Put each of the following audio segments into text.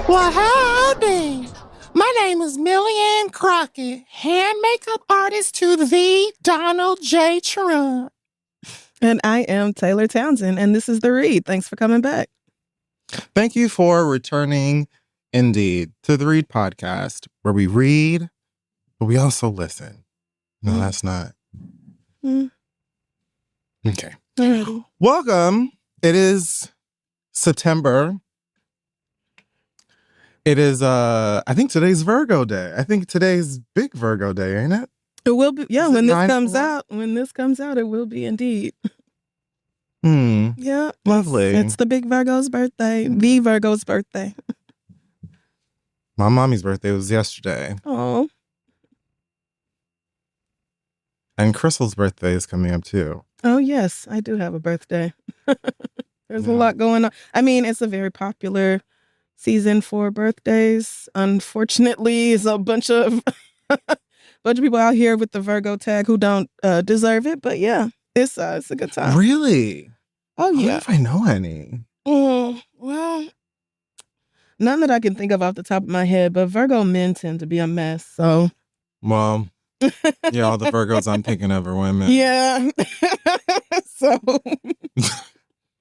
Well, howdy. My name is Millie Crockett, hand makeup artist to the Donald J. Trump. And I am Taylor Townsend, and this is The Read. Thanks for coming back. Thank you for returning, indeed, to the Read podcast, where we read, but we also listen. No, that's not. Okay. Alrighty. Welcome. It is September. It is, I think today's Virgo Day. I think today's big Virgo Day, ain't it? It will be, yeah, Is it when this 9/4? comes out. When this comes out, it will be indeed. Yeah. Lovely. It's the big Virgo's birthday. The Virgo's birthday. My mommy's birthday was yesterday. Oh. And Crissle's birthday is coming up too. Oh, yes. I do have a birthday. There's a Yeah. lot going on. I mean, it's a very popular season for birthdays. Unfortunately, it's a bunch of people out here with the Virgo tag who don't deserve it. But yeah, it's a good time. Really? Oh, I wonder yeah. if I know any. Well, none that I can think of off the top of my head, but Virgo men tend to be a mess. So, Well, yeah, all the Virgos I'm thinking of are women. yeah. So,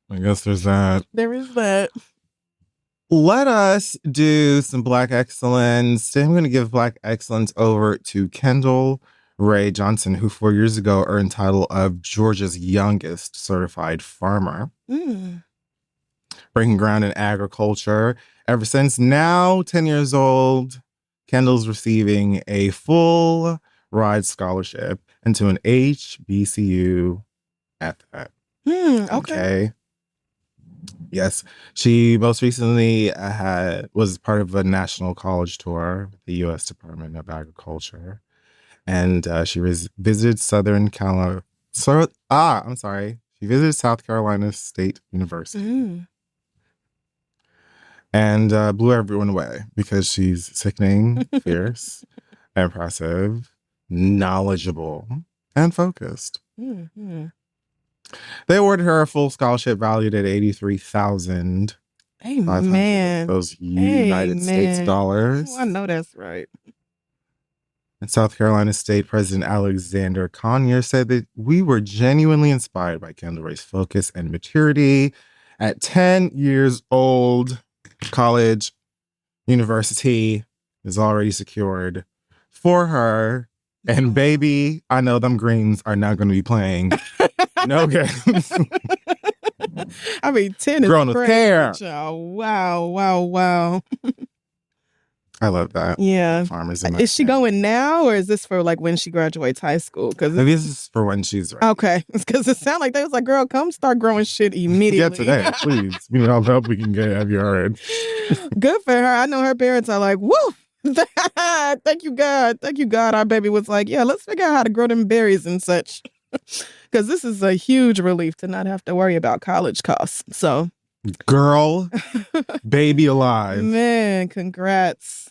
I guess there's that. there is that. Let us do some Black excellence. Today I'm going to give Black excellence over to Kendall Ray Johnson, who 4 years ago earned title of Georgia's youngest certified farmer, breaking ground in agriculture. Ever since, now 10 years old, Kendall's receiving a full ride scholarship into an HBCU at that. Okay. Yes. She most recently was part of a national college tour with the U.S. Department of Agriculture. And she visited She visited South Carolina State University. And blew everyone away because she's sickening, fierce, impressive, knowledgeable, and focused. They awarded her a full scholarship valued at $83,000. Amen. Those United States dollars. Oh, I know that's right. And South Carolina State President Alexander Conyer said that we were genuinely inspired by Kendall Ray's focus and maturity. At 10 years old, college, university is already secured for her. And baby, I know them Greens are not going to be playing no games. I mean, 10 is Grown with great. care. Wow. I love that. Yeah. Farmers in my Is she town. going now, or is this for like when she graduates high school? Maybe this is for when she's ready. Okay, because it sounded like they was like, girl, come start growing shit immediately. Yeah, today, please. We need all the help we can get. Have you heard? Good for her. I know her parents are like, woo! Thank you, God. Thank you, God. Our baby was like, yeah, let's figure out how to grow them berries and such. Because this is a huge relief to not have to worry about college costs. So, Girl, baby alive. man, congrats.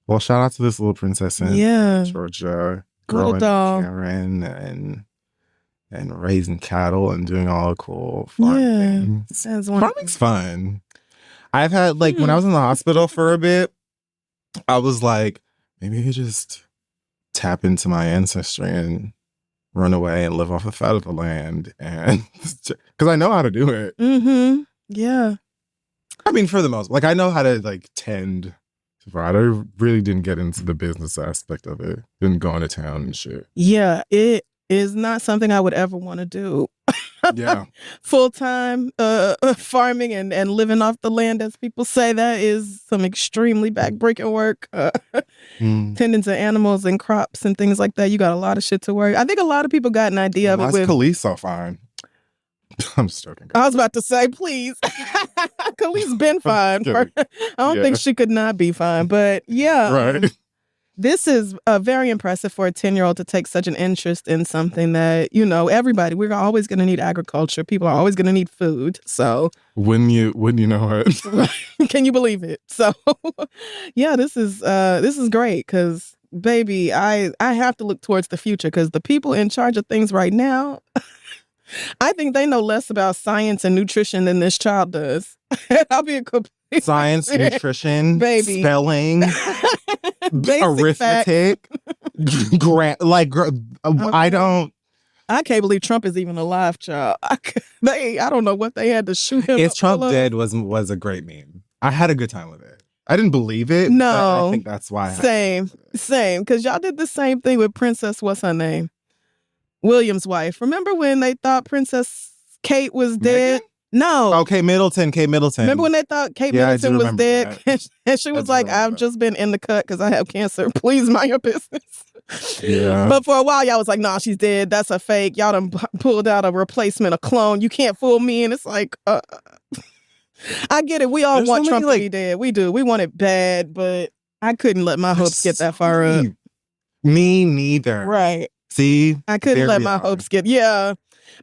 Well, shout out to this little princess in Georgia, Little growing doll. Karen and raising cattle and doing all the cool farm things. That's wonderful. Farming's fun. I've had when I was in the hospital for a bit, I was like, maybe I could just tap into my ancestry and run away and live off the fat of the land, and because I know how to do it. Yeah. I mean, for the most, I know how to tend. I really didn't get into the business aspect of it. Didn't go into town and shit. Yeah, it is not something I would ever want to do. Yeah. Full-time farming and living off the land, as people say, that is some extremely backbreaking work. Tending to animals and crops and things like that. You got a lot of shit to worry. I think a lot of people got an idea of it Why is with... Khalees so fine? I'm just joking. I was about to say, please. Khalees been fine. kidding. I don't think she could not be fine. But yeah. Right. This is very impressive for a 10-year-old to take such an interest in something that, everybody, we're always going to need agriculture. People are always going to need food. So Wouldn't you know it? can you believe it? So yeah, this is great because, baby, I have to look towards the future because the people in charge of things right now, I think they know less about science and nutrition than this child does. I'll be completely Science, nutrition, Baby. spelling, Basic arithmetic, I don't. I can't believe Trump is even alive, child. I don't know what they had to shoot him. If Trump full of. dead was a great meme. I had a good time with it. I didn't believe it. No. But I think that's why. Same. Because y'all did the same thing with Princess, what's her name? William's wife. Remember when they thought Princess Kate was dead? Meghan? No. Oh, Kate Middleton. Remember when they thought Kate Middleton was dead? And she was like, I've just been in the cut because I have cancer. Please mind your business. Yeah. But for a while, y'all was like, nah, she's dead. That's a fake. Y'all done pulled out a replacement, a clone. You can't fool me. And it's like, I get it. We all There's want so many, Trump to be dead. We do. We want it bad, but I couldn't let my hopes get that far up. Me neither. Right. See? I couldn't let my hopes get,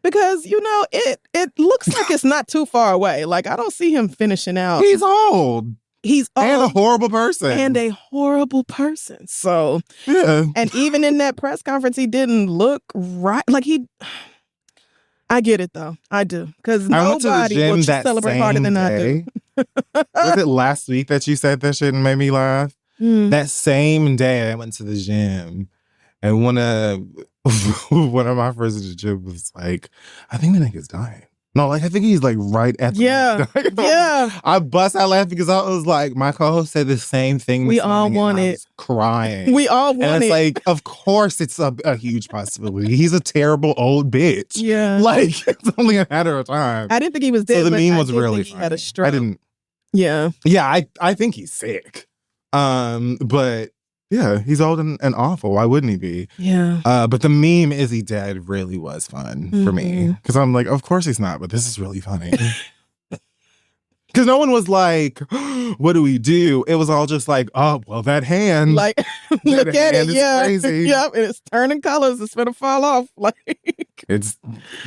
because, it looks like it's not too far away. Like, I don't see him finishing out. He's old. And a horrible person. So, yeah. And even in that press conference, he didn't look right. Like I get it though. I do. Because nobody will celebrate harder than I do. Was it last week that you said that shit and made me laugh? That same day I went to the gym and one of my friends at the gym was like, I think the nigga's dying. No, I think he's right at the yeah. I bust out laughing because I was like, my co-host said the same thing. We all want it. I was crying. We all want it. And it's of course it's a huge possibility. He's a terrible old bitch. Yeah. It's only a matter of time. I didn't think he was dead. So the meme was He really funny. had a stroke. I didn't. Yeah. Yeah, I think he's sick. But yeah, he's old and awful. Why wouldn't he be? Yeah. But the meme "Is he dead?" really was fun for me because I'm like, of course he's not, but this is really funny. Because no one was like, "What do we do?" It was all just like, "Oh, well, that hand, look at it, crazy. Yep, and it's turning colors. It's gonna fall off. It's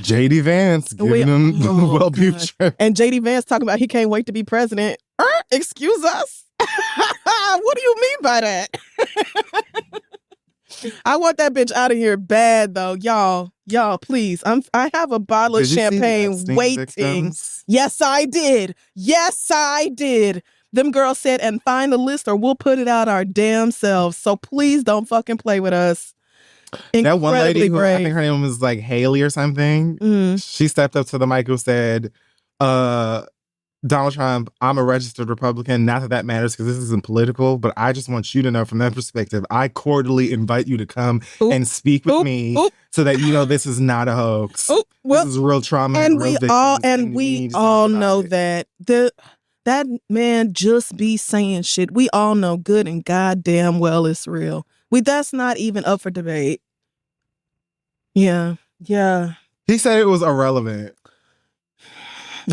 JD Vance giving him Wellbutrin, and JD Vance talking about he can't wait to be president. Excuse us. What do you mean by that? I want that bitch out of here bad though, y'all, please. I have a bottle of champagne waiting. Victims? Yes, I did. Them girls said, and find the list or we'll put it out our damn selves. So please don't fucking play with us. That one lady who I think her name was Haley or something. She stepped up to the mic and said, Donald Trump, I'm a registered Republican. Not that matters because this isn't political, but I just want you to know from that perspective, I cordially invite you to come and speak with me so that you know this is not a hoax. This is real trauma. And we all know that that man just be saying shit. We all know good and goddamn well it's real. That's not even up for debate. Yeah. He said it was irrelevant.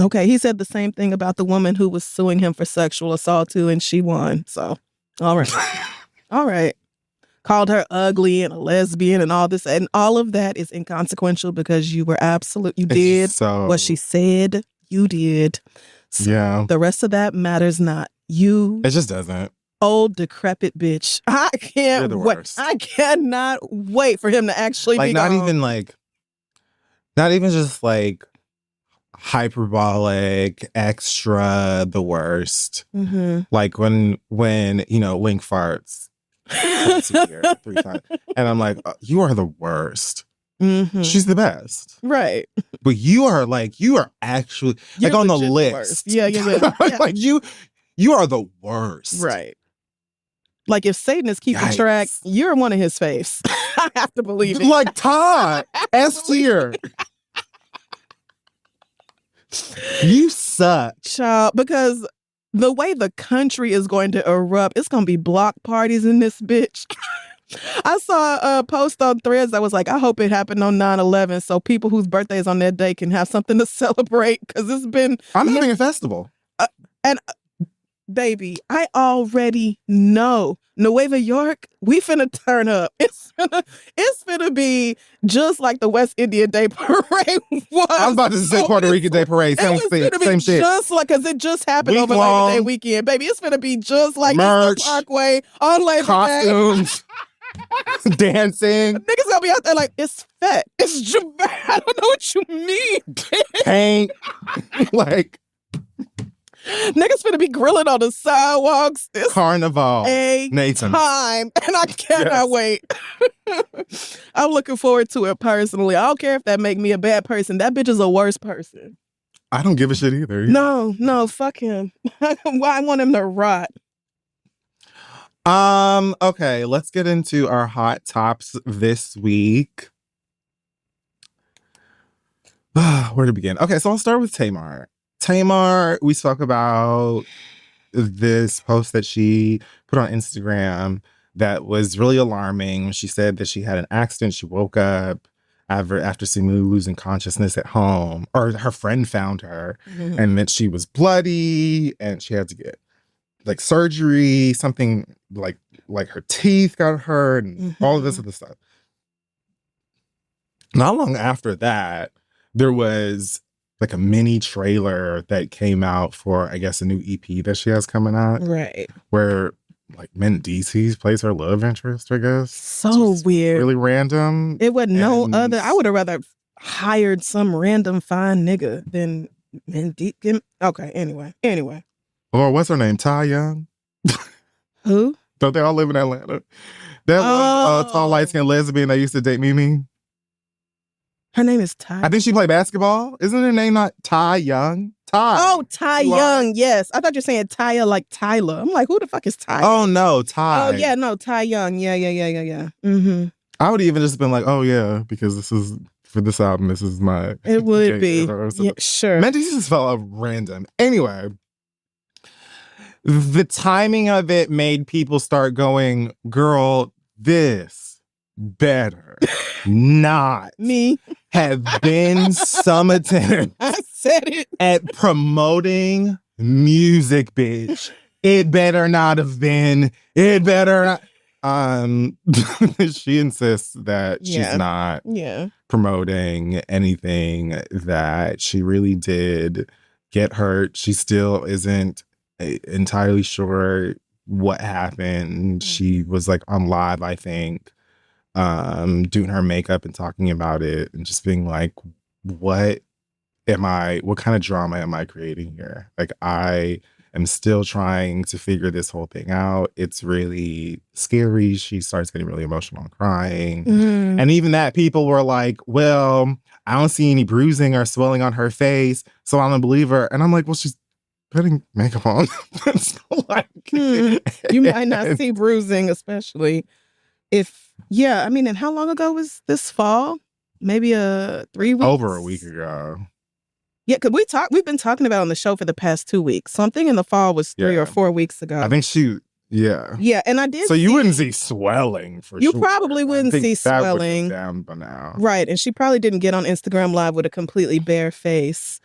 Okay, he said the same thing about the woman who was suing him for sexual assault too, and she won. So, all right. Called her ugly and a lesbian and all this, and all of that is inconsequential because you did what she said. You did. So yeah. The rest of that matters not. It just doesn't. Old decrepit bitch. I can't wait. I cannot wait for him to actually be not gone. even just hyperbolic, extra, the worst. Like when Link farts 3 times, and I'm like, you are the worst. She's the best, right? But you are actually You're on the list. Worst. Yeah. You are the worst, right? Like if Satan is keeping track, you're one of his faves. I have to believe it. Like Todd S tier. You suck, child. Because the way the country is going to erupt, it's going to be block parties in this bitch. I saw a post on Threads that was like, I hope it happened on 9/11 so people whose birthdays on that day can have something to celebrate because it's been... I'm having a festival. Baby, I already know. Nueva York, we finna turn up. It's finna be just like the West Indian Day Parade was. I was about to say Puerto Rican Day Parade. Same shit. Just like, because it just happened over Labor Day weekend. Baby, it's finna be just like merch, Eastern Parkway on Labor costumes, dancing. Niggas gonna be out there like, it's fat. It's Jabba. I don't know what you mean. Paint. Niggas finna be grilling on the sidewalks. It's Carnival. a Nathan. time, and I cannot wait. I'm looking forward to it personally. I don't care if that make me a bad person. That bitch is a worse person. I don't give a shit either. No, fuck him. Why I want him to rot. Okay, let's get into our hot tops this week. Where to begin? Okay, so I'll start with Tamar. Tamar, we spoke about this post that she put on Instagram that was really alarming. She said that she had an accident. She woke up after seemingly losing consciousness at home, or her friend found her, and that she was bloody and she had to get like surgery, something like her teeth got hurt and all of this other stuff. Not long after that, there was like a mini trailer that came out for, I guess, a new EP that she has coming out. Right. Where like Mendices plays her love interest, I guess. So Just weird. Really random. It was no other. I would have rather hired some random fine nigga than Mendices. Okay, anyway. Or what's her name? Ty Young? Who? Don't they all live in Atlanta? That tall, light-skinned lesbian that used to date Mimi. Her name is Ty. I think she played basketball. Isn't her name not Ty Young? Ty. Oh, Ty Young. Yes. I thought you were saying Taya like Tyler. I'm like, who the fuck is Ty? Oh, no, Ty. Oh, yeah, no, Ty Young. Yeah. Mm-hmm. I would even just been like, oh, yeah, because this is, for this album, this is my... It would be. Yeah, sure. Mendices felt random. Anyway, the timing of it made people start going, girl, this better not me have been some attempt I said it at promoting music, bitch. It better not have been. It better not. She insists that she's not promoting anything, that she really did get hurt. She still isn't entirely sure what happened. She was like on live, I think, doing her makeup and talking about it and just being like, what kind of drama am I creating here? Like, I am still trying to figure this whole thing out. It's really scary. She starts getting really emotional and crying. And even that, people were like, well, I don't see any bruising or swelling on her face, so I don't believe her. And I'm like, well, she's putting makeup on. You might not see bruising, especially if, I mean, and how long ago was this fall? Maybe 3 weeks? Over a week ago. Yeah, because we've been talking about it on the show for the past 2 weeks. So I'm thinking the fall was 3 or 4 weeks ago. I think Yeah, and I did. So you wouldn't see swelling for sure. You probably wouldn't see swelling. Down by now. Right, and she probably didn't get on Instagram Live with a completely bare face.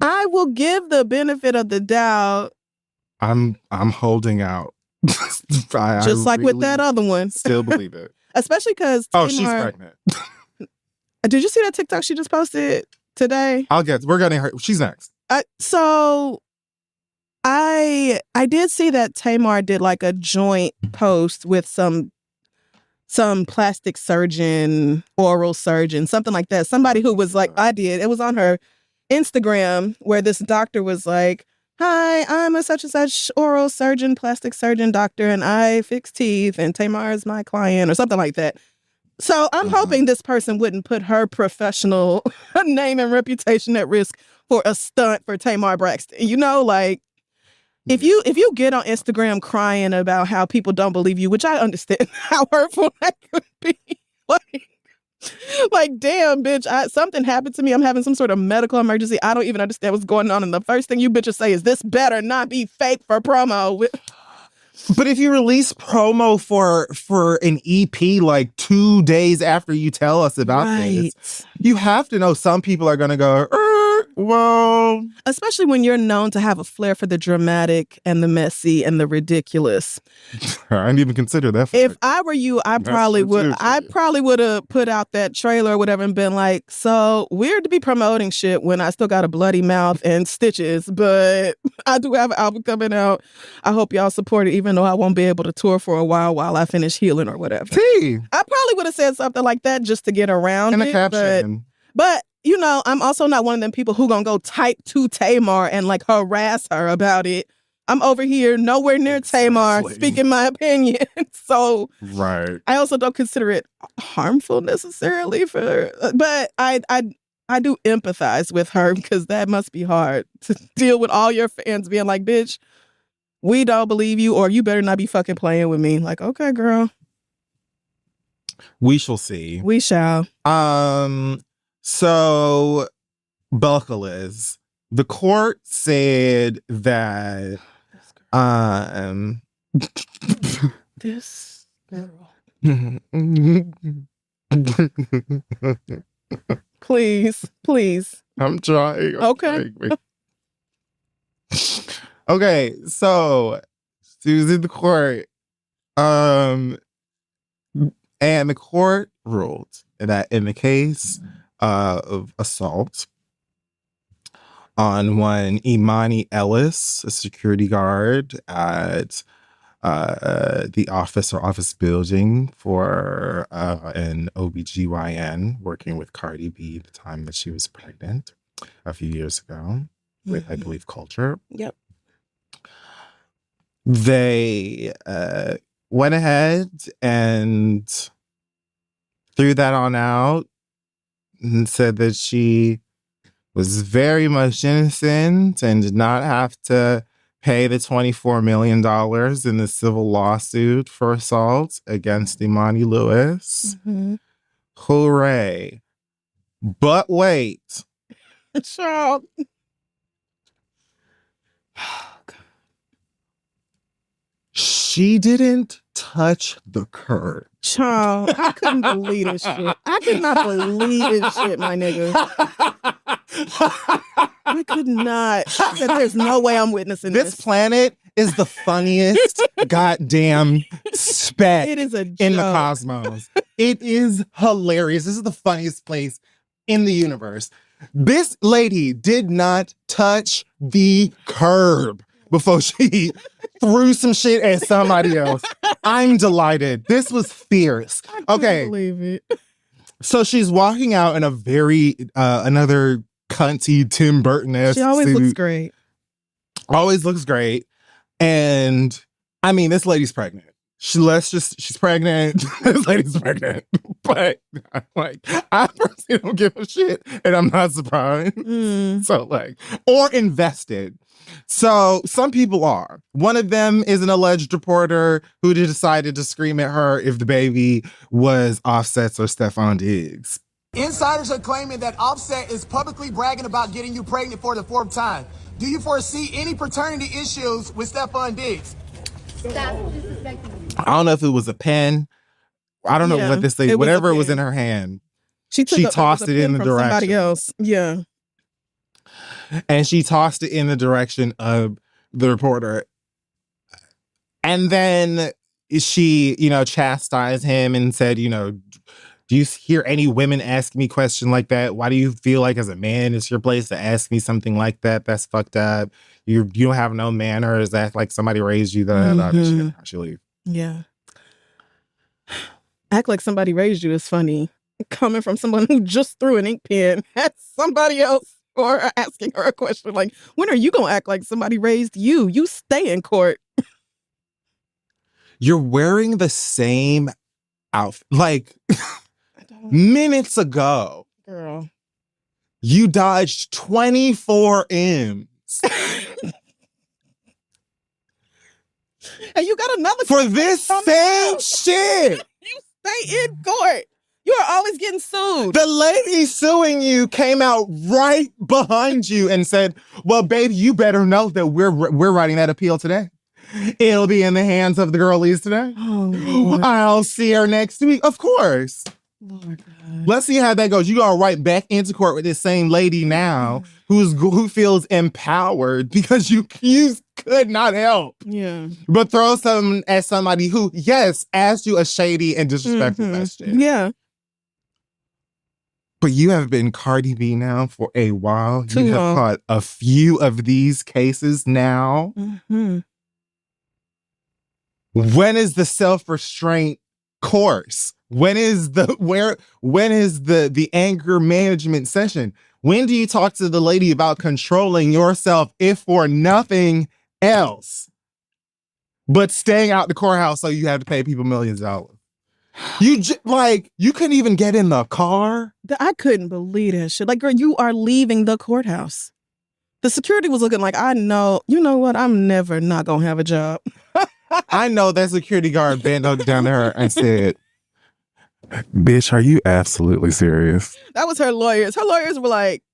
I will give the benefit of the doubt. I'm holding out. Just like with that other one. Still believe it. Especially because she's pregnant. Did you see that TikTok she just posted today? We're getting her. She's next. So I did see that Tamar did like a joint post with some plastic surgeon, oral surgeon, something like that. Somebody who was like, it was on her Instagram where this doctor was like, hi, I'm a such and such oral surgeon, plastic surgeon doctor, and I fix teeth, and Tamar is my client, or something like that. So I'm hoping this person wouldn't put her professional name and reputation at risk for a stunt for Tamar Braxton. You know, like, if you get on Instagram crying about how people don't believe you, which I understand how hurtful that could be, like, damn, bitch, something happened to me. I'm having some sort of medical emergency. I don't even understand what's going on. And the first thing you bitches say is, this better not be fake for promo. But if you release promo for an EP like 2 days after you tell us about this, you have to know some people are going to go, well. Especially when you're known to have a flair for the dramatic and the messy and the ridiculous. I didn't even consider that. If I were you, I probably would have put out that trailer or whatever and been like, so weird to be promoting shit when I still got a bloody mouth and stitches, but I do have an album coming out. I hope y'all support it, even though I won't be able to tour for a while I finish healing or whatever. I probably would have said something like that just to get around in it. A caption. But you know, I'm also not one of them people who gonna go type to Tamar and like harass her about it. I'm over here nowhere near Tamar speaking my opinion. So right. I also don't consider it harmful necessarily but I do empathize with her because that must be hard to deal with all your fans being like, bitch, we don't believe you, or you better not be fucking playing with me. Like, okay, girl. We shall see. We shall. So Belka Liz, the court said that this girl. Please. I'm trying. Okay. Okay, so Susie, the court, and the court ruled that in the case of assault on one Imani Ellis, a security guard at the office building for an OBGYN working with Cardi B the time that she was pregnant a few years ago with, I believe, Culture. Yep. They went ahead and threw that on out and said that she was very much innocent and did not have to pay the $24 million in the civil lawsuit for assault against Imani Lewis. Mm-hmm. Hooray. But wait. Child. She didn't touch the curb. Child, I couldn't believe this shit. I could not believe this shit, my nigga. I could not. I said, there's no way I'm witnessing this. This planet is the funniest goddamn speck It is a joke. in the cosmos. It is hilarious. This is the funniest place in the universe. This lady did not touch the curb before she threw some shit at somebody else. I'm delighted. This was fierce. I can't believe it. So she's walking out in a very, another cunty Tim Burton-esque She always suit. looks great. Always looks great. And I mean, this lady's pregnant. She's pregnant. This lady's pregnant. But I personally don't give a shit. And I'm not surprised. So or invested. So some people are. One of them is an alleged reporter who decided to scream at her if the baby was Offset's or Stephon Diggs. Insiders are claiming that Offset is publicly bragging about getting you pregnant for the 4th time. Do you foresee any paternity issues with Stephon Diggs? I don't know if it was a pen. I don't know what this thing, whatever was in her hand. She tossed it in the direction. Somebody else. Yeah. And she tossed it in the direction of the reporter. And then she, chastised him and said, do you hear any women ask me questions like that? Why do you feel like as a man it's your place to ask me something like that? That's fucked up. You don't have no manners. Act like somebody raised you. She'll leave. Yeah. Act like somebody raised you is funny. Coming from someone who just threw an ink pen at somebody else or asking her a question like, when are you going to act like somebody raised you? You stay in court. You're wearing the same outfit. Minutes ago, girl, you dodged 24 M's. And you got another for this same shit. You stay in court. You are always getting sued. The lady suing you came out right behind you and said, well, baby, you better know that we're writing that appeal today. It'll be in the hands of the girlies today. Oh, Lord. I'll see her next week. Of course. Lord God. Let's see how that goes. You go right back into court with this same lady now who feels empowered because you could not help but throw something at somebody who, yes, asked you a shady and disrespectful question. Yeah. But you have been Cardi B now for a while. Too you have long. caught a few of these cases now. Mm-hmm. When is the self-restraint course? When is the anger management session? When do you talk to the lady about controlling yourself, if for nothing else but staying out the courthouse so you have to pay people millions of dollars? You couldn't even get in the car. I couldn't believe that shit. Like, girl, you are leaving the courthouse. The security was looking like, I know, you know what? I'm never not gonna have a job. I know that security guard bent down to her and said, "Bitch, are you absolutely serious?" That was her lawyers. Her lawyers were like,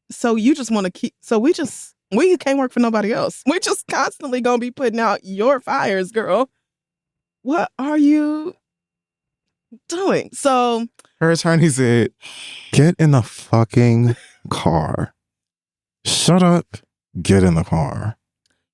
so you just want to keep, we can't work for nobody else. We're just constantly gonna be putting out your fires, girl. What are you doing? So her attorney said, "Get in the fucking car. Shut up. Get in the car."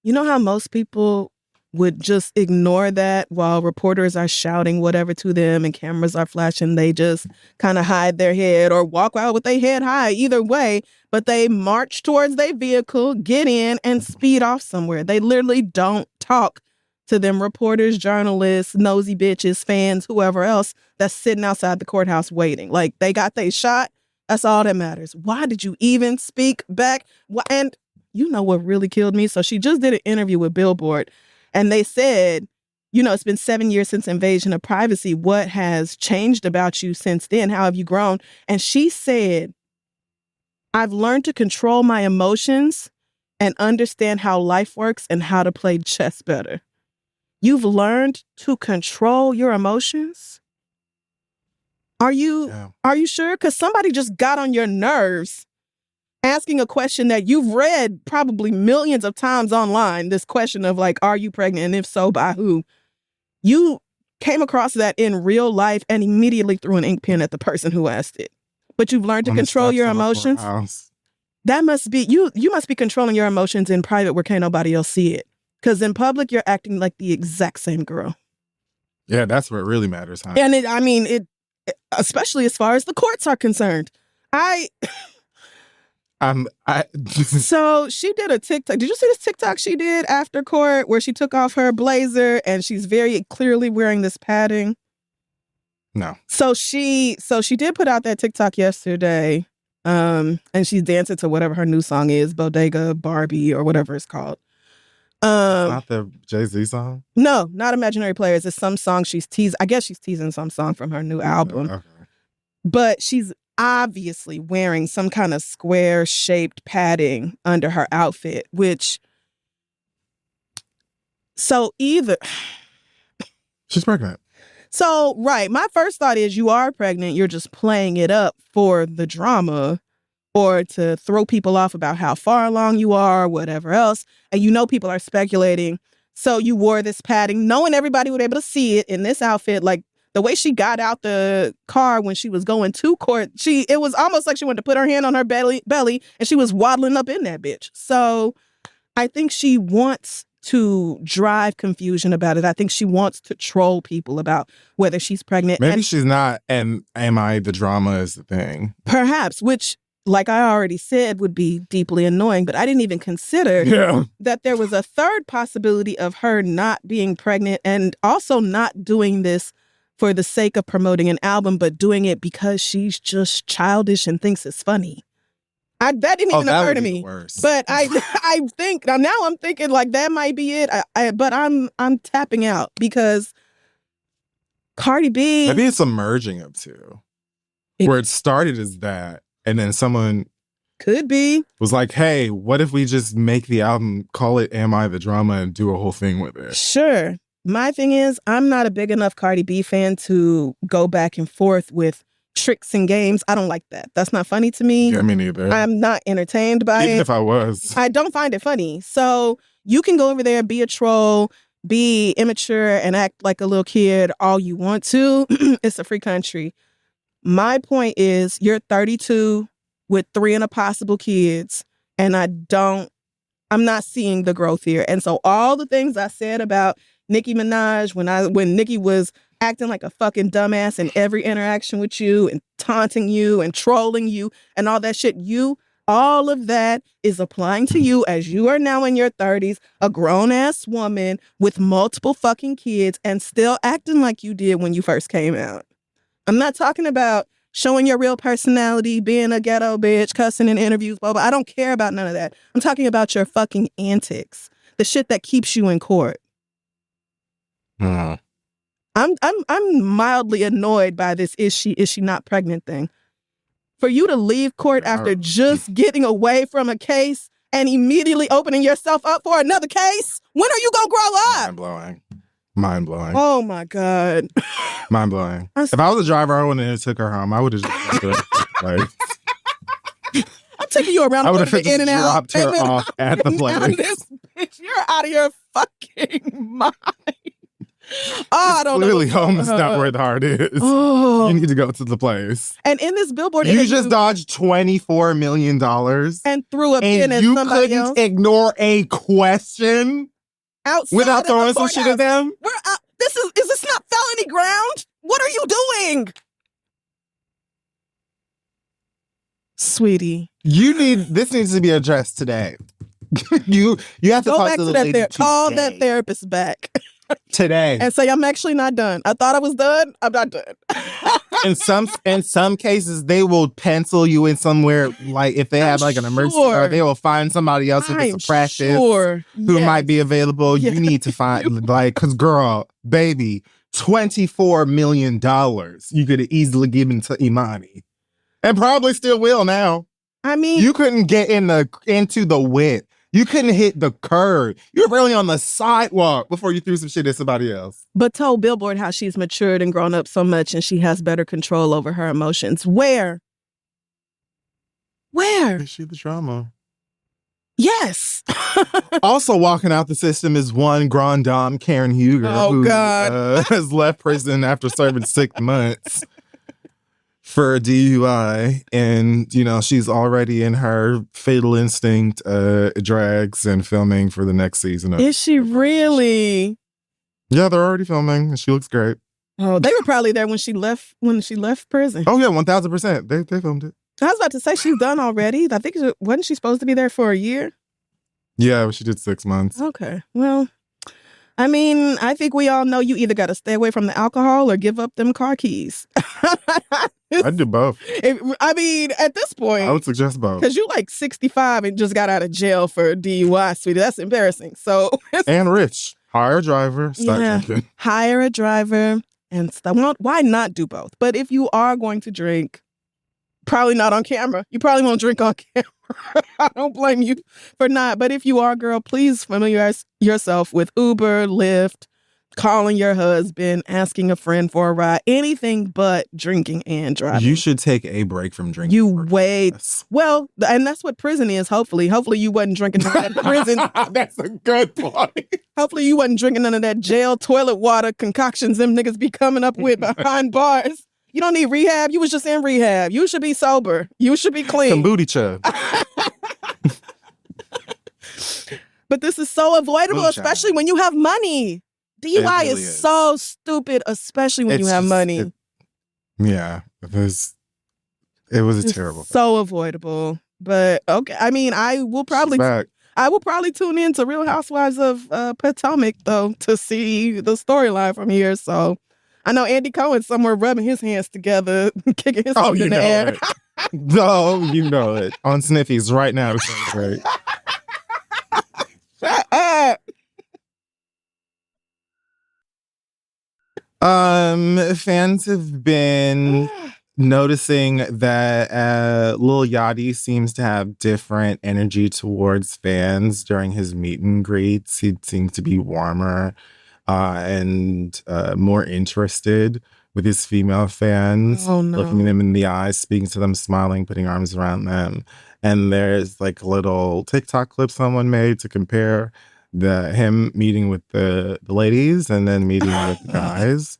You know how most people would just ignore that while reporters are shouting whatever to them and cameras are flashing? They just kind of hide their head or walk out with their head high, either way, but they march towards their vehicle, get in, and speed off somewhere. They literally don't talk to them reporters, journalists, nosy bitches, fans, whoever else that's sitting outside the courthouse waiting. Like, they got their shot. That's all that matters. Why did you even speak back? And you know what really killed me? So she just did an interview with Billboard, and they said, you know, it's been 7 years since invasion of privacy. What has changed about you since then? How have you grown? And she said, I've learned to control my emotions and understand how life works and how to play chess better. You've learned to control your emotions? Are you sure? Because somebody just got on your nerves asking a question that you've read probably millions of times online, this question of like, are you pregnant? And if so, by who? You came across that in real life and immediately threw an ink pen at the person who asked it. But you've learned to control your emotions. That must be, you must be controlling your emotions in private where can't nobody else see it. Because in public, you're acting like the exact same girl. Yeah, that's what really matters, huh? And it especially as far as the courts are concerned. So she did a TikTok. Did you see this TikTok she did after court where she took off her blazer and she's very clearly wearing this padding? No. So she did put out that TikTok yesterday, and she's dancing to whatever her new song is, Bodega Barbie or whatever it's called. Not the Jay-Z song? No, not Imaginary Players. It's some song she's teasing. I guess she's teasing some song from her new album. Okay. But she's obviously wearing some kind of square-shaped padding under her outfit, so either... She's pregnant. So, right. My first thought is you are pregnant. You're just playing it up for the drama or to throw people off about how far along you are, whatever else. And you know people are speculating. So you wore this padding, knowing everybody would be able to see it in this outfit. Like the way she got out the car when she was going to court, it was almost like she wanted to put her hand on her belly and she was waddling up in that bitch. So I think she wants to drive confusion about it. I think she wants to troll people about whether she's pregnant. Maybe she's not, and am I the drama is the thing. Perhaps, which, like I already said, would be deeply annoying, but I didn't even consider that there was a third possibility of her not being pregnant and also not doing this for the sake of promoting an album, but doing it because she's just childish and thinks it's funny. That didn't even occur to me. But I think now I'm thinking like that might be it. But I'm tapping out because Cardi B. Maybe it's a merging of two, where it started as that, and then someone could be was like, "Hey, what if we just make the album, call it "Am I the Drama," and do a whole thing with it?" Sure. My thing is, I'm not a big enough Cardi B fan to go back and forth with tricks and games. I don't like that. That's not funny to me. Yeah, me neither. I'm not entertained by it. Even if I was. I don't find it funny. So you can go over there, be a troll, be immature, and act like a little kid all you want to. It's a free country. My point is, you're 32 with 3 impossible kids, and I'm not seeing the growth here. And so all the things I said about Nicki Minaj when Nicki was acting like a fucking dumbass in every interaction with you and taunting you and trolling you and all that shit, you all of that is applying to you as you are now in your 30s, a grown-ass woman with multiple fucking kids and still acting like you did when you first came out. I'm not talking about showing your real personality, being a ghetto bitch, cussing in interviews, blah, blah. I don't care about none of that. I'm talking about your fucking antics, the shit that keeps you in court. I'm mildly annoyed by this is she not pregnant thing. For you to leave court after just getting away from a case and immediately opening yourself up for another case, when are you gonna grow up? Mind blowing. Oh my God. Mind blowing. If I was a driver, I wouldn't have took her home. I would have just like I'm taking you around I would have the in and out. dropped her off at the place. This bitch, you're out of your fucking mind. I don't Clearly, know. home is not where the heart is. Oh. You need to go to the place. And in this billboard, You just dodged $24 million and threw a pin and at you somebody couldn't else ignore a question outside without of throwing the some shit courthouse. at them. Is this not felony ground? What are you doing? Sweetie. This needs to be addressed today. you have to go talk back to the that lady call today. that therapist back Today. and say, I'm actually not done. I thought I was done. I'm not done. in some cases, they will pencil you in somewhere, like if they have like an emergency, or they will find somebody else with a practice who might be available. Yes. You need to find because girl, baby, $24 million you could have easily given to Imani, and probably still will now. I mean, you couldn't get into the wit. You couldn't hit the curb. You were really on the sidewalk before you threw some shit at somebody else. But told Billboard how she's matured and grown up so much and she has better control over her emotions. Where? Is she the drama? Yes. Also walking out the system is one Grand Dame, Karen Huger, who has left prison after serving 6 months for a DUI. And, she's already in her Fatal Instinct drags and filming for the next season. Is she really? Yeah, they're already filming and she looks great. Oh, they were probably there when she left prison. Oh, yeah, 1,000%. They filmed it. I was about to say she's done already. I think, wasn't she supposed to be there for a year? Yeah, she did 6 months. Okay. Well, I mean, I think we all know you either got to stay away from the alcohol or give up them car keys. I'd do both. I mean, at this point, I would suggest both. Because you like 65 and just got out of jail for DUI, sweetie. That's embarrassing. So and rich. Hire a driver. Start drinking. Hire a driver and stuff. Well, why not do both? But if you are going to drink, probably not on camera. You probably won't drink on camera. I don't blame you for not. But if you are, girl, please familiarize yourself with Uber, Lyft, calling your husband, asking a friend for a ride, anything but drinking and driving. You should take a break from drinking. You wait. Well, and that's what prison is, hopefully. Hopefully you wasn't drinking none of that prison. That's a good point. Hopefully you wasn't drinking none of that jail toilet water concoctions them niggas be coming up with behind bars. You don't need rehab. You was just in rehab. You should be sober. You should be clean. Kombucha. But this is so avoidable, especially when you have money. DUI really is so stupid, especially when you have money. It was terrible. So avoidable. But okay, I mean, I will probably tune in to Real Housewives of Potomac though to see the storyline from here. So I know Andy Cohen's somewhere rubbing his hands together, kicking his feet in the air. No, you know it. On Sniffies right now. Great. Shut up. Fans have been noticing that Lil Yachty seems to have different energy towards fans during his meet and greets. He seems to be warmer and more interested with his female fans, looking them in the eyes, speaking to them, smiling, putting arms around them. And there's like a little TikTok clip someone made to compare him meeting with the ladies and then meeting with the guys.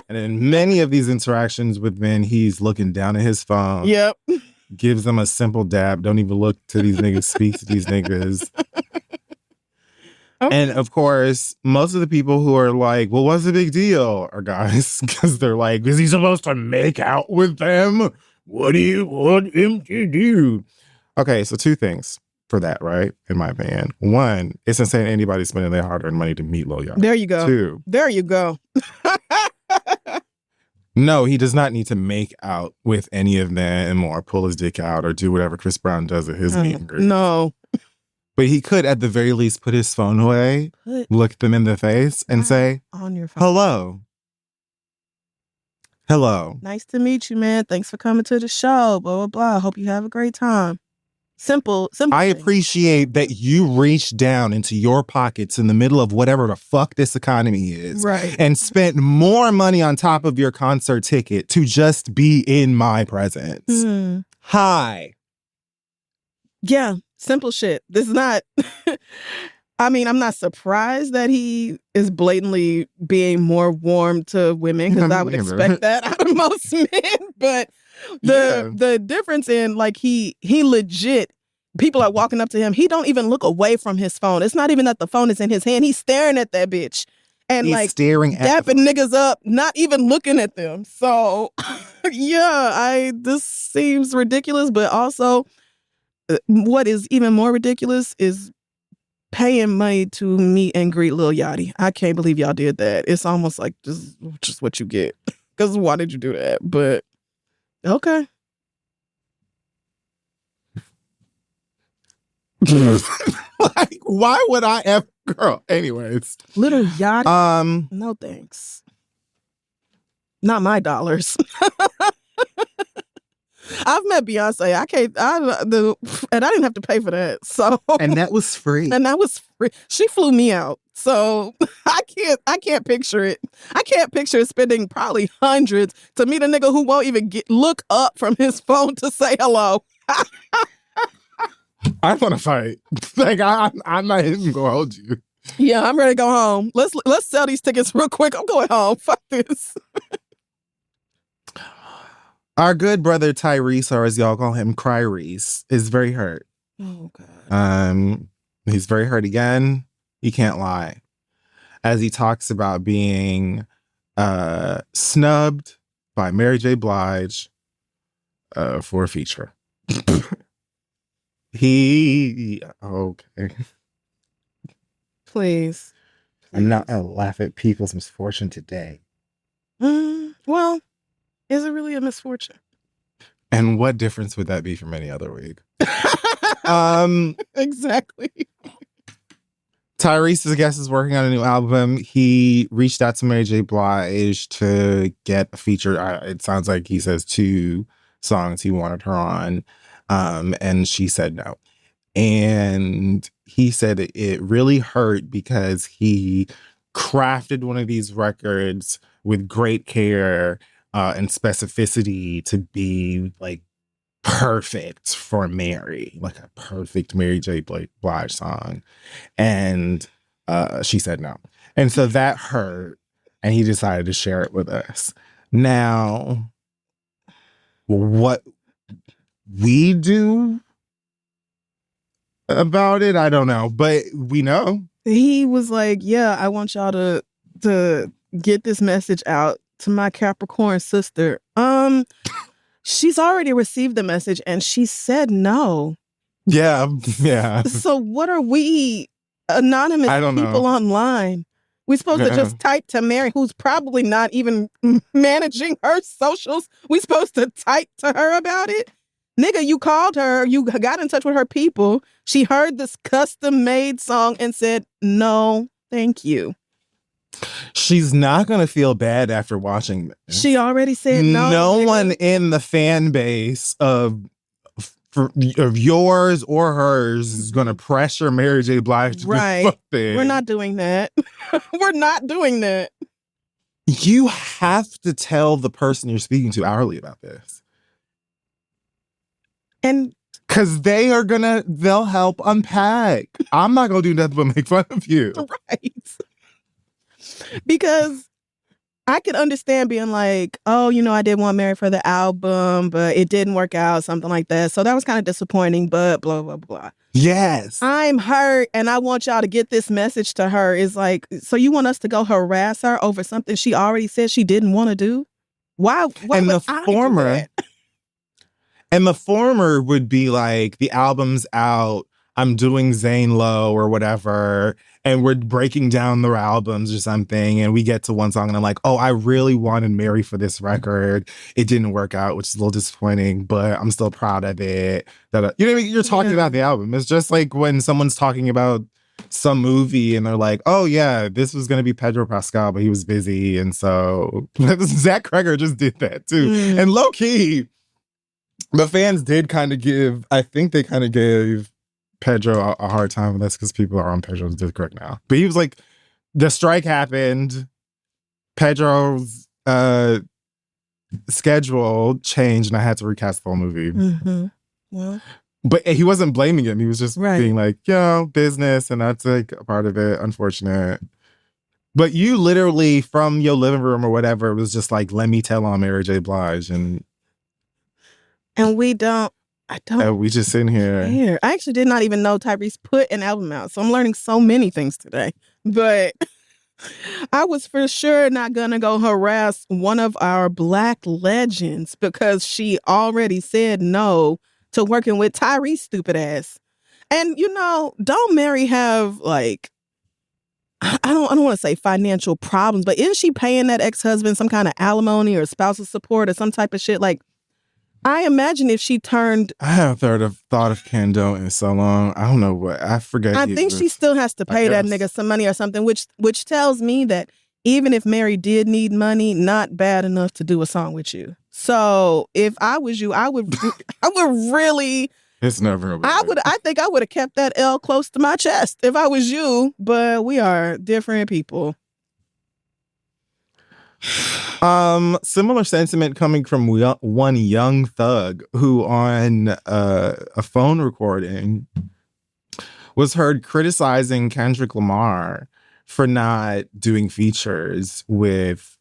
And in many of these interactions with men, he's looking down at his phone. Yep. Gives them a simple dab. Don't even look to these niggas, speak to these niggas. Okay. And of course, most of the people who are like, well, what's the big deal? Are guys, because they're like, is he supposed to make out with them? What do you want him to do? Okay, so two things for that, right? In my opinion. One, it's insane anybody's spending their hard-earned money to meet Lil Yachty. There you go. Two, there you go. no, he does not need to make out with any of them or pull his dick out or do whatever Chris Brown does at his meet and greet. No. But he could, at the very least, put his phone away, look them in the face, and say, on your phone. hello. Hello. Nice to meet you, man. Thanks for coming to the show. Blah, blah, blah. Hope you have a great time. Simple. I thing. appreciate that you reached down into your pockets in the middle of whatever the fuck this economy is. Right. And spent more money on top of your concert ticket to just be in my presence. Hi. Yeah. Simple shit. This is not, I mean, I'm not surprised that he is blatantly being more warm to women because I would expect that out of most men. But the difference in like he legit, people are walking up to him. He don't even look away from his phone. It's not even that the phone is in his hand. He's staring at that bitch. And he's like staring at dapping niggas up, not even looking at them. So yeah, this seems ridiculous, but also what is even more ridiculous is paying money to meet and greet Lil Yachty. I can't believe y'all did that. It's almost like just what you get. Because why did you do that? But okay. Like, why would I ever, girl? Anyways, Little Yachty. No thanks. Not my dollars. I've met Beyonce. And I didn't have to pay for that. So and that was free. And that was free. She flew me out. So I can't picture it. I can't picture spending probably hundreds to meet a nigga who won't even look up from his phone to say hello. I want to fight. Like I'm not even gonna hold you. Yeah, I'm ready to go home. Let's sell these tickets real quick. I'm going home. Fuck this. Our good brother Tyrese, or as y'all call him, Cryreese, is very hurt. Oh God. He's very hurt again. He can't lie. As he talks about being snubbed by Mary J. Blige for a feature. Okay. Please. I'm not gonna laugh at people's misfortune today. Well, is it really a misfortune? And what difference would that be from any other week? Exactly. Tyrese, I guess, is working on a new album. He reached out to Mary J. Blige to get a feature. It sounds like he says 2 songs he wanted her on. And she said no. And he said it really hurt because he crafted one of these records with great care and specificity to be like perfect for Mary, like a perfect Mary J. Blige song. And she said no. And so that hurt. And he decided to share it with us. Now, what we do about it, I don't know, but we know. He was like, yeah, I want y'all to get this message out to my Capricorn sister. She's already received the message and she said no. Yeah. So what are we anonymous people online? We supposed to just type to Mary, who's probably not even managing her socials. We supposed to type to her about it? Nigga, you called her. You got in touch with her people. She heard this custom-made song and said, no, thank you. She's not going to feel bad after watching this. She already said no. No one in the fan base of yours or hers is going to pressure Mary J. Blige to do something. We're not doing that. We're not doing that. You have to tell the person you're speaking to hourly about this. And because they'll help unpack. I'm not going to do nothing but make fun of you. Right. Because I could understand being like, oh, I did want Mary for the album, but it didn't work out, something like that. So that was kind of disappointing, but blah, blah, blah. Yes. I'm hurt and I want y'all to get this message to her. Is like, so you want us to go harass her over something she already said she didn't want to do? Why and would the I former do that? And the former would be like, the album's out, I'm doing Zane Lowe or whatever, and we're breaking down their albums or something, and we get to one song and I'm like, oh, I really wanted Mary for this record. It didn't work out, which is a little disappointing, but I'm still proud of it. You know what I mean? You're talking about the album. It's just like when someone's talking about some movie and they're like, oh yeah, this was going to be Pedro Pascal, but he was busy. And so Zach Cregger just did that too. And low key, the fans did kind of give, I think they kind of gave Pedro a hard time with this because people are on Pedro's dick right now. But he was like, the strike happened, Pedro's schedule changed, and I had to recast the whole movie. Well, but he wasn't blaming him. He was just being like, business, and that's like a part of it. Unfortunate. But you literally, from your living room or whatever, was just like, let me tell on Mary J. Blige. And we don't. We just sitting here. I actually did not even know Tyrese put an album out. So I'm learning so many things today. But I was for sure not going to go harass one of our Black legends because she already said no to working with Tyrese stupid ass. And, don't Mary have like, I don't want to say financial problems, but isn't she paying that ex-husband some kind of alimony or spousal support or some type of shit? Like, I imagine if she turned... I haven't thought of Kendo in so long. I don't know what. I forget. I think she still has to pay that nigga some money or something, which tells me that even if Mary did need money, not bad enough to do a song with you. So if I was you, I would really... It's never... I think I would have kept that L close to my chest if I was you, but we are different people. Similar sentiment coming from one Young Thug who on a phone recording was heard criticizing Kendrick Lamar for not doing features with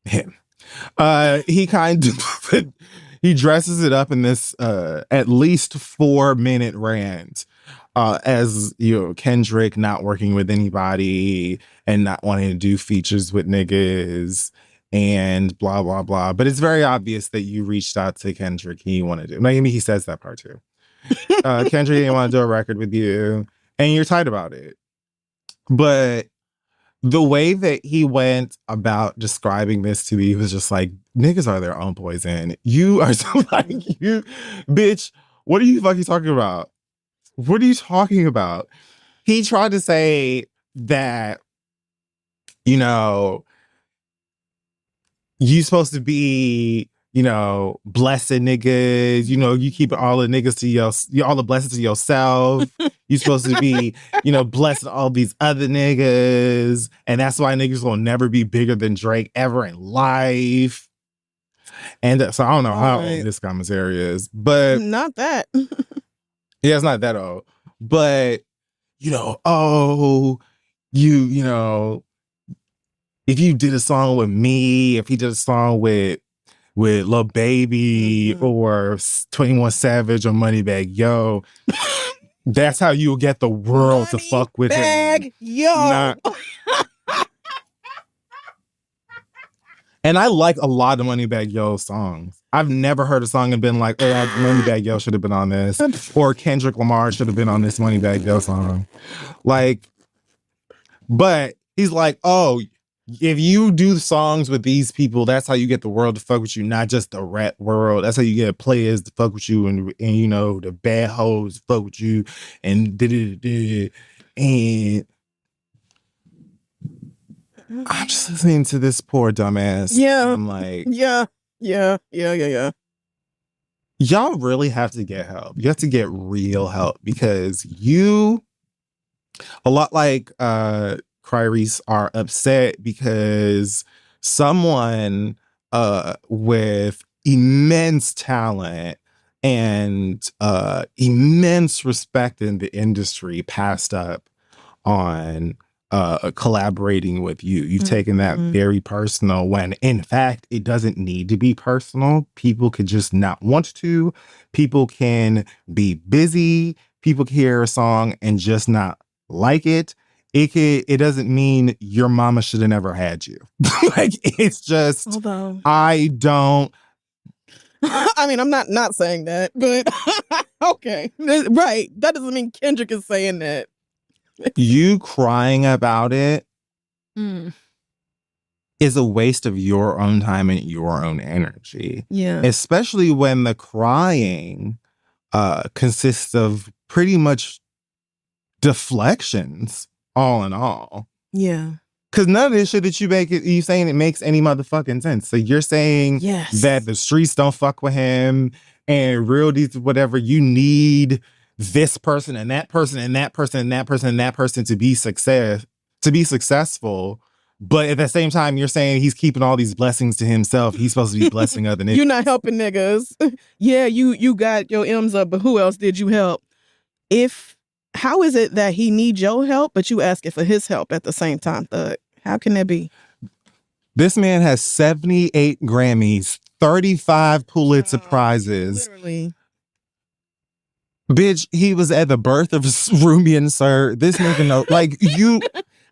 him. He kind of he dresses it up in this at least 4-minute rant as Kendrick not working with anybody and not wanting to do features with niggas and blah blah blah. But it's very obvious that you reached out to Kendrick. He wanted to. Maybe he says that part too. Kendrick didn't want to do a record with you, and you're tight about it. But the way that he went about describing this to me was just like, niggas are their own poison. You are so like, you, bitch, what are you fucking talking about? What are you talking about? He tried to say that, you supposed to be, blessed niggas, you keep all the niggas to all the blessings to yourself. You supposed to be, blessed all these other niggas. And that's why niggas will never be bigger than Drake ever in life. And so I don't know how old this commissary is, but not that. Yeah, it's not that old. But, if you did a song with me, if he did a song with Lil Baby or 21 Savage or Moneybag Yo, that's how you'll get the world to fuck with him. Moneybag Yo. And I like a lot of Moneybag Yo songs. I've never heard a song and been like, oh, Moneybag Yo should have been on this. Or Kendrick Lamar should have been on this Moneybag Yo song. Like, but he's like, oh, if you do songs with these people, that's how you get the world to fuck with you, not just the rap world. That's how you get players to fuck with you and the bad hoes to fuck with you and and I'm just listening to this poor dumbass. Yeah. I'm like, Yeah. Y'all really have to get help. You have to get real help because you, a lot like Cryrese, are upset because someone with immense talent and immense respect in the industry passed up on collaborating with you. You've taken that very personal when in fact it doesn't need to be personal. People could just not want to. People can be busy. People can hear a song and just not like it. It doesn't mean your mama should have never had you. Like, it's just, although I don't. I mean, I'm not saying that, but okay. Right. That doesn't mean Kendrick is saying that. You crying about it is a waste of your own time and your own energy. Yeah. Especially when the crying consists of pretty much deflections, all in all. Yeah. Because none of this shit that you saying it makes any motherfucking sense. So you're saying that the streets don't fuck with him and real deeds, whatever, you need this person and that person and that person and that person and that person to be successful. But at the same time, you're saying he's keeping all these blessings to himself. He's supposed to be blessing other niggas. You're not helping niggas. Yeah, you got your M's up, but who else did you help? How is it that he needs your help, but you asking for his help at the same time, Thug? How can that be? This man has 78 Grammys, 35 Pulitzer Prizes. Literally. Bitch, he was at the birth of Rumi and Sir. This nigga know, like, you...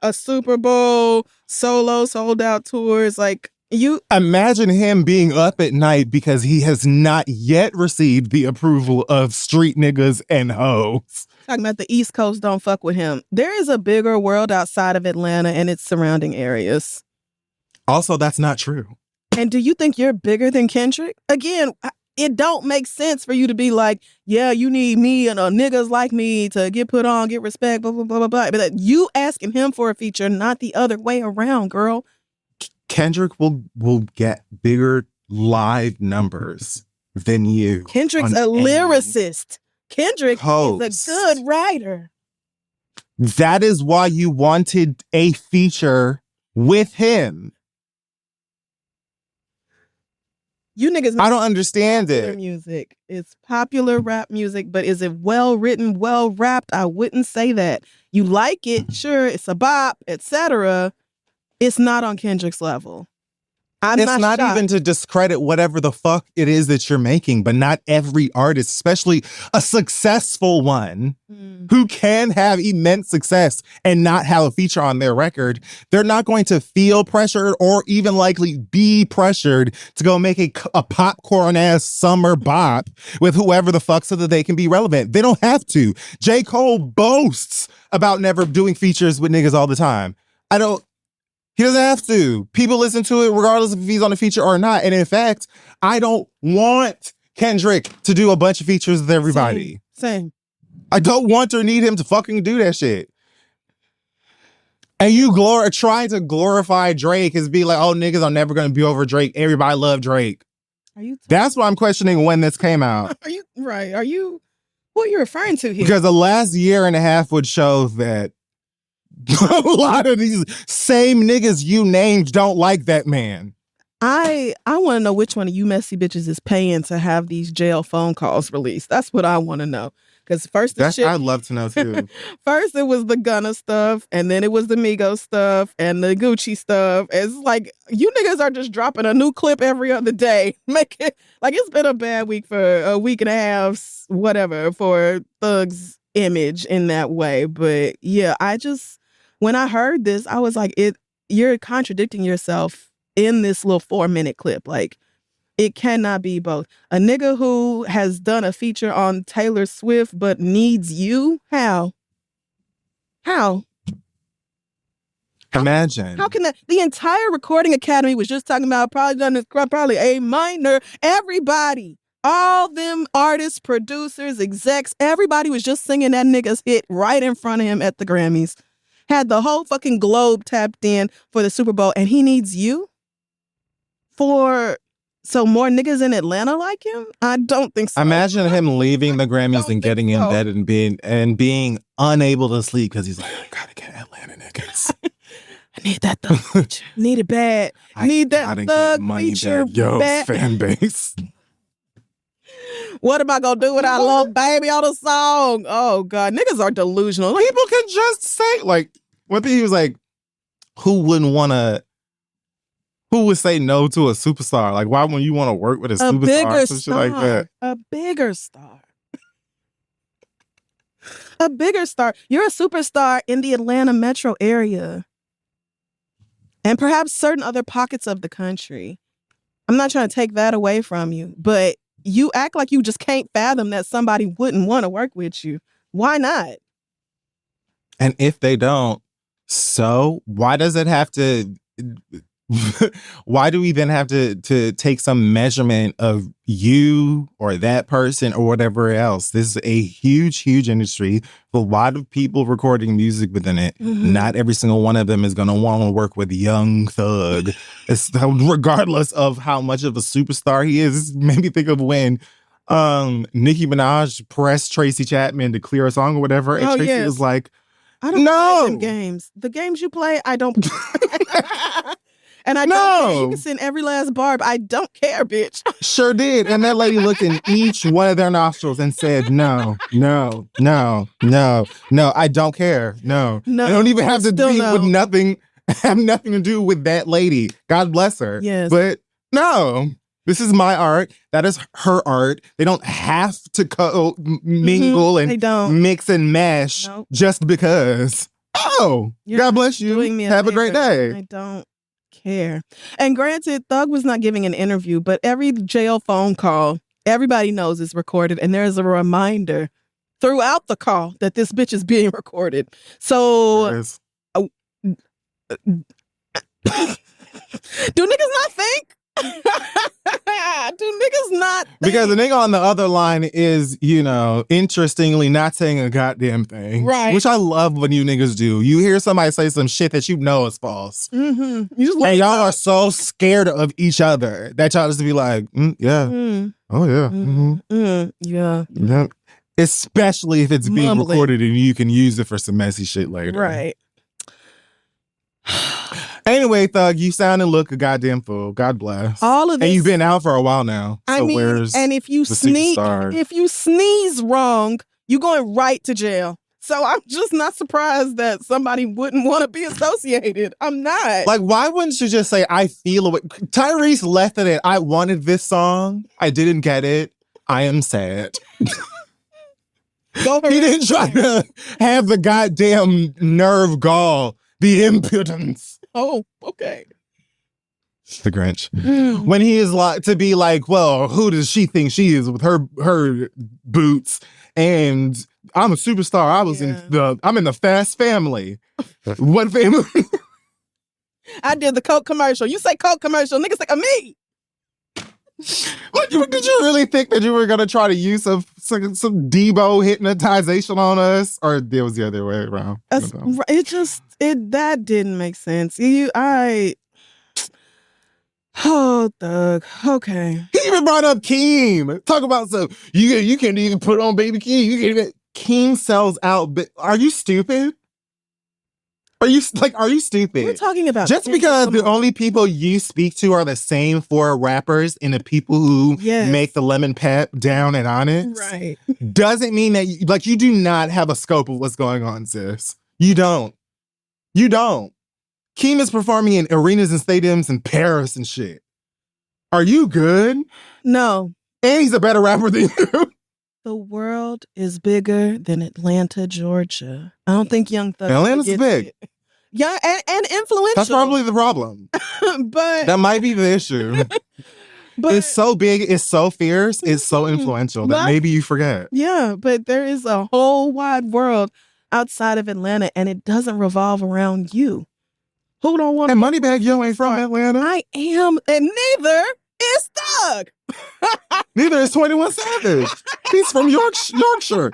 A Super Bowl, solo, sold out tours, like... You imagine him being up at night because he has not yet received the approval of street niggas and hoes. Talking about the East Coast don't fuck with him. There is a bigger world outside of Atlanta and its surrounding areas. Also, that's not true. And do you think you're bigger than Kendrick? Again, it don't make sense for you to be like, yeah, you need me and niggas like me to get put on, get respect, blah, blah, blah, blah, blah. But you asking him for a feature, not the other way around, girl. Kendrick will get bigger live numbers than you. Kendrick's a lyricist. Kendrick is a good writer. That is why you wanted a feature with him. You niggas, I don't understand it. Music. It's popular rap music, but is it well written, well rapped? I wouldn't say that. You like it, sure, it's a bop, etc. It's not on Kendrick's level. It's not even to discredit whatever the fuck it is that you're making, but not every artist, especially a successful one who can have immense success and not have a feature on their record, they're not going to feel pressured or even likely be pressured to go make a popcorn ass summer bop with whoever the fuck so that they can be relevant. They don't have to. J. Cole boasts about never doing features with niggas all the time. He doesn't have to. People listen to it regardless if he's on a feature or not. And in fact, I don't want Kendrick to do a bunch of features with everybody. Same. I don't want or need him to fucking do that shit. And you trying to glorify Drake as be like, oh, niggas are never going to be over Drake. Everybody love Drake. That's why I'm questioning when this came out. Are you right? What are you referring to here? Because the last year and a half would show that a lot of these same niggas you named don't like that man. I want to know which one of you messy bitches is paying to have these jail phone calls released. That's what I want to know. Because first I'd love to know too. First it was the Gunna stuff, and then it was the Migos stuff and the Gucci stuff. It's like you niggas are just dropping a new clip every other day. Make it like it's been a bad week for a week and a half, whatever, for Thug's image in that way. But yeah, when I heard this, I was like, you're contradicting yourself in this little 4-minute clip. Like, it cannot be both. A nigga who has done a feature on Taylor Swift but needs you? How? Imagine. How can that? The entire Recording Academy was just talking about probably A minor. Everybody, all them artists, producers, execs, everybody was just singing that nigga's hit right in front of him at the Grammys. Had the whole fucking globe tapped in for the Super Bowl, and he needs you? So more niggas in Atlanta like him? I don't think so. Imagine him leaving the Grammys and getting in bed and being unable to sleep because he's like, I gotta get Atlanta niggas. I need that Thug feature. Need it bad. Need that Thug feature bad. Fan base. What am I gonna do without Lil Baby on the song? Oh God, niggas are delusional. People can just say, like, one thing he was like, who would say no to a superstar? Like, why wouldn't you want to work with a superstar? Some shit like that. A bigger star. A bigger star. You're a superstar in the Atlanta metro area. And perhaps certain other pockets of the country. I'm not trying to take that away from you, but you act like you just can't fathom that somebody wouldn't want to work with you. Why not? And if they don't, so why does it have to? Why do we then have to take some measurement of you or that person or whatever else? This is a huge industry with a lot of people recording music within it. Mm-hmm. Not every single one of them is going to want to work with Young Thug. It's regardless of how much of a superstar he is. It made me think of when Nicki Minaj pressed Tracy Chapman to clear a song or whatever, and Tracy was like, I don't no play them games. The games you play, I don't play. And I don't care. You can send every last barb. I don't care, bitch. Sure did. And that lady looked in each one of their nostrils and said, no, I don't care. No. I don't even have to be with nothing, have nothing to do with that lady. God bless her. Yes. But no, this is my art. That is her art. They don't have to mingle and mix and mash just because. Oh, God bless you. Have a great day. I don't care. And granted, Thug was not giving an interview, but every jail phone call, everybody knows is recorded, and there's a reminder throughout the call that this bitch is being recorded. So do niggas not think? Do niggas not think? Because the nigga on the other line is, interestingly not saying a goddamn thing. Right. Which I love when you niggas do. You hear somebody say some shit that you know is false. Mm-hmm. And y'all are so scared of each other that y'all just be like, yeah. Oh, yeah. Mm-hmm. Yeah. Especially if it's being recorded and you can use it for some messy shit later. Right. Anyway, Thug, you sound and look a goddamn fool. God bless. All of this, and you've been out for a while now. So where's and if you sneeze wrong, you're going right to jail. So I'm just not surprised that somebody wouldn't want to be associated. I'm not. Like, why wouldn't you just say, I feel it? Tyrese left it at, I wanted this song. I didn't get it. I am sad. He didn't try to have the goddamn nerve gall, the impudence. Oh, okay. The Grinch. When he is like to be like, well, who does she think she is with her boots? And I'm a superstar. I'm in the Fast Family. What family? I did the Coke commercial. You say Coke commercial, niggas think of me. What, did you really think that you were gonna try to use some Debo hypnotization on us, or it was the other way around? That didn't make sense. Thug. Okay. He even brought up Keem. Talk about stuff. You can't even put on Baby Keem. Keem sells out. But are you stupid? Are you stupid? We're talking about just because the only people you speak to are the same four rappers and the people who make the Lemon Pep down and Onyx, right? Doesn't mean that you do not have a scope of what's going on, sis. You don't. Keem is performing in arenas and stadiums in Paris and shit. Are you good? No. And he's a better rapper than you. The world is bigger than Atlanta, Georgia. I don't think Young Thug. Atlanta's big. It. Yeah, and influential. That's probably the problem. But that might be the issue. But it's so big, it's so fierce, it's so influential that maybe you forget. Yeah, but there is a whole wide world outside of Atlanta, and it doesn't revolve around you. Who don't want? And Moneybagg Yo ain't from Atlanta. I am, and neither is Thug. Neither is 21 Savage. He's from Yorkshire.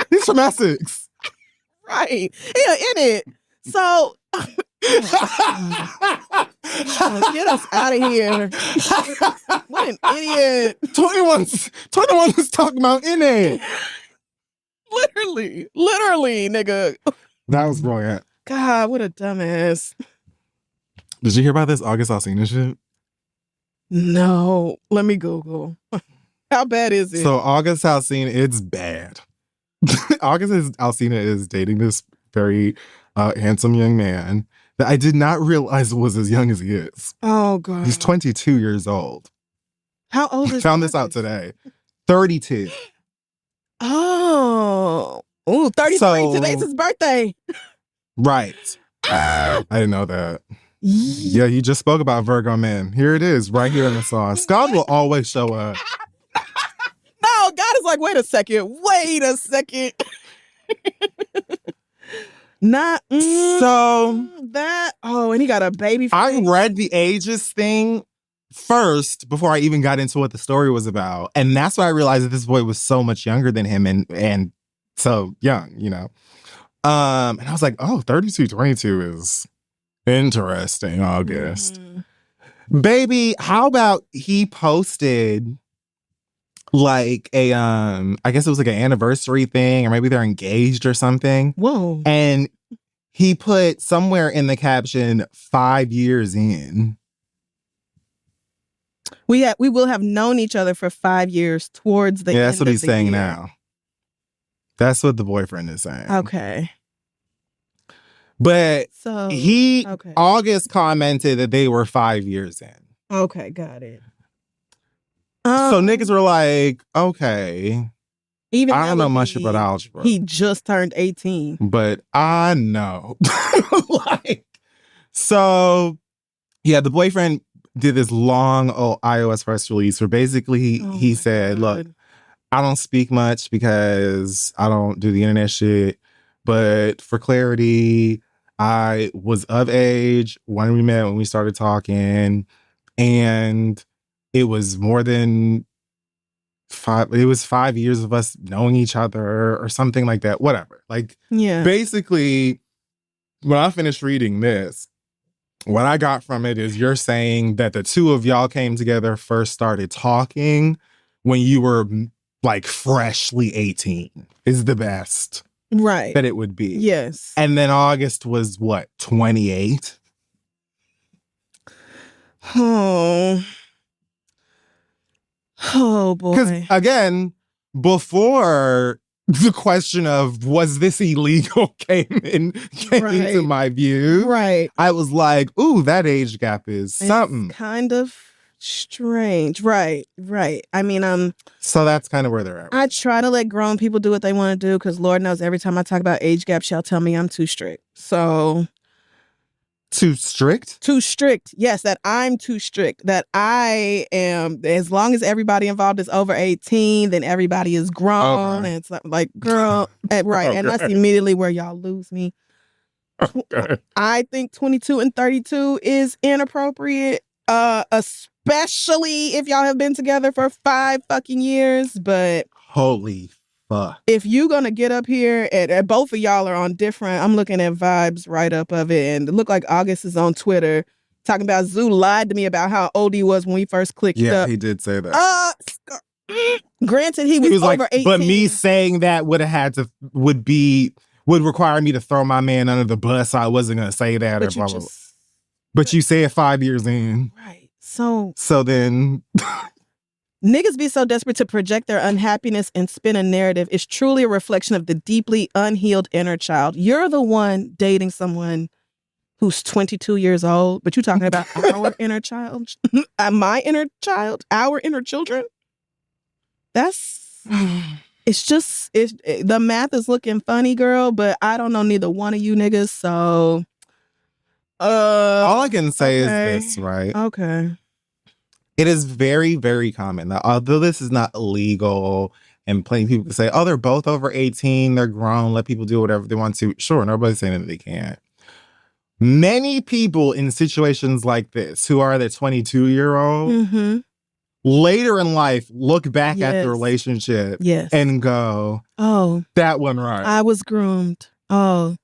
He's from Essex. Right. Yeah, in it. So get us out of here. What an idiot. 21 is talking about in it. Literally, nigga. That was brilliant. God, what a dumbass. Did you hear about this August Alsina shit? No. Let me Google. How bad is it? So August Alsina, it's bad. August Alsina is dating this very handsome young man that I did not realize was as young as he is. Oh, God. He's 22 years old. How old is he? Found this out today. 32. Oh. Ooh, 33. Today's his birthday. Right. I didn't know that. Yeah, you just spoke about Virgo men. Here it is, right here in the sauce. God will always show up. No, God is like, wait a second. Not So that. Oh, and he got a baby. I read the ages thing first before I even got into what the story was about. And that's why I realized that this boy was so much younger than him and so young, you know. And I was like, oh, 32, 22 is interesting, August. Baby, how about he posted like a I guess it was like an anniversary thing, or maybe they're engaged or something. Whoa. And he put somewhere in the caption 5 years in. We will have known each other for 5 years towards the end. That's what of he's the saying year. now. That's what the boyfriend is saying. Okay. But So August commented that they were 5 years in. Okay, got it. So niggas were like, okay. Even I don't know much about algebra. He just turned 18. But I know. So the boyfriend did this long iOS press release where basically he said, look, I don't speak much because I don't do the internet shit. But for clarity, I was of age when we met, when we started talking. And it was more than 5 years of us knowing each other or something like that. Whatever. Like, basically, when I finished reading this, what I got from it is you're saying that the two of y'all came together, first started talking when you were like freshly 18 is the best. Right. That it would be. Yes. And then August was what, 28? Oh boy. Because again, before the question of was this illegal came into my view. Right. I was like, ooh, that age gap is something. It's kind of strange. Right. I mean, so that's kind of where they're at. I try to let grown people do what they want to do because Lord knows every time I talk about age gaps, y'all tell me I'm too strict. So too strict? Too strict. Yes, that I'm too strict. That I am, as long as everybody involved is over 18, then everybody is grown. And it's like girl, right. And that's immediately where y'all lose me. I think 22 and 32 is inappropriate, especially if y'all have been together for 5 fucking years. But holy fuck. If you gonna get up here and both of y'all are on different, I'm looking at Vibes write up of it, and it looked like August is on Twitter talking about Zoo lied to me about how old he was when we first clicked up. Yeah, he did say that. Granted, he was over 18. But me saying that would require me to throw my man under the bus. So I wasn't gonna say that. But, but you said 5 years in. Right. So then niggas be so desperate to project their unhappiness and spin a narrative. It's truly a reflection of the deeply unhealed inner child. You're the one dating someone who's 22 years old, but you're talking about our inner child, my inner child, our inner children. It's just, the math is looking funny, girl, but I don't know neither one of you niggas, so. All I can say is this, right? Okay. It is very, very common that although this is not illegal and plenty of people can say, oh, they're both over 18, they're grown, let people do whatever they want to. Sure, nobody's saying that they can't. Many people in situations like this who are the 22-year-old later in life look back at the relationship and go, oh, that one right. I was groomed. Oh,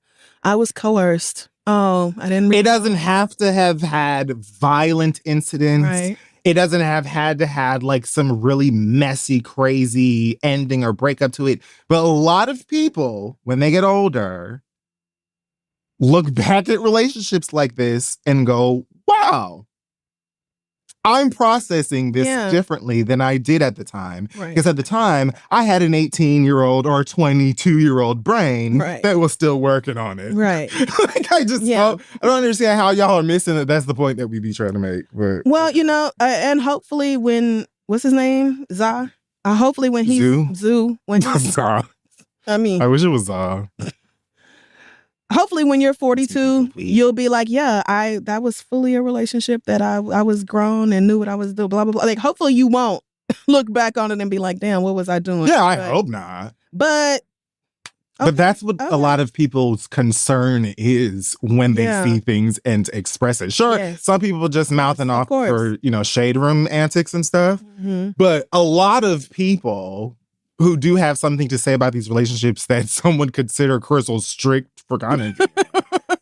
I was coerced. Oh, I didn't. It doesn't have to have had violent incidents. Right. It doesn't have had to have like some really messy, crazy ending or breakup to it. But a lot of people, when they get older, look back at relationships like this and go, wow, I'm processing this differently than I did at the time. Because at the time, I had an 18-year-old or a 22-year-old brain that was still working on it. Right. Like I don't understand how y'all are missing it. That's the point that we be trying to make. But well, you know, and hopefully when, what's his name? Za? Hopefully when he's... Zoo. When he's... Za. I mean... I wish it was Za. hopefully when you're 42, you'll be like, yeah, that was fully a relationship that I was grown and knew what I was doing, blah, blah, blah. Like, hopefully you won't look back on it and be like, damn, what was I doing? Yeah, I hope not. But that's what a lot of people's concern is when they see things and express it. Sure, some people just mouthing off for, shade room antics and stuff. Mm-hmm. But a lot of people who do have something to say about these relationships that some would consider Crissle strict for content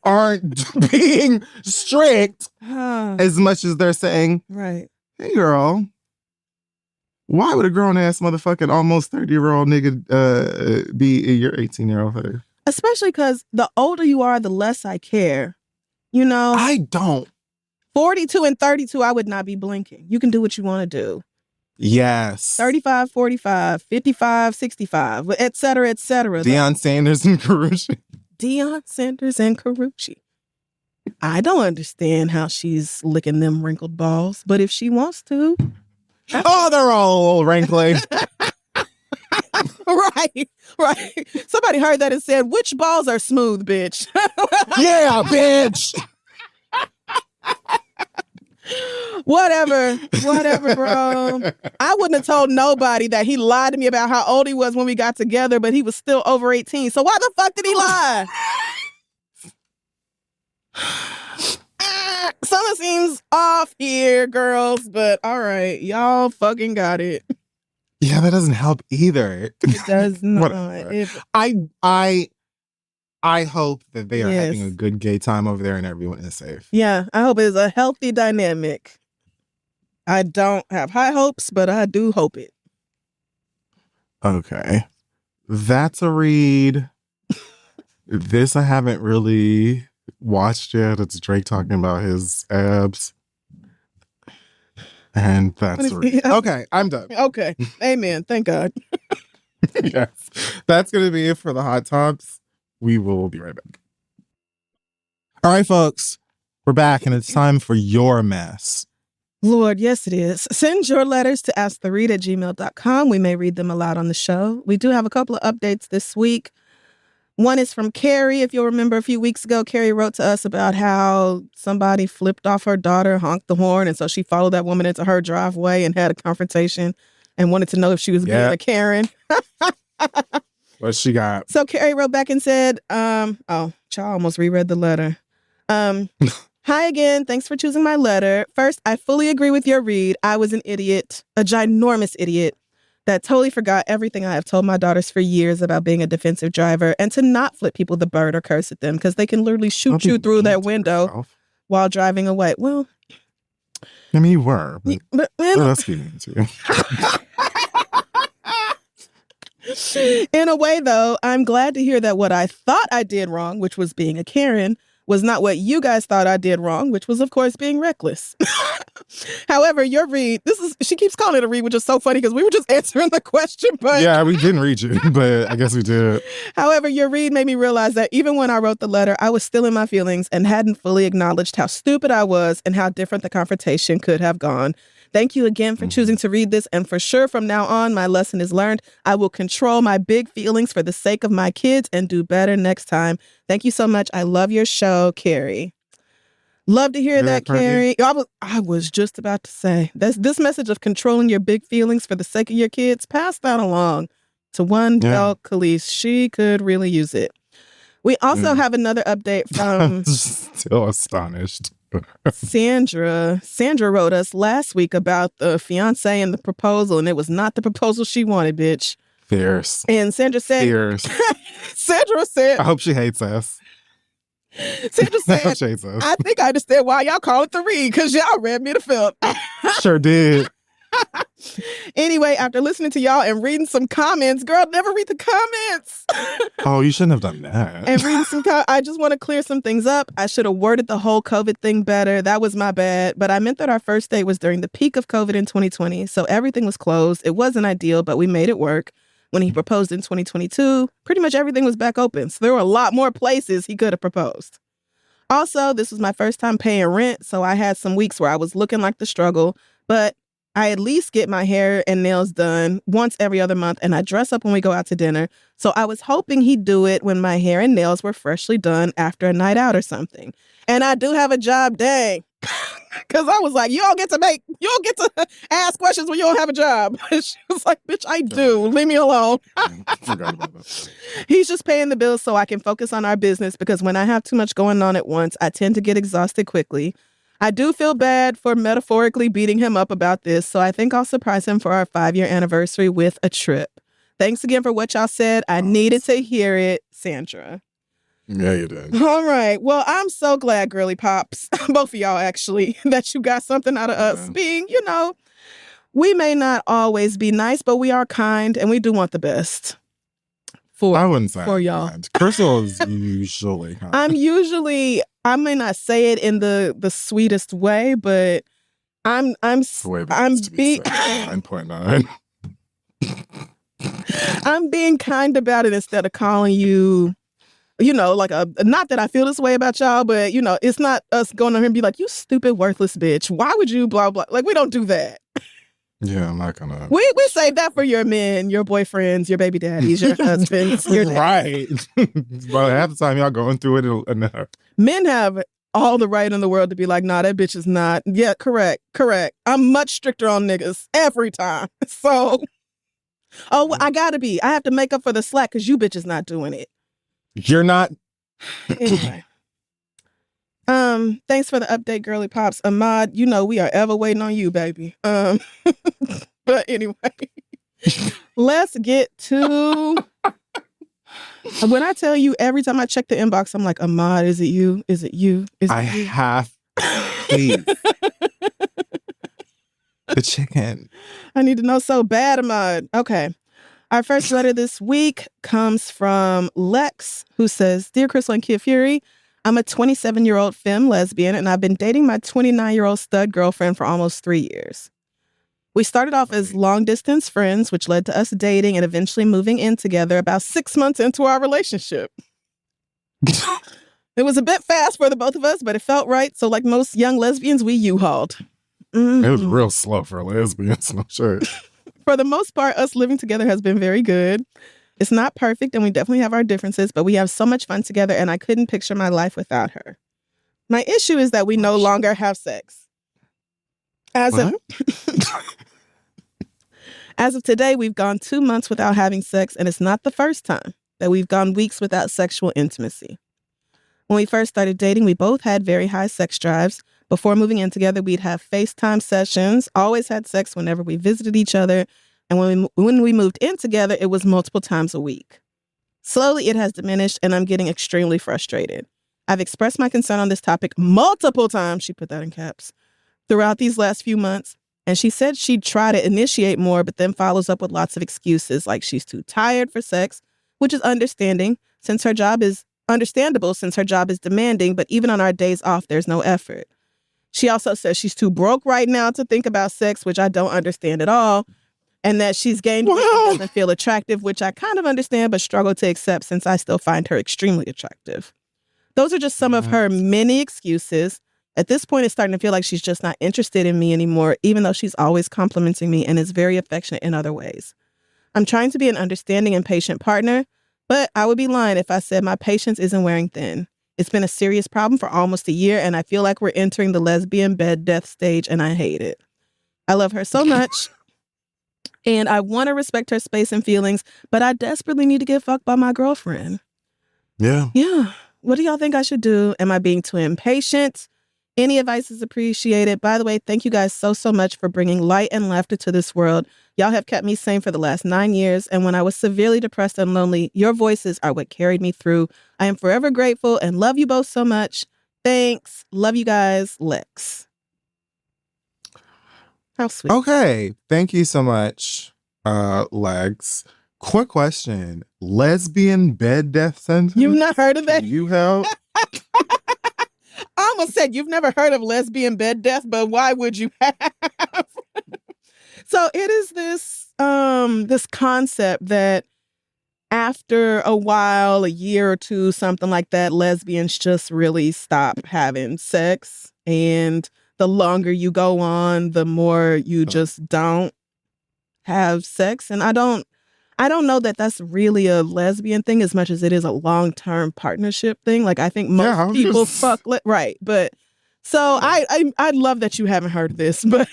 aren't being strict as much as they're saying, right, hey, girl, why would a grown-ass motherfucking almost 30-year-old nigga be your 18-year-old face? Especially because the older you are, the less I care. I don't. 42 and 32, I would not be blinking. You can do what you want to do. Yes. 35, 45, 55, 65, et cetera, et cetera. Deion Sanders and Carucci. Deion Sanders and Carucci. I don't understand how she's licking them wrinkled balls, but if she wants to... Oh, they're all wrinkly. Right. Somebody heard that and said, which balls are smooth, bitch? Yeah, bitch. Whatever, bro. I wouldn't have told nobody that he lied to me about how old he was when we got together, but he was still over 18. So why the fuck did he lie? Something seems off here, girls, but all right, y'all fucking got it. Yeah, that doesn't help either. It does not. I hope that they are having a good gay time over there and everyone is safe. Yeah, I hope it's a healthy dynamic. I don't have high hopes, but I do hope it. Okay. That's a read. This I haven't really watched yet. It's Drake talking about his abs. And that's a read. Okay, I'm done. Okay. Amen. Thank God. Yes. That's going to be it for the Hot Tops. We will be right back. All right, folks. We're back and it's time for your mess. Lord, yes, it is. Send your letters to asktheread@gmail.com. We may read them aloud on the show. We do have a couple of updates this week. One is from Carrie. If you'll remember a few weeks ago, Carrie wrote to us about how somebody flipped off her daughter, honked the horn, and so she followed that woman into her driveway and had a confrontation and wanted to know if she was being a Karen. What she got? So Carrie wrote back and said, child, almost reread the letter. Hi again. Thanks for choosing my letter. First, I fully agree with your read. I was an idiot, a ginormous idiot that totally forgot everything I have told my daughters for years about being a defensive driver and to not flip people the bird or curse at them because they can literally shoot you through their window while driving away. Well, I mean, you were, but let's get into it. In a way, though, I'm glad to hear that what I thought I did wrong, which was being a Karen, was not what you guys thought I did wrong, which was, of course, being reckless. However, your read, she keeps calling it a read, which is so funny because we were just answering the question, but... Yeah, we didn't read you, but I guess we did. However, your read made me realize that even when I wrote the letter, I was still in my feelings and hadn't fully acknowledged how stupid I was and how different the confrontation could have gone. Thank you again for choosing to read this, and for sure from now on, my lesson is learned. I will control my big feelings for the sake of my kids and do better next time. Thank you so much. I love your show, Carrie. Love to hear that, Carrie. I was just about to say, this message of controlling your big feelings for the sake of your kids, pass that along to one Belle Khalees. She could really use it. We also have another update from... Still astonished. Sandra wrote us last week about the fiance and the proposal, and it was not the proposal she wanted, bitch. Fierce. And Sandra said... Fierce. Sandra said... I hope she hates us. Sandra said, I think I understand why y'all call it the read, because y'all read me the film. Sure did. Anyway, after listening to y'all and reading some comments, girl, never read the comments. Oh, you shouldn't have done that. And reading some I just want to clear some things up. I should have worded the whole COVID thing better. That was my bad. But I meant that our first date was during the peak of COVID in 2020. So everything was closed. It wasn't ideal, but we made it work. When he proposed in 2022, pretty much everything was back open. So there were a lot more places he could have proposed. Also, this was my first time paying rent. So I had some weeks where I was looking like the struggle, but I at least get my hair and nails done once every other month, and I dress up when we go out to dinner. So I was hoping he'd do it when my hair and nails were freshly done after a night out or something. And I do have a job, dang. Because I was like, you don't get to ask questions when you don't have a job. She was like, bitch, I do. Leave me alone. Forgot about that. He's just paying the bills so I can focus on our business, because when I have too much going on at once, I tend to get exhausted quickly. I do feel bad for metaphorically beating him up about this, so I think I'll surprise him for our 5-year anniversary with a trip. Thanks again for what y'all said. I needed to hear it, Sandra. Yeah, you did. All right. Well, I'm so glad, girly pops, both of y'all actually, that you got something out of us being, we may not always be nice, but we are kind and we do want the best I wouldn't say for y'all. Kind. Crissle is usually kind. I may not say it in the sweetest way, but I'm being 9.9. I'm being kind about it instead of calling you, like not that I feel this way about y'all, but it's not us going on here and be like, you stupid, worthless bitch. Why would you blah, blah? Like, we don't do that. Yeah, I'm not gonna. We save that for your men, your boyfriends, your baby daddies, your husbands. Your Right. But half the time y'all going through it. Men have all the right in the world to be like, nah, that bitch is not. Yeah, correct. I'm much stricter on niggas every time. So, I gotta be. I have to make up for the slack because you bitch is not doing it. You're not. Anyway. Thanks for the update, girly pops. Ahmad, we are ever waiting on you, baby. But anyway, let's get to when I tell you every time I check the inbox, I'm like, Ahmad, is it you? Is it you? I have please. The chicken. I need to know so bad, Ahmad. Okay. Our first letter this week comes from Lex, who says, Dear Crissle and Kid Fury, I'm a 27-year-old femme lesbian, and I've been dating my 29-year-old stud girlfriend for almost 3 years. We started off as long-distance friends, which led to us dating and eventually moving in together about 6 months into our relationship. It was a bit fast for the both of us, but it felt right. So like most young lesbians, we U-hauled. It was real slow for lesbians, I'm sure. For the most part, us living together has been very good. It's not perfect, and we definitely have our differences, but we have so much fun together, and I couldn't picture my life without her. My issue is that we no longer have sex. As of today, we've gone 2 months without having sex, and it's not the first time that we've gone weeks without sexual intimacy. When we first started dating, we both had very high sex drives. Before moving in together, we'd have FaceTime sessions, always had sex whenever we visited each other, and when we moved in together, it was multiple times a week. Slowly, it has diminished, and I'm getting extremely frustrated. I've expressed my concern on this topic multiple times, she put that in caps, throughout these last few months, and she said she'd try to initiate more, but then follows up with lots of excuses, like she's too tired for sex, which is understandable since her job is demanding, but even on our days off, there's no effort. She also says she's too broke right now to think about sex, which I don't understand at all. And that she's gained weight and doesn't feel attractive, which I kind of understand, but struggle to accept since I still find her extremely attractive. Those are just some of her many excuses. At this point, it's starting to feel like she's just not interested in me anymore, even though she's always complimenting me and is very affectionate in other ways. I'm trying to be an understanding and patient partner, but I would be lying if I said my patience isn't wearing thin. It's been a serious problem for almost a year, and I feel like we're entering the lesbian bed death stage, and I hate it. I love her so much. And I want to respect her space and feelings, but I desperately need to get fucked by my girlfriend. Yeah. Yeah. What do y'all think I should do? Am I being too impatient? Any advice is appreciated. By the way, thank you guys so much for bringing light and laughter to this world. Y'all have kept me sane for the last 9 years. And when I was severely depressed and lonely, your voices are what carried me through. I am forever grateful and love you both so much. Thanks. Love you guys. Lex. How sweet. Okay. Thank you so much, Lex. Quick question. Lesbian bed death sentence? You've not heard of that? You help? I almost said you've never heard of lesbian bed death, but why would you have? So it is this concept that after a while, a year or two, something like that, lesbians just really stop having sex and the longer you go on, the more you just don't have sex. And I don't know that that's really a lesbian thing as much as it is a long-term partnership thing. Like, I think most people fuck right. But so I love that you haven't heard this, but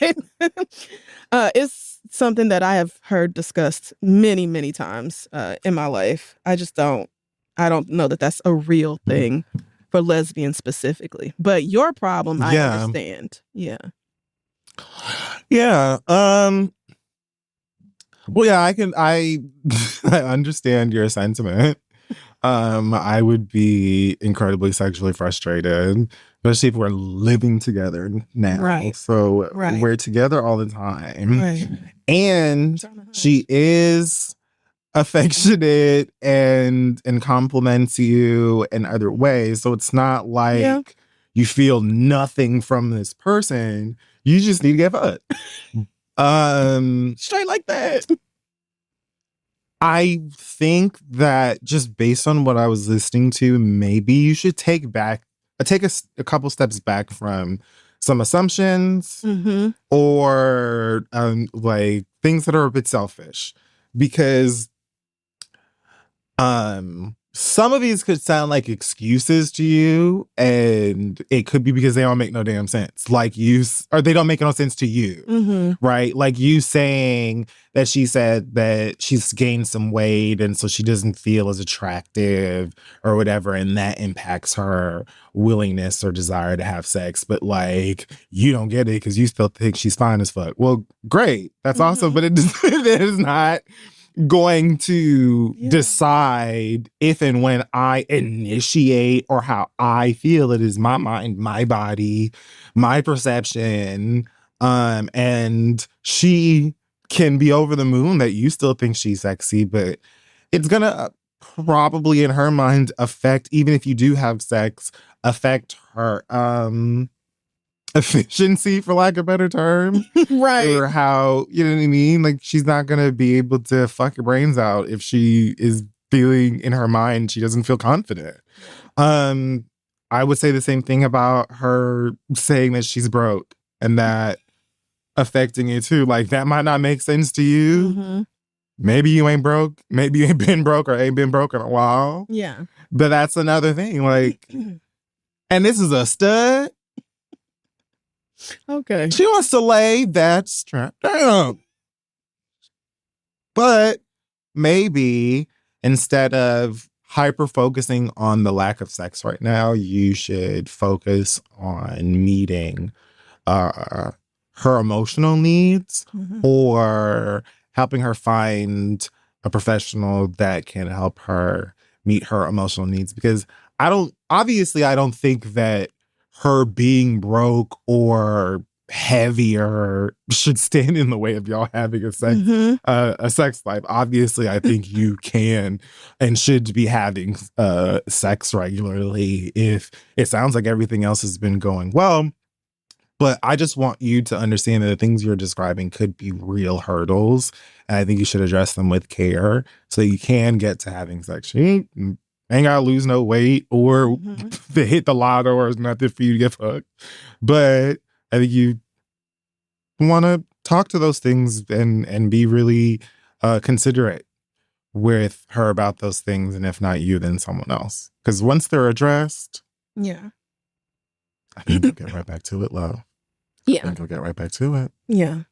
it's something that I have heard discussed many, many times in my life. I don't know that that's a real thing for lesbians specifically. But your problem, I understand. Yeah. Yeah. Well, yeah, I I understand your sentiment. I would be incredibly sexually frustrated, especially if we're living together now. Right. So we're together all the time. Right. And she is affectionate and compliments you in other ways. So it's not like you feel nothing from this person. You just need to get fucked. Straight like that. I think that just based on what I was listening to, maybe you should take a couple steps back from some assumptions or like things that are a bit selfish, because some of these could sound like excuses to you, and it could be because they don't make no damn sense. Like or they don't make no sense to you, right? Like you saying that she said that she's gained some weight and so she doesn't feel as attractive or whatever, and that impacts her willingness or desire to have sex. But like, you don't get it because you still think she's fine as fuck. Well, great. That's awesome. But it is not going to decide if and when I initiate or how I feel. It is my mind, my body, my perception. And she can be over the moon that you still think she's sexy, but it's gonna probably in her mind affect, even if you do have sex, affect her efficiency, for lack of a better term. Right. Or how, you know what I mean? Like, she's not going to be able to fuck your brains out if she is feeling in her mind she doesn't feel confident. I would say the same thing about her saying that she's broke and that affecting you too. Like, that might not make sense to you. Maybe you ain't broke. Maybe you ain't been broke or ain't been broke in a while. Yeah. But that's another thing. Like, and this is a stud. Okay. She wants to lay that strap down. But maybe instead of hyper focusing on the lack of sex right now, you should focus on meeting her emotional needs or helping her find a professional that can help her meet her emotional needs. Because I don't think that her being broke or heavier should stand in the way of y'all having a sex life. Obviously, I think you can and should be having sex regularly if it sounds like everything else has been going well. But I just want you to understand that the things you're describing could be real hurdles. And I think you should address them with care so you can get to having sex. You ain't gotta lose no weight or to hit the lotto or it's nothing for you to get fucked. But I think you want to talk to those things and be really considerate with her about those things. And if not you, then someone else. Because once they're addressed, I think you'll get right back to it, love. Yeah. I think you'll get right back to it. Yeah.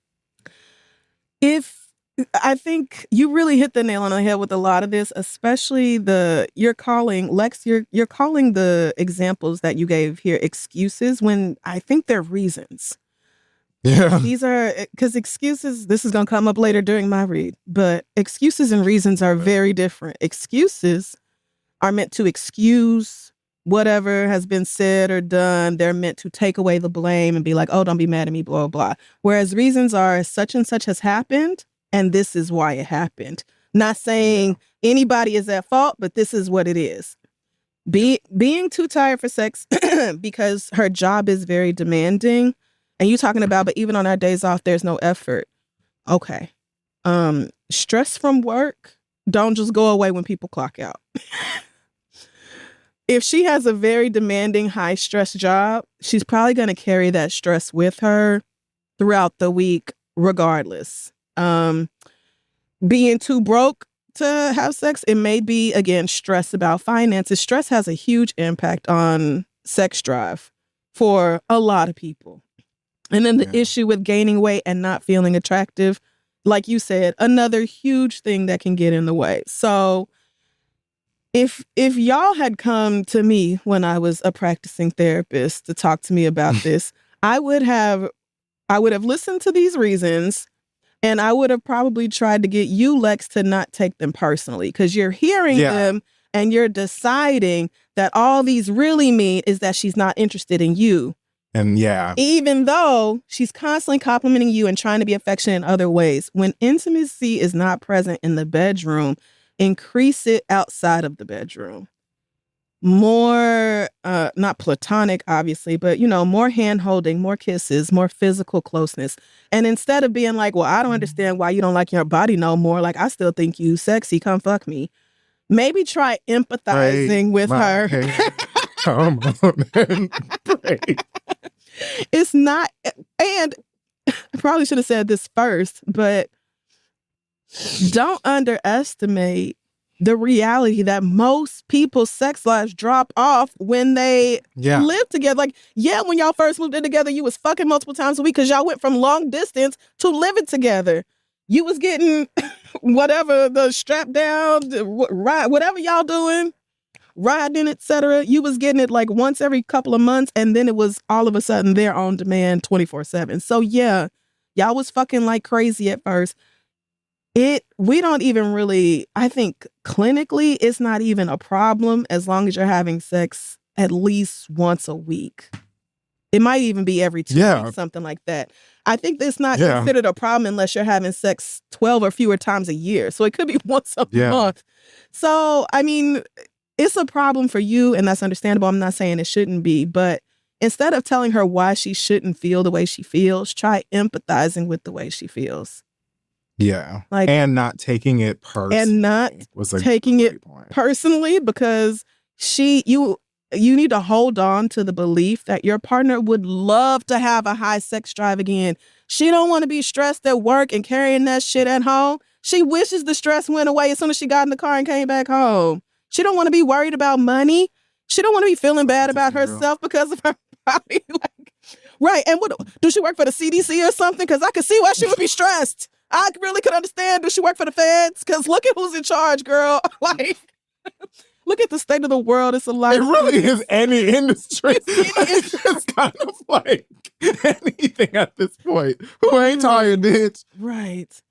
I think you really hit the nail on the head with a lot of this, especially you're calling the examples that you gave here excuses when I think they're reasons. Yeah. These are, because excuses, this is going to come up later during my read, but excuses and reasons are very different. Excuses are meant to excuse whatever has been said or done. They're meant to take away the blame and be like, oh, don't be mad at me, blah, blah. Whereas reasons are such and such has happened, and this is why it happened. Not saying anybody is at fault, but this is what it is. Being too tired for sex because her job is very demanding. And you talking about, but even on our days off, there's no effort. Okay. Stress from work don't just go away when people clock out. if she has a very demanding, high stress job, she's probably going to carry that stress with her throughout the week, regardless. Being too broke to have sex, it may be, again, stress about finances. Stress has a huge impact on sex drive for a lot of people. And then the issue with gaining weight and not feeling attractive, like you said, another huge thing that can get in the way. So if y'all had come to me when I was a practicing therapist to talk to me about this, I would have listened to these reasons, and I would have probably tried to get you, Lex, to not take them personally, because you're hearing them and you're deciding that all these really mean is that she's not interested in you. And even though she's constantly complimenting you and trying to be affectionate in other ways, when intimacy is not present in the bedroom, increase it outside of the bedroom. More, not platonic, obviously, but, more hand holding, more kisses, more physical closeness. And instead of being like, well, I don't understand why you don't like your body no more. Like, I still think you sexy. Come fuck me. Maybe try empathizing with her. Come on and pray. It's not, and I probably should have said this first, but don't underestimate the reality that most people's sex lives drop off when they live together. Like, when y'all first moved in together, you was fucking multiple times a week because y'all went from long distance to living together. You was getting whatever, the strap down, whatever y'all doing, riding, etc. You was getting it like once every couple of months, and then it was all of a sudden they're on demand 24/7. So y'all was fucking like crazy at first. We don't even really, I think clinically, it's not even a problem as long as you're having sex at least once a week. It might even be every 2 weeks, something like that. I think it's not considered a problem unless you're having sex 12 or fewer times a year. So it could be once a month. So, I mean, it's a problem for you, and that's understandable. I'm not saying it shouldn't be, but instead of telling her why she shouldn't feel the way she feels, try empathizing with the way she feels. Yeah. And not taking it personally. And not taking it personally, because you need to hold on to the belief that your partner would love to have a high sex drive again. She don't want to be stressed at work and carrying that shit at home. She wishes the stress went away as soon as she got in the car and came back home. She don't want to be worried about money. She don't want to be feeling bad about herself because of her body. Right. And what does she work for the CDC or something? Because I could see why she would be stressed. I really could understand. Does she work for the feds? Because look at who's in charge, girl. Look at the state of the world. It's a lot. It really is any industry. It's just kind of like anything at this point. Who ain't tired, bitch? Right.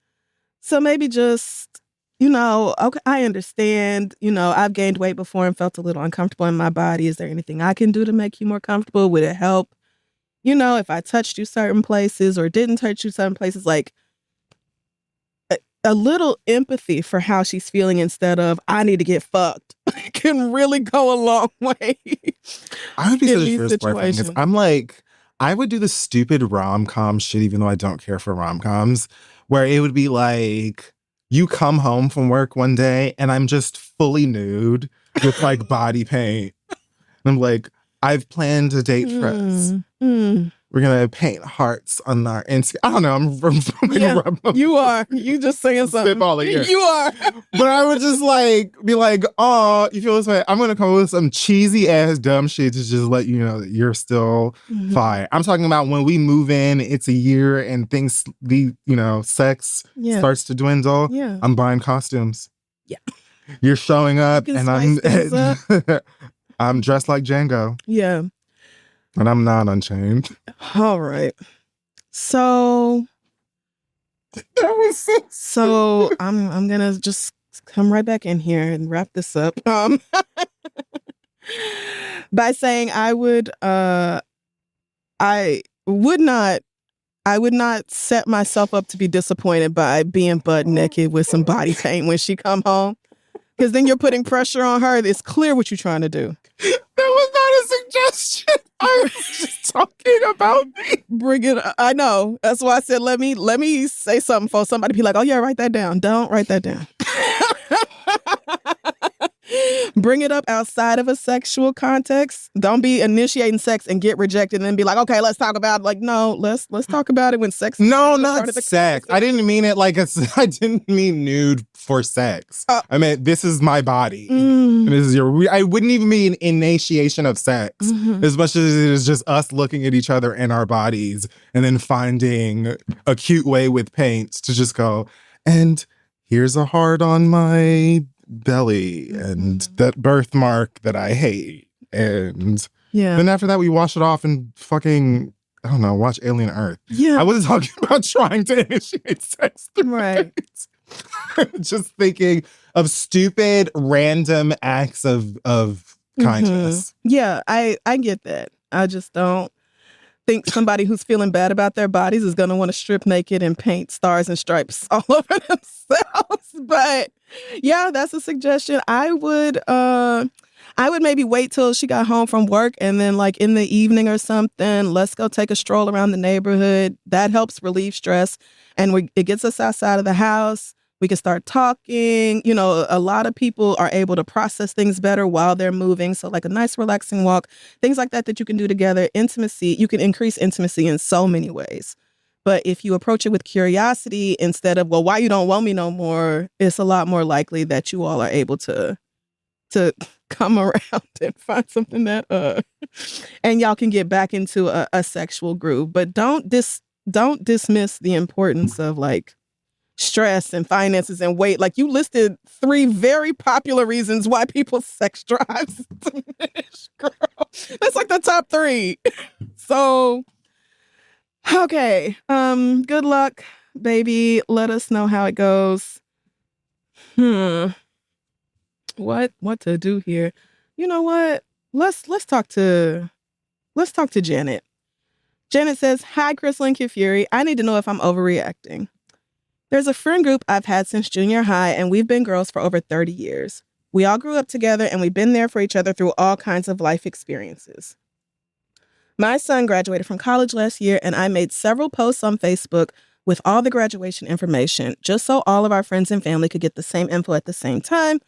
So maybe just, okay, I understand. I've gained weight before and felt a little uncomfortable in my body. Is there anything I can do to make you more comfortable? Would it help? If I touched you certain places or didn't touch you certain places, like a little empathy for how she's feeling instead of, I need to get fucked, can really go a long way. I would be such a fierce boyfriend because I'm like, I would do the stupid rom-com shit, even though I don't care for rom-coms, where it would be like, you come home from work one day and I'm just fully nude with like body paint. And I'm like, I've planned a date for us. We're going to paint hearts on our Instagram. I don't know. You are. You just saying something. Spitballing here. You are. But I would just be like, oh, you feel this way? I'm going to come up with some cheesy ass dumb shit to just let you know that you're still fine. I'm talking about when we move in, it's a year and things, sex starts to dwindle. Yeah. I'm buying costumes. Yeah. You're showing up and I'm dressed like Django. Yeah. And I'm not unchained. All right. So I'm gonna just come right back in here and wrap this up. By saying I would not set myself up to be disappointed by being butt naked with some body paint when she come home. Because then you're putting pressure on her. It's clear what you're trying to do. That was not a suggestion. I was just talking about me. Bring it. I know. That's why I said, let me say something for somebody to be like, oh yeah, write that down. Don't write that down. bring it up outside of a sexual context. Don't be initiating sex and get rejected and then be like, okay, let's talk about let's talk about it when sex. No, not sex. I didn't mean it I didn't mean nude for sex. I meant this is my body. And this is I wouldn't even mean initiation of sex as much as it is just us looking at each other and our bodies and then finding a cute way with paint to just go, and here's a heart on my belly and that birthmark that I hate. And then after that, we wash it off and fucking, I don't know, watch Alien Earth. Yeah. I wasn't talking about trying to initiate sex. Right. Just thinking of stupid, random acts of kindness. Yeah, I get that. I just don't think somebody who's feeling bad about their bodies is going to want to strip naked and paint stars and stripes all over themselves. But yeah, that's a suggestion. I would maybe wait till she got home from work and then like in the evening or something, let's go take a stroll around the neighborhood. That helps relieve stress and it gets us outside of the house. We can start talking. You know, a lot of people are able to process things better while they're moving. So like a nice relaxing walk, things like that you can do together. Intimacy, you can increase intimacy in so many ways. But if you approach it with curiosity instead of, well, why you don't want me no more, it's a lot more likely that you all are able to come around and find something that, and y'all can get back into a sexual groove. But don't dismiss the importance of like stress and finances and weight. Like you listed 3 very popular reasons why people's sex drives diminish, girl. That's like the top 3. So, okay. Good luck, baby. Let us know how it goes. What to do here? You know what? Let's talk to Janet. Janet says, "Hi, Crissle and Kid Fury. I need to know if I'm overreacting. There's a friend group I've had since junior high, and we've been girls for over 30 years. We all grew up together, and we've been there for each other through all kinds of life experiences. My son graduated from college last year, and I made several posts on Facebook with all the graduation information, just so all of our friends and family could get the same info at the same time.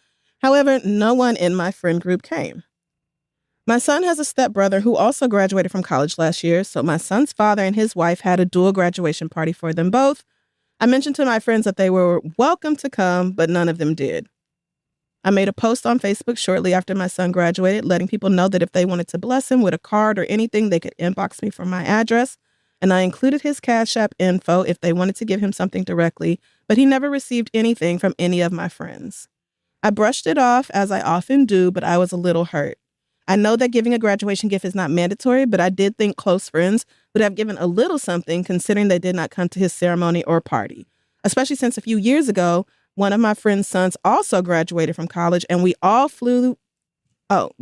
However, no one in my friend group came. My son has a stepbrother who also graduated from college last year, so my son's father and his wife had a dual graduation party for them both. I mentioned to my friends that they were welcome to come, but none of them did. I made a post on Facebook shortly after my son graduated, letting people know that if they wanted to bless him with a card or anything, they could inbox me from my address. And I included his Cash App info if they wanted to give him something directly, but he never received anything from any of my friends. I brushed it off, as I often do, but I was a little hurt. I know that giving a graduation gift is not mandatory, but I did think close friends would have given a little something considering they did not come to his ceremony or party, especially since a few years ago, one of my friend's sons also graduated from college and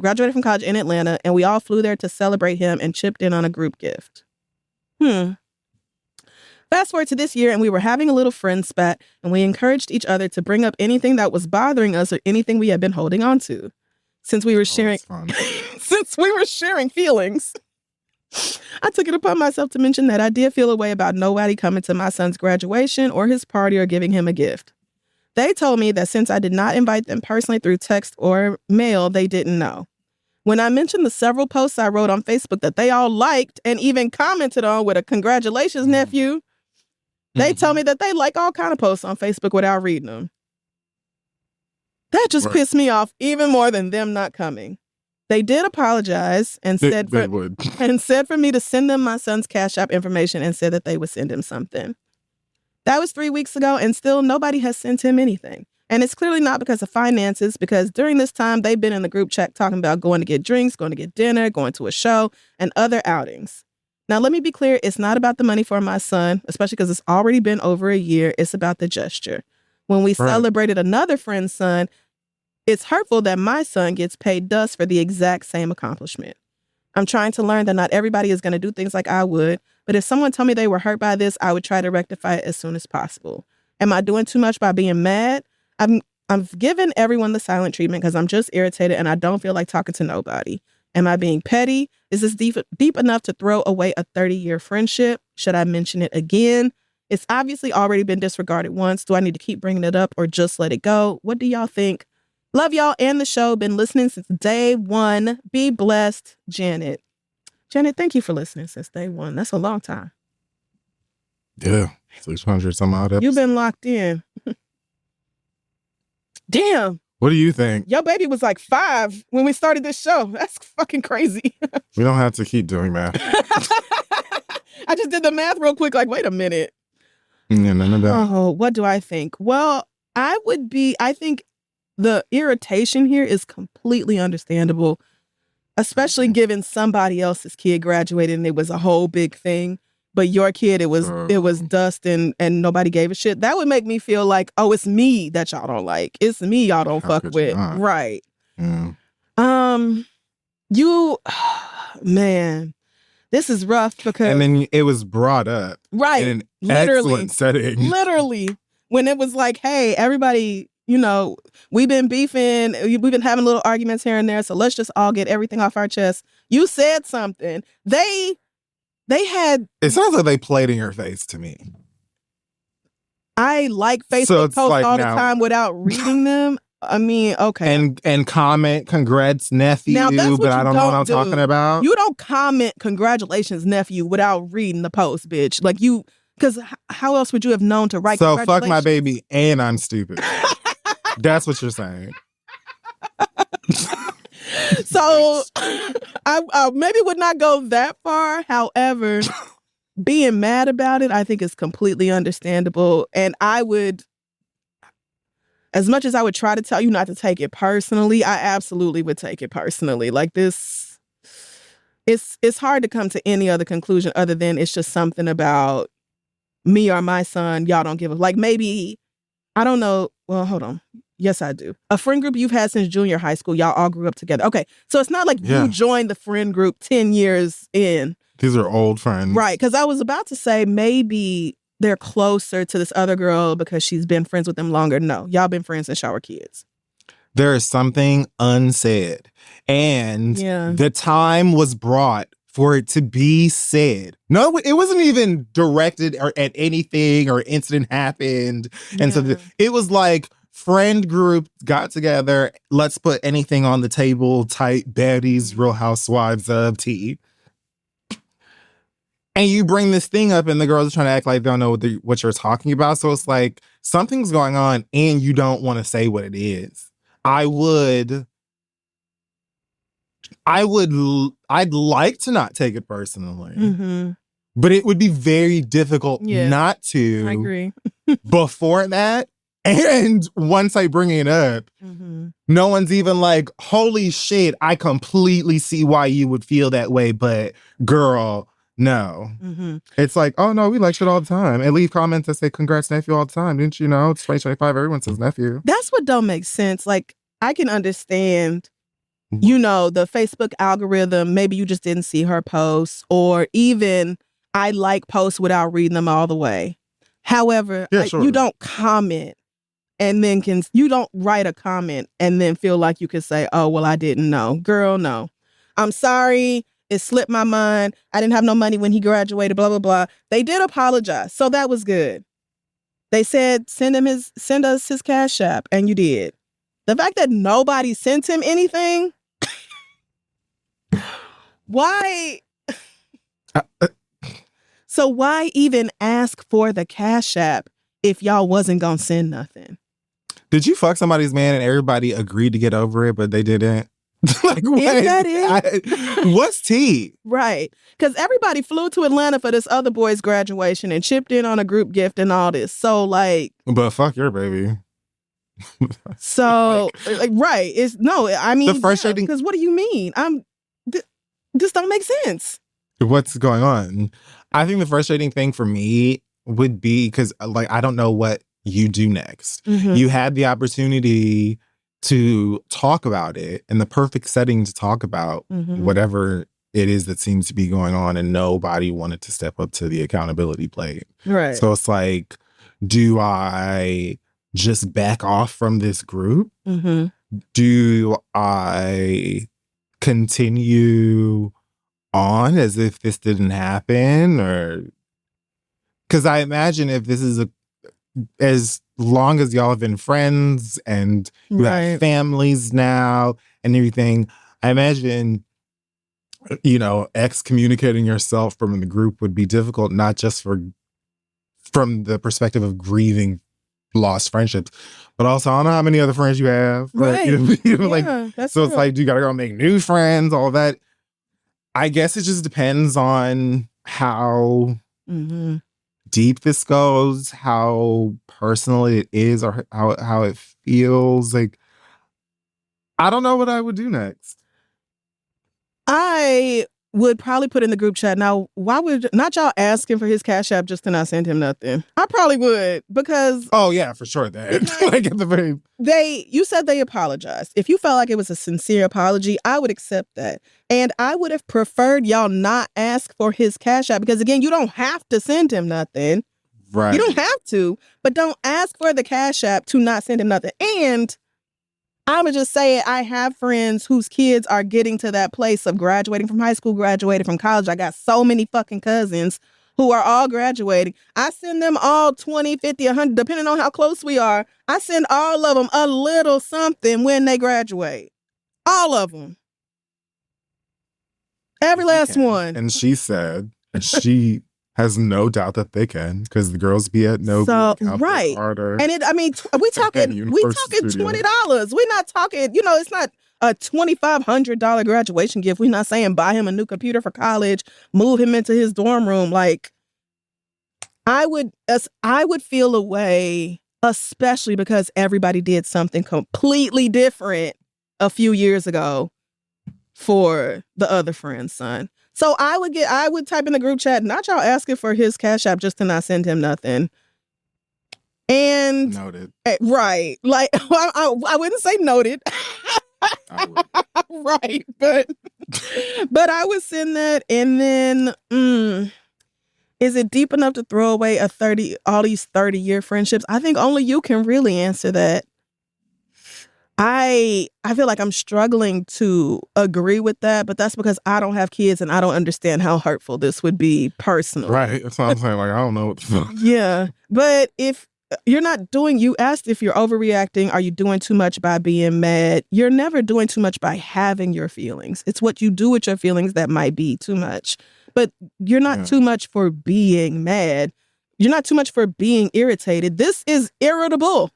graduated from college in Atlanta, and we all flew there to celebrate him and chipped in on a group gift. Fast forward to this year, and we were having a little friend spat, and we encouraged each other to bring up anything that was bothering us or anything we had been holding on to. Since we were sharing feelings, I took it upon myself to mention that I did feel a way about nobody coming to my son's graduation or his party or giving him a gift. They told me that since I did not invite them personally through text or mail, they didn't know. When I mentioned the several posts I wrote on Facebook that they all liked and even commented on with a congratulations, nephew, they told me that they like all kind of posts on Facebook without reading them. That just pissed me off even more than them not coming. They did apologize and said for me to send them my son's Cash App information and said that they would send him something. That was 3 weeks ago, and still nobody has sent him anything. And it's clearly not because of finances, because during this time, they've been in the group chat talking about going to get drinks, going to get dinner, going to a show, and other outings. Now, let me be clear. It's not about the money for my son, especially because it's already been over a year. It's about the gesture. When we celebrated another friend's son, it's hurtful that my son gets paid dust for the exact same accomplishment. I'm trying to learn that not everybody is going to do things like I would, but if someone told me they were hurt by this, I would try to rectify it as soon as possible. Am I doing too much by being mad? I've given everyone the silent treatment because I'm just irritated and I don't feel like talking to nobody. Am I being petty? Is this deep enough to throw away a 30-year friendship? Should I mention it again? It's obviously already been disregarded once. Do I need to keep bringing it up or just let it go? What do y'all think? Love y'all and the show. Been listening since day one. Be blessed, Janet. Janet, thank you for listening since day one. That's a long time. Yeah. 600 some odd episodes. You've been locked in. Damn. What do you think? Your baby was like 5 when we started this show. That's fucking crazy. We don't have to keep doing that. I just did the math real quick. Like, wait a minute. Yeah, none of that. Oh, what do I think? Well, I think the irritation here is completely understandable, especially given somebody else's kid graduated and it was a whole big thing. But your kid, it was dust and nobody gave a shit. That would make me feel like, oh, it's me that y'all don't like. It's me y'all don't fuck with. Right. Yeah. Man, this is rough because. And then it was brought up. Right. In an excellent setting. Literally. When it was like, hey, everybody, we've been beefing. We've been having little arguments here and there. So let's just all get everything off our chest. You said something. They had. It sounds like they played in your face to me. I like Facebook posts like all the time without reading them. I mean, okay. And comment, congrats, nephew, but I don't know what I'm talking about. You don't comment, congratulations, nephew, without reading the post, bitch. Like because how else would you have known to write So fuck my baby and I'm stupid. That's what you're saying. So I maybe would not go that far. However, being mad about it, I think is completely understandable. And I would, as much as I would try to tell you not to take it personally, I absolutely would take it personally. Like this, it's hard to come to any other conclusion other than it's just something about me or my son. Y'all don't give a, like maybe, I don't know. Well, hold on. Yes, I do. A friend group you've had since junior high school. Y'all all grew up together. Okay. So it's not like you joined the friend group 10 years in. These are old friends. Right. Because I was about to say maybe they're closer to this other girl because she's been friends with them longer. No, y'all been friends since y'all were kids. There is something unsaid. And the time was brought for it to be said. No, it wasn't even directed or at anything or incident happened. And so it was like friend group got together. Let's put anything on the table type baddies, Real Housewives of tea. And you bring this thing up and the girls are trying to act like they don't know what you're talking about. So it's like something's going on and you don't want to say what it is. I'd like to not take it personally, but it would be very difficult not to. I agree. Before that, and once I bring it up, no one's even like, holy shit, I completely see why you would feel that way, but girl, no. It's like, oh no, we like shit all the time. And leave comments that say congrats nephew all the time. Didn't you know? It's 2025, everyone says nephew. That's what don't make sense. Like, I can understand, the Facebook algorithm, maybe you just didn't see her posts, or even I like posts without reading them all the way. However, you don't comment and then you don't write a comment and then feel like you could say, oh, well, I didn't know. Girl, no. I'm sorry. It slipped my mind. I didn't have no money when he graduated, blah, blah, blah. They did apologize. So that was good. They said, send us his Cash App. And you did. The fact that nobody sent him anything. Why? So why even ask for the Cash App if y'all wasn't going to send nothing? Did you fuck somebody's man and everybody agreed to get over it, but they didn't? Like, is that it? What's tea? Right. Because everybody flew to Atlanta for this other boy's graduation and chipped in on a group gift and all this. So, like. But fuck your baby. So, right. I mean. The frustrating. Because what do you mean? This don't make sense. What's going on? I think the frustrating thing for me would be because, like, I don't know what you do next. You had the opportunity to talk about it in the perfect setting to talk about whatever it is that seems to be going on, and nobody wanted to step up to the accountability plate. Right. So it's like, do I just back off from this group? Do I continue on as if this didn't happen? Or because I imagine if this is as long as y'all have been friends and you have families now and everything, I imagine, excommunicating yourself from the group would be difficult, not just from the perspective of grieving lost friendships, but also I don't know how many other friends you have. Right. It's like, do you gotta go make new friends, all that. I guess it just depends on how deep this goes, how personal it is, or how it feels. Like, I don't know what I would do next. I would probably put in the group chat. Now, why would not y'all ask him for his Cash App just to not send him nothing? I probably would, because oh yeah, for sure. That like at the very you said they apologized. If you felt like it was a sincere apology, I would accept that. And I would have preferred y'all not ask for his Cash App, because again, you don't have to send him nothing. Right. You don't have to, but don't ask for the Cash App to not send him nothing. And I would just say, I have friends whose kids are getting to that place of graduating from high school, graduating from college. I got so many fucking cousins who are all graduating. I send them all 20, 50, 100, depending on how close we are. I send all of them a little something when they graduate. All of them. Every last one. And she said, she has no doubt that they can, because the girls be at no right. Harder. And we talking $20. We're not talking, it's not a $2,500 graduation gift. We're not saying buy him a new computer for college, move him into his dorm room. Like, I would feel a way, especially because everybody did something completely different a few years ago for the other friend's son. So I would type in the group chat, not y'all asking for his Cash App just to not send him nothing. And noted. Right. Like, I wouldn't say noted. I would. Right. But I would send that. And then, is it deep enough to throw away all these 30-year friendships? I think only you can really answer that. I feel like I'm struggling to agree with that, but that's because I don't have kids and I don't understand how hurtful this would be personally. Right. That's what I'm saying. Like, I don't know what the fuck. Yeah. But if you're not you asked if you're overreacting, are you doing too much by being mad? You're never doing too much by having your feelings. It's what you do with your feelings that might be too much. But you're not too much for being mad. You're not too much for being irritated. This is irritable.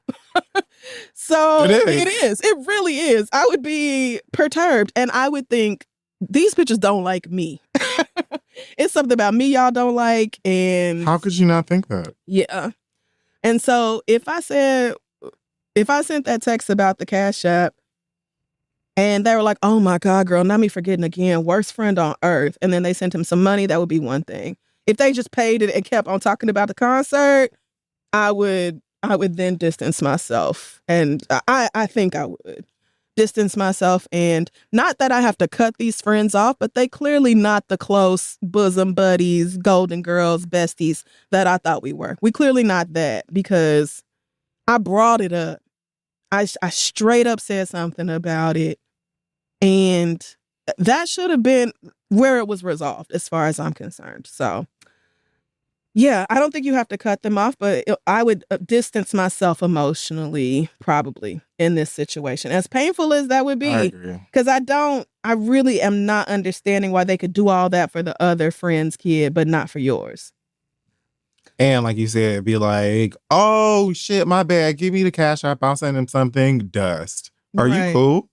So it is. It really is. I would be perturbed, and I would think, these bitches don't like me. It's something about me y'all don't like. And how could you not think that? Yeah. And so if I sent that text about the Cash App and they were like, oh my God, girl, not me forgetting again, worst friend on earth, and then they sent him some money, that would be one thing. If they just paid it and kept on talking about the concert, I would then distance myself. And I think I would distance myself. And not that I have to cut these friends off, but they clearly not the close bosom buddies, golden girls, besties that I thought we were. We clearly not that, because I brought it up. I straight up said something about it. And that should have been where it was resolved as far as I'm concerned. So yeah, I don't think you have to cut them off, but I would distance myself emotionally, probably, in this situation. As painful as that would be, because I really am not understanding why they could do all that for the other friend's kid, but not for yours. And like you said, be like, oh shit, my bad. Give me the Cash App. I'll send him something. Dust. Are you cool?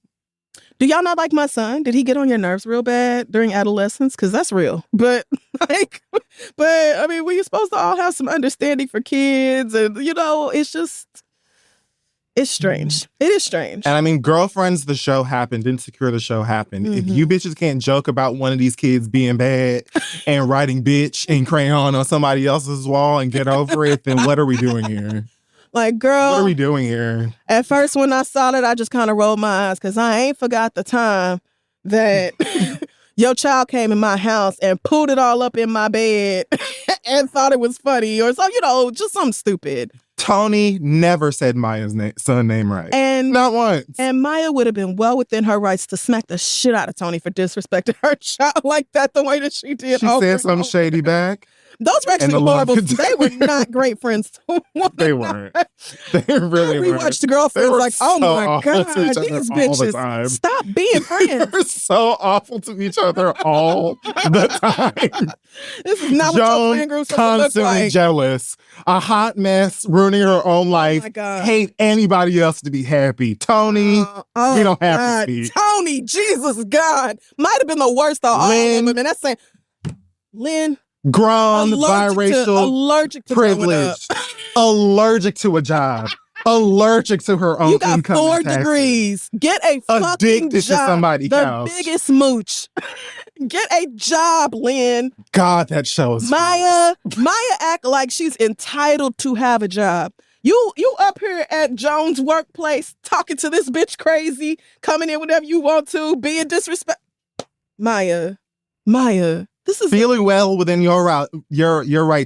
Do y'all not like my son? Did he get on your nerves real bad during adolescence? Because that's real. But I mean, we're supposed to all have some understanding for kids. And, it's strange. It is strange. And I mean, Girlfriends, the show happened. Insecure, the show happened. Mm-hmm. If you bitches can't joke about one of these kids being bad and writing bitch in crayon on somebody else's wall and get over it, then what are we doing here? Like, girl, what are we doing here? At first, when I saw that, I just kind of rolled my eyes, because I ain't forgot the time that your child came in my house and pulled it all up in my bed and thought it was funny, or so, just something stupid. Tony never said Maya's son name right. And not once. And Maya would have been well within her rights to smack the shit out of Tony for disrespecting her child like that, the way that she did. She said something shady back. Those were actually the love horrible. could- They were not great friends. They weren't. They really We weren't. watched Girlfriends They were like, oh so my awful God, to each other these all the bitches, time. stop being They friends. were so awful to each other all the time. This is not what your Joan friend group supposed to look constantly like. jealous, a hot mess, ruining her own life. my God. Hate anybody else to be happy. Tony, Oh, we don't have God. to speak. Tony, Jesus God. Might have been the worst of all of Lynn. them. And that's saying, Lynn, Grown, biracial, allergic to growing up. privileged, allergic to a job, allergic to her own You got income 4 and taxes. degrees. Get a fucking Addicted to job. somebody's the house. biggest mooch. Get a job, Lynn. God, that show is Maya act like she's entitled to have a job. You up here at Jones' workplace talking to this bitch crazy, coming in whenever you want to, being disrespect. Maya, this is feeling well within your right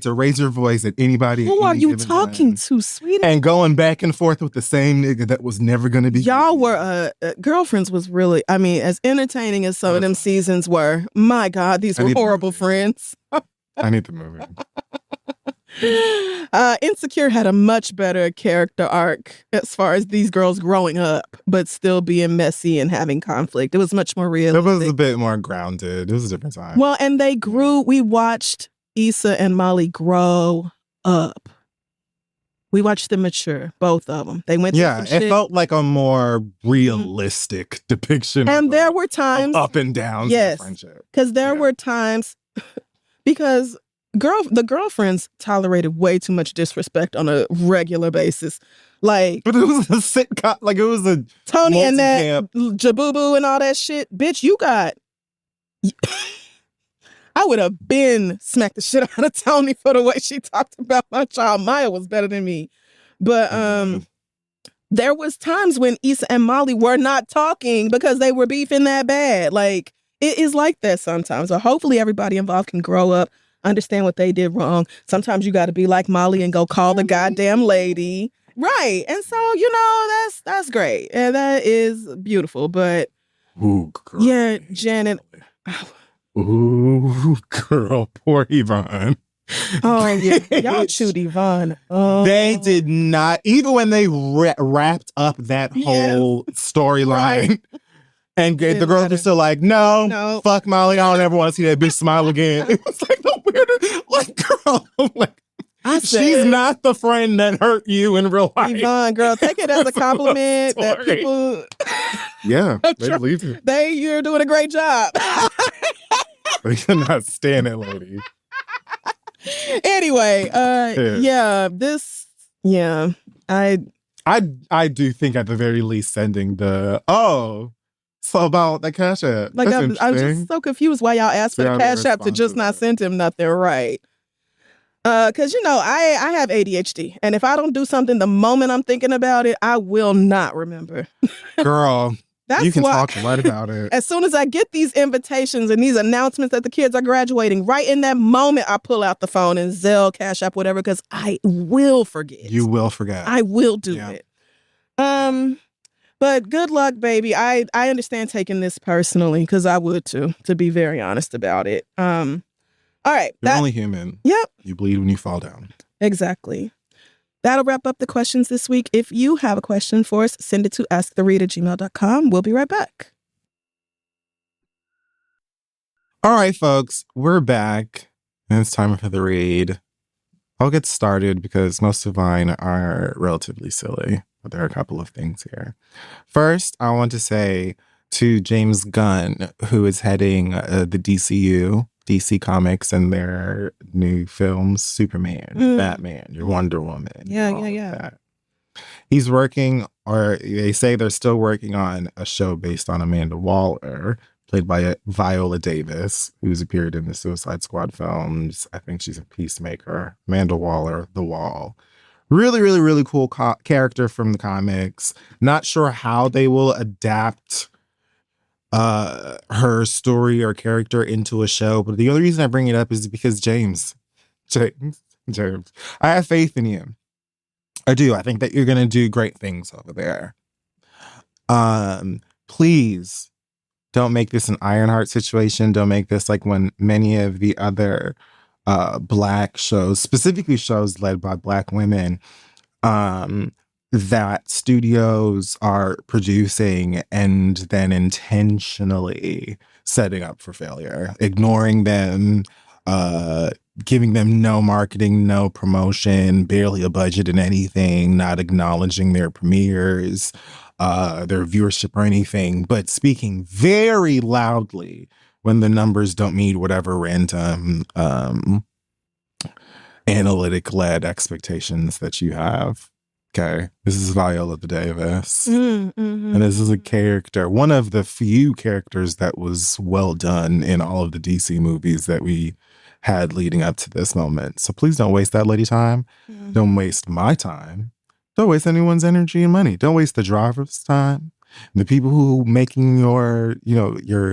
to raise your voice at anybody. who at are any you given talking time. to, sweetie? And going back and forth with the same nigga that was never going to be. Y'all were Girlfriends was really, I mean, as entertaining as some of them seasons were. My God, these were horrible friends. I need the movie. Insecure had a much better character arc as far as these girls growing up, but still being messy and having conflict. It was much more real. It was a bit more grounded. It was a different time. Well, and they grew. We watched Issa and Molly grow up. We watched them mature, both of them. They went through some it shit. felt like a more realistic depiction. And of there were times, up and downs yes, of friendship. because there were times, because the girlfriends tolerated way too much disrespect on a regular basis. Like, But it was a sitcom. Like, it was a Tony and that multi-camp. Jabubu and all that shit. Bitch, you got... I would have been smacked the shit out of Tony for the way she talked about my child. Maya was better than me. But there was times when Issa and Molly were not talking because they were beefing that bad. Like, it is like that sometimes. So hopefully everybody involved can grow up, understand what they did wrong. Sometimes you got to be like Molly and go call the goddamn lady. Right. And so, that's great. And that is beautiful. But Ooh, girl. yeah, Janet. Ooh, girl. Poor Yvonne. Oh, yeah. Y'all chewed Yvonne. Oh. They did not, even when they wrapped up that whole storyline. Right. And the Didn't girls matter. were still like, no, No. fuck Molly. I don't ever want to see that bitch smile again. It was like the weirdest, like, girl, like, I said, she's not the friend that hurt you in real life. Yvonne, girl, take it as a compliment that Sorry. people, Yeah, they believe it. you're doing a great job. They cannot stand that lady. Anyway, I do think at the very least sending the so about the Cash App. like That's I'm interesting. just so confused why y'all asked for See the how they Cash App to respond just to not that. send him nothing, right? Because I have ADHD, and if I don't do something the moment I'm thinking about it, I will not remember. Girl, That's you can why. talk right about it. As soon as I get these invitations and these announcements that the kids are graduating, right in that moment, I pull out the phone and Zelle, Cash App, whatever, because I will forget. You will forget. I will do Yeah. it. But good luck, baby. I understand taking this personally because I would too, to be very honest about it. All right. You're only human. Yep. You bleed when you fall down. Exactly. That'll wrap up the questions this week. If you have a question for us, send it to asktheread@gmail.com. We'll be right back. All right, folks, we're back, and it's time for the read. I'll get started because most of mine are relatively silly, but there are a couple of things here. First, I want to say to James Gunn, who is heading the DC Comics and their new films, Superman, Batman, your Wonder Woman. Yeah. That. He's working, or they say they're still working on a show based on Amanda Waller, played by Viola Davis, who's appeared in the Suicide Squad films. I think she's a Peacemaker. Amanda Waller, The Wall. Really, really, really cool character from the comics. Not sure how they will adapt her story or character into a show, but the only reason I bring it up is because James, I have faith in you. I do. I think that you're going to do great things over there. Please don't make this an Ironheart situation. Don't make this like when many of the other Black shows, specifically shows led by Black women, that studios are producing and then intentionally setting up for failure, ignoring them, giving them no marketing, no promotion, barely a budget in anything, not acknowledging their premieres, their viewership or anything, but speaking very loudly when the numbers don't meet whatever random analytic-led expectations that you have. Okay, this is Viola Davis. And this is a character, one of the few characters that was well done in all of the DC movies that we had leading up to this moment. So please don't waste that lady time. Don't waste my time. Don't waste anyone's energy and money. Don't waste the driver's time. The people who making your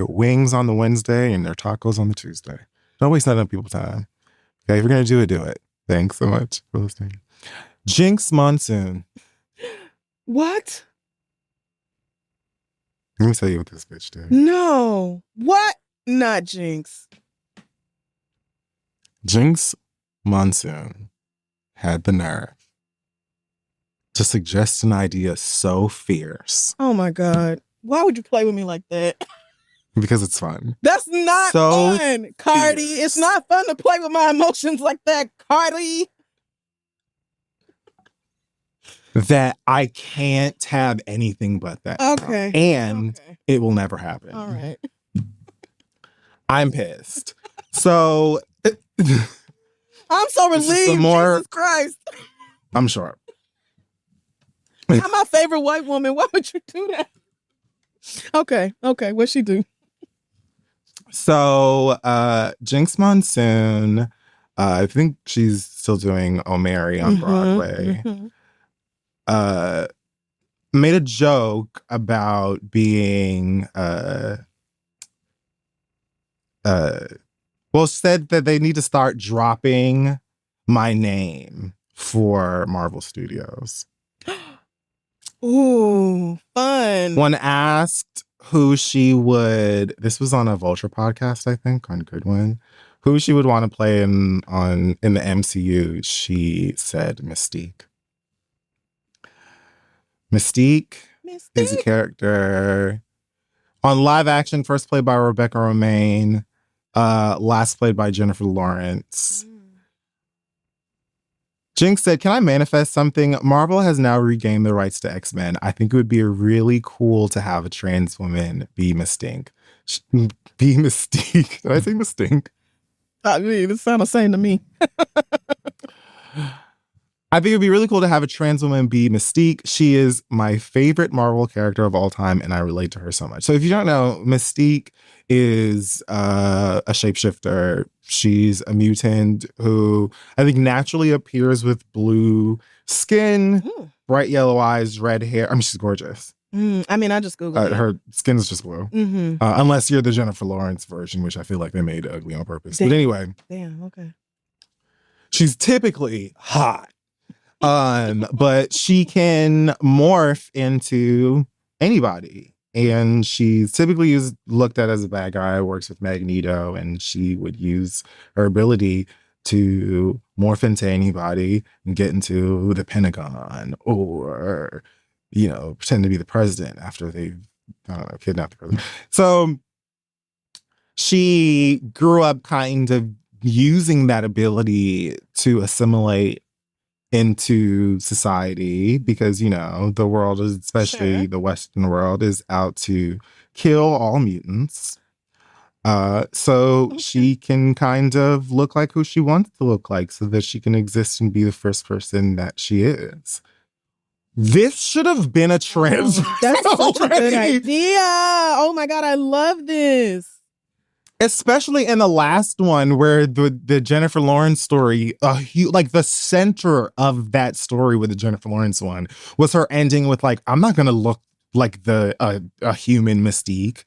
wings on the Wednesday and their tacos on the Tuesday. Don't waste that on people's time. Okay, if you're going to do it. Thanks so much for listening. Jinx Monsoon. What? Let me tell you what this bitch did. No. What? Not Jinx. Jinx Monsoon had the nerve to suggest an idea so fierce. Oh my God. Why would you play with me like that? Because it's fun. That's not So fun, Cardi. fierce. It's not fun to play with my emotions like that, Cardi. That I can't have anything but that. Okay. And Okay. it will never happen. All right. I'm pissed. So I'm so This is relieved. some more- Jesus Christ. I'm sure. I'm my favorite white woman. Why would you do that? Okay. What'd she do? So Jinx Monsoon, I think she's still doing O'Mary on Broadway. Made a joke about being said that they need to start dropping my name for Marvel Studios. Ooh, fun. When asked who she would, this was on a Vulture podcast, I think, on Good One, who she would want to play in the MCU, she said Mystique. Mystique is a character on live action, first played by Rebecca Romaine, last played by Jennifer Lawrence. Jinx said, "Can I manifest something? Marvel has now regained the rights to X-Men. I think it would be really cool to have a trans woman be Mystique." Be Mystique. Did I say Mystique? I mean, it sounds the same to me. I think it'd be really cool to have a trans woman be Mystique. She is my favorite Marvel character of all time, and I relate to her so much. So if you don't know, Mystique is a shapeshifter. She's a mutant who I think naturally appears with blue skin, bright yellow eyes, red hair. I mean, she's gorgeous. I mean, I just Googled it. Her skin is just blue. Unless you're the Jennifer Lawrence version, which I feel like they made ugly on purpose. Damn. But anyway. Damn, okay. She's typically hot. But she can morph into anybody. And she's typically looked at as a bad guy, works with Magneto, and she would use her ability to morph into anybody and get into the Pentagon or, pretend to be the president after they've, kidnapped the president. So she grew up kind of using that ability to assimilate into society because, the world is, especially the Western world, is out to kill all mutants. So she can kind of look like who she wants to look like so that she can exist and be the first person that she is. This should have been a trans. That's such a good idea. Oh my God, I love this. Especially in the last one where the Jennifer Lawrence story, like the center of that story with the Jennifer Lawrence one was her ending with like, I'm not going to look like a human Mystique.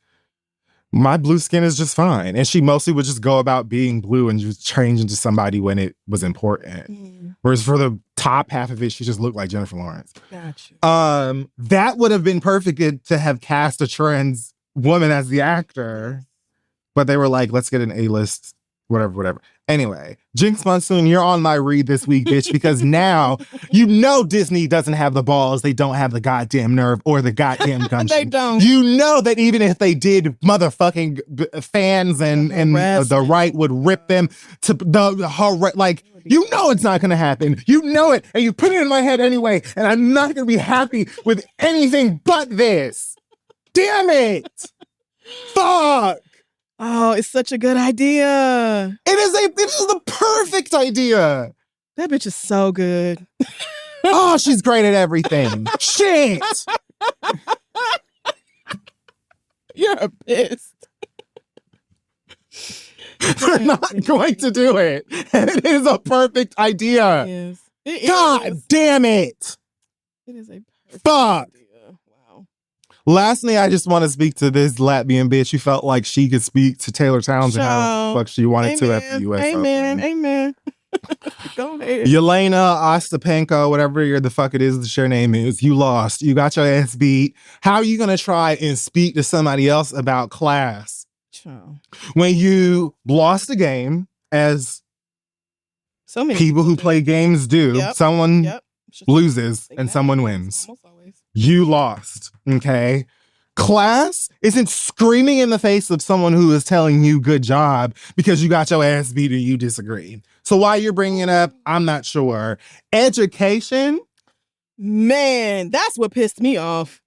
My blue skin is just fine. And she mostly would just go about being blue and just change into somebody when it was important. Whereas for the top half of it, she just looked like Jennifer Lawrence. Gotcha. That would have been perfect to have cast a trans woman as the actor. But they were like, let's get an A-list, whatever. Anyway, Jinx Monsoon, you're on my read this week, bitch, because now you know Disney doesn't have the balls. They don't have the goddamn nerve or the goddamn gumption. They don't. You know that even if they did, motherfucking fans and the right would rip them to like, you know it's not going to happen. You know it. And you put it in my head anyway. And I'm not going to be happy with anything but this. Damn it. Fuck. Oh, it's such a good idea. It is the perfect idea. That bitch is so good. Oh, she's great at everything. Shit. You're pissed. We're not going to do it. And it is a perfect idea. It is. God damn it. It is a perfect Fuck. idea. Wow. Lastly, I just want to speak to this Latvian bitch who felt like she could speak to Taylor Townsend how the fuck she wanted to at the US Amen. Open. Amen. Go ahead. Yelena Ostapenko, whatever the fuck it is, your name is, you lost. You got your ass beat. How are you going to try and speak to somebody else about class when you lost a game, as so many people who play games do? Yep. Someone loses and someone wins. You lost, okay? Class isn't screaming in the face of someone who is telling you good job because you got your ass beat or you disagree. So why you're bringing it up, I'm not sure. Education? Man, that's what pissed me off.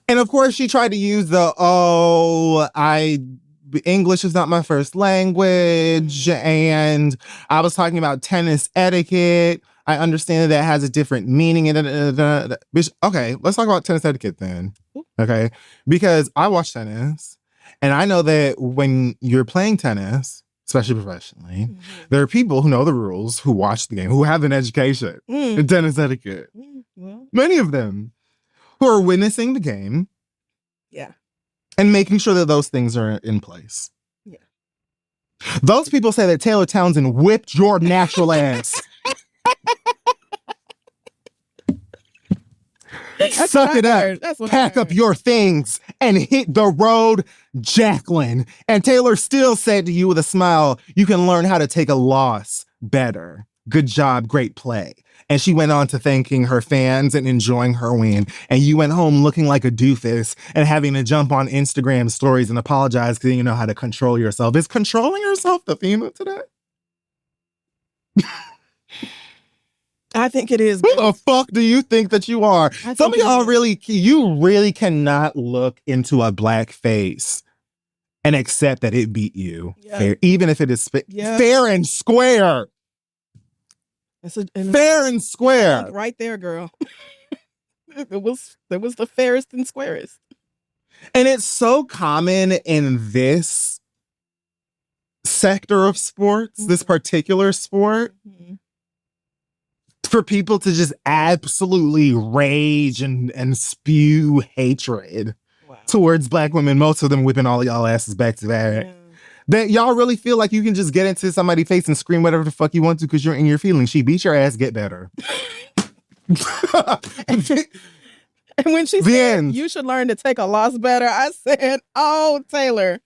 And of course, she tried to use English is not my first language. And I was talking about tennis etiquette. I understand that has a different meaning. Okay, let's talk about tennis etiquette then. Okay, because I watch tennis and I know that when you're playing tennis, especially professionally, there are people who know the rules, who watch the game, who have an education in tennis etiquette. Many of them who are witnessing the game. Yeah. And making sure that those things are in place. Yeah. Those people say that Taylor Townsend whipped your natural ass. Suck it up. Pack up your things and hit the road, Jacqueline. And Taylor still said to you with a smile, you can learn how to take a loss better. Good job, great play. And she went on to thanking her fans and enjoying her win. And you went home looking like a doofus and having to jump on Instagram stories and apologize because you know how to control yourself. Is controlling yourself the theme of today? I think it is. Who the fuck do you think that you are? Some of y'all you really cannot look into a black face and accept that it beat you. Yeah. Fair, even if it is fair and square. Fair and square. Right there, girl. It was the fairest and squarest. And it's so common in this sector of sports, this particular sport, for people to just absolutely rage and spew hatred towards black women, most of them whipping all y'all asses back to back. Yeah. That y'all really feel like you can just get into somebody's face and scream whatever the fuck you want to because you're in your feelings. She beat your ass, get better. And when she said, you should learn to take a loss better, I said, oh, Taylor,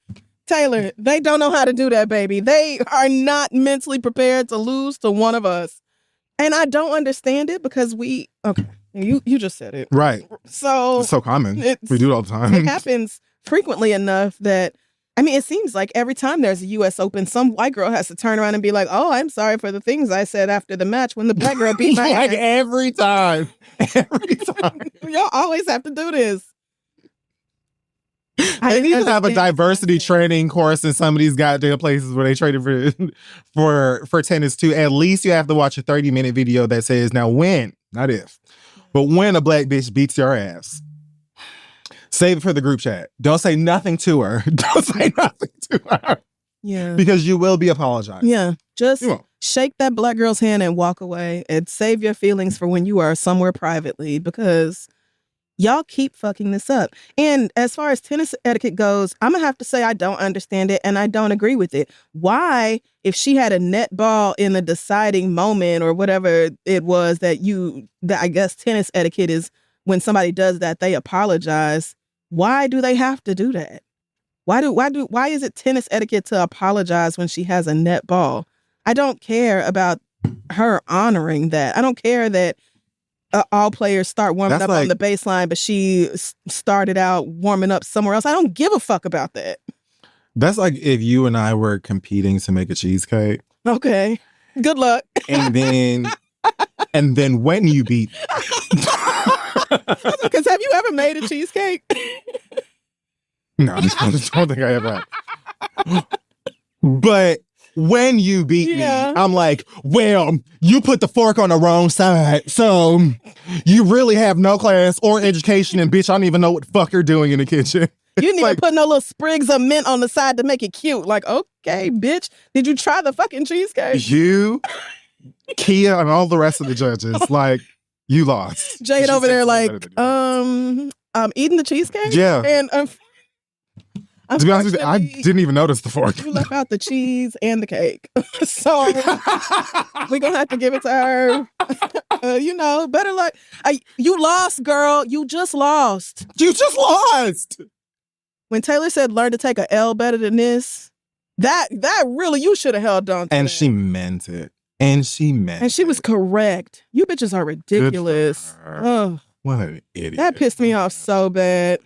they don't know how to do that, baby. They are not mentally prepared to lose to one of us. And I don't understand it because you just said it. Right. So it's so common. We do it all the time. It happens frequently enough that, I mean, it seems like every time there's a U.S. Open, some white girl has to turn around and be like, oh, I'm sorry for the things I said after the match when the black girl beat my ass. Every time. Every time. Y'all always have to do this. They need to have a diversity training course in some of these goddamn places where they train for tennis too. At least you have to watch a 30-minute video that says, now when, not if, but when a black bitch beats your ass, save it for the group chat. Don't say nothing to her. Don't say nothing to her. Yeah. Because you will be apologizing. Yeah. Just shake that black girl's hand and walk away and save your feelings for when you are somewhere privately because y'all keep fucking this up. And as far as tennis etiquette goes, I'm going to have to say I don't understand it and I don't agree with it. Why, if she had a net ball in the deciding moment or whatever it was that I guess tennis etiquette is when somebody does that, they apologize. Why do they have to do that? Why is it tennis etiquette to apologize when she has a net ball? I don't care about her honoring that. I don't care that all players start warming up on the baseline, but she started out warming up somewhere else. I don't give a fuck about that. That's like if you and I were competing to make a cheesecake. Okay. Good luck. And then when you beat because have you ever made a cheesecake? No, I just don't think I ever have. But when you beat me, I'm like, well, you put the fork on the wrong side, so you really have no class or education, and bitch, I don't even know what the fuck you're doing in the kitchen. You need to put no little sprigs of mint on the side to make it cute. Like, okay, bitch, did you try the fucking cheesecake? You, Kia, and all the rest of the judges, like, you lost. Jade over there like, I'm eating the cheesecake? Yeah. And to be honest with you, I didn't even notice the fork. You left out the cheese and the cake. So we're going to have to give it to her. Better luck. You lost, girl. You just lost. You just lost. When Taylor said learn to take a L better than this, that really, you should have held on to And that. she meant it. And she was correct. You bitches are ridiculous. Oh, what an idiot. That pissed me off so bad.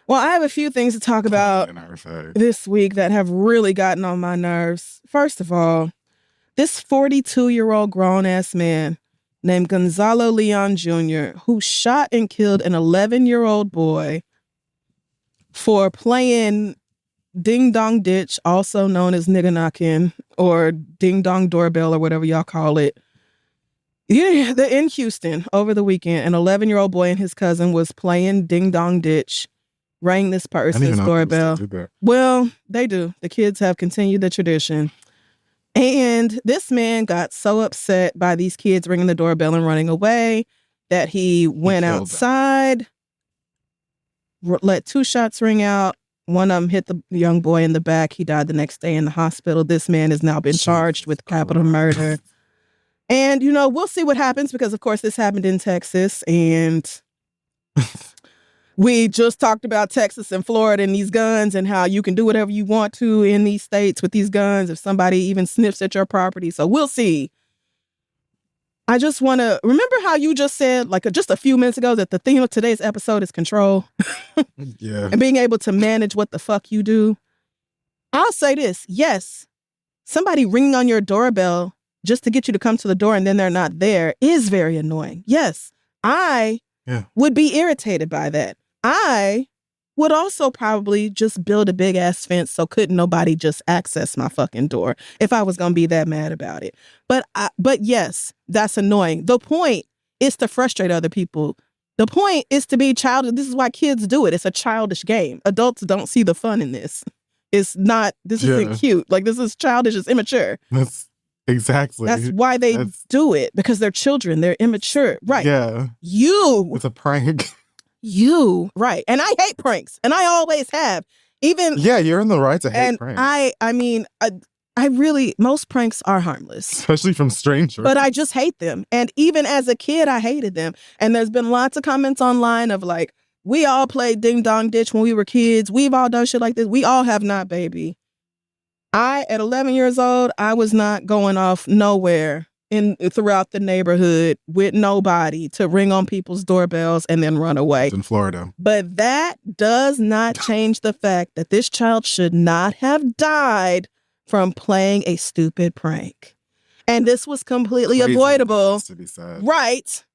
Well, I have a few things to talk about this week that have really gotten on my nerves. First of all, this 42-year-old grown-ass man named Gonzalo Leon Jr., who shot and killed an 11-year-old boy for playing Ding Dong Ditch, also known as nigga knocking or Ding Dong Doorbell or whatever y'all call it. Yeah, they're in Houston over the weekend. An 11-year-old boy and his cousin was playing Ding Dong Ditch, rang this person's doorbell. Well, they do. The kids have continued the tradition. And this man got so upset by these kids ringing the doorbell and running away that he went outside, let 2 shots ring out. One of them hit the young boy in the back. He died the next day in the hospital. This man has now been charged with capital murder. And, we'll see what happens because, of course, this happened in Texas. And we just talked about Texas and Florida and these guns and how you can do whatever you want to in these states with these guns if somebody even sniffs at your property. So we'll see. I just want to remember how you just said, like just a few minutes ago, that the theme of today's episode is control. Yeah. And being able to manage what the fuck you do. I'll say this. Yes, somebody ringing on your doorbell just to get you to come to the door and then they're not there is very annoying. Yes, I would be irritated by that. I would also probably just build a big ass fence so couldn't nobody just access my fucking door if I was going to be that mad about it. But yes, that's annoying. The point is to frustrate other people. The point is to be childish. This is why kids do it. It's a childish game. Adults don't see the fun in this. This isn't cute. Like, this is childish. It's immature. That's why they do it, because they're children. They're immature. Right. Yeah. It's a prank. Right. And I hate pranks. And I always have. You're in the right to hate pranks. I really, most pranks are harmless. Especially from strangers. But I just hate them. And even as a kid, I hated them. And there's been lots of comments online of like, we all played Ding Dong Ditch when we were kids. We've all done shit like this. We all have not, baby. At 11 years old, I was not going off nowhere throughout the neighborhood with nobody to ring on people's doorbells and then run away. In Florida. But that does not change the fact that this child should not have died from playing a stupid prank. And this was completely avoidable. To be said. Right.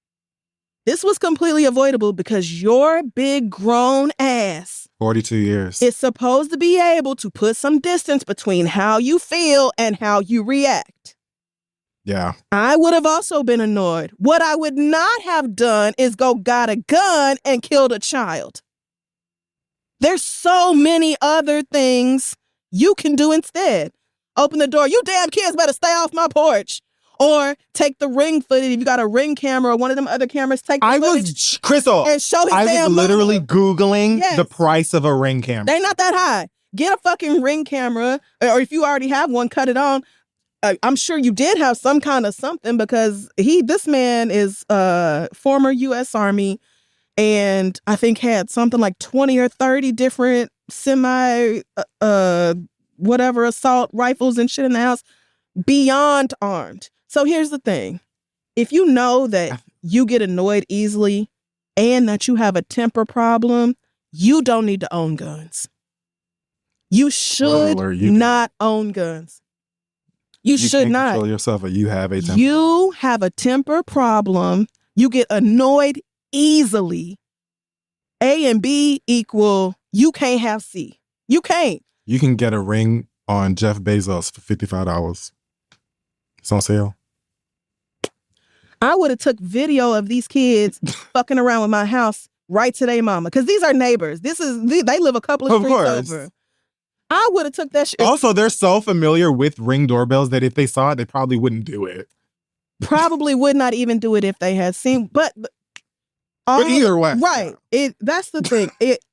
This was completely avoidable because your big grown ass 42 years is supposed to be able to put some distance between how you feel and how you react. Yeah. I would have also been annoyed. What I would not have done is got a gun and killed a child. There's so many other things you can do instead. Open the door. You damn kids better stay off my porch. Or take the Ring footage. If you got a Ring camera or one of them other cameras, take the footage. Crystal, and show his I damn was literally mama. Googling the price of a Ring camera. They're not that high. Get a fucking Ring camera. Or if you already have one, cut it on. I'm sure you did have some kind of something because this man is former U.S. Army and I think had something like 20 or 30 different semi whatever assault rifles and shit in the house, beyond armed. So here's the thing. If you know that you get annoyed easily and that you have a temper problem, you don't need to own guns. You should not own guns. You should not control yourself, or you have a temper. You have a temper problem. You get annoyed easily. A and B equal, you can't have C. You can't. You can get a ring on Jeff Bezos for $55. It's on sale. I would have took video of these kids fucking around with my house right to their mama. Because these are neighbors. They live a couple of streets over. I would have took that shit. Also, they're so familiar with Ring doorbells that if they saw it, they probably wouldn't do it. Probably would not even do it if they had seen. But either way. Right. That's the thing.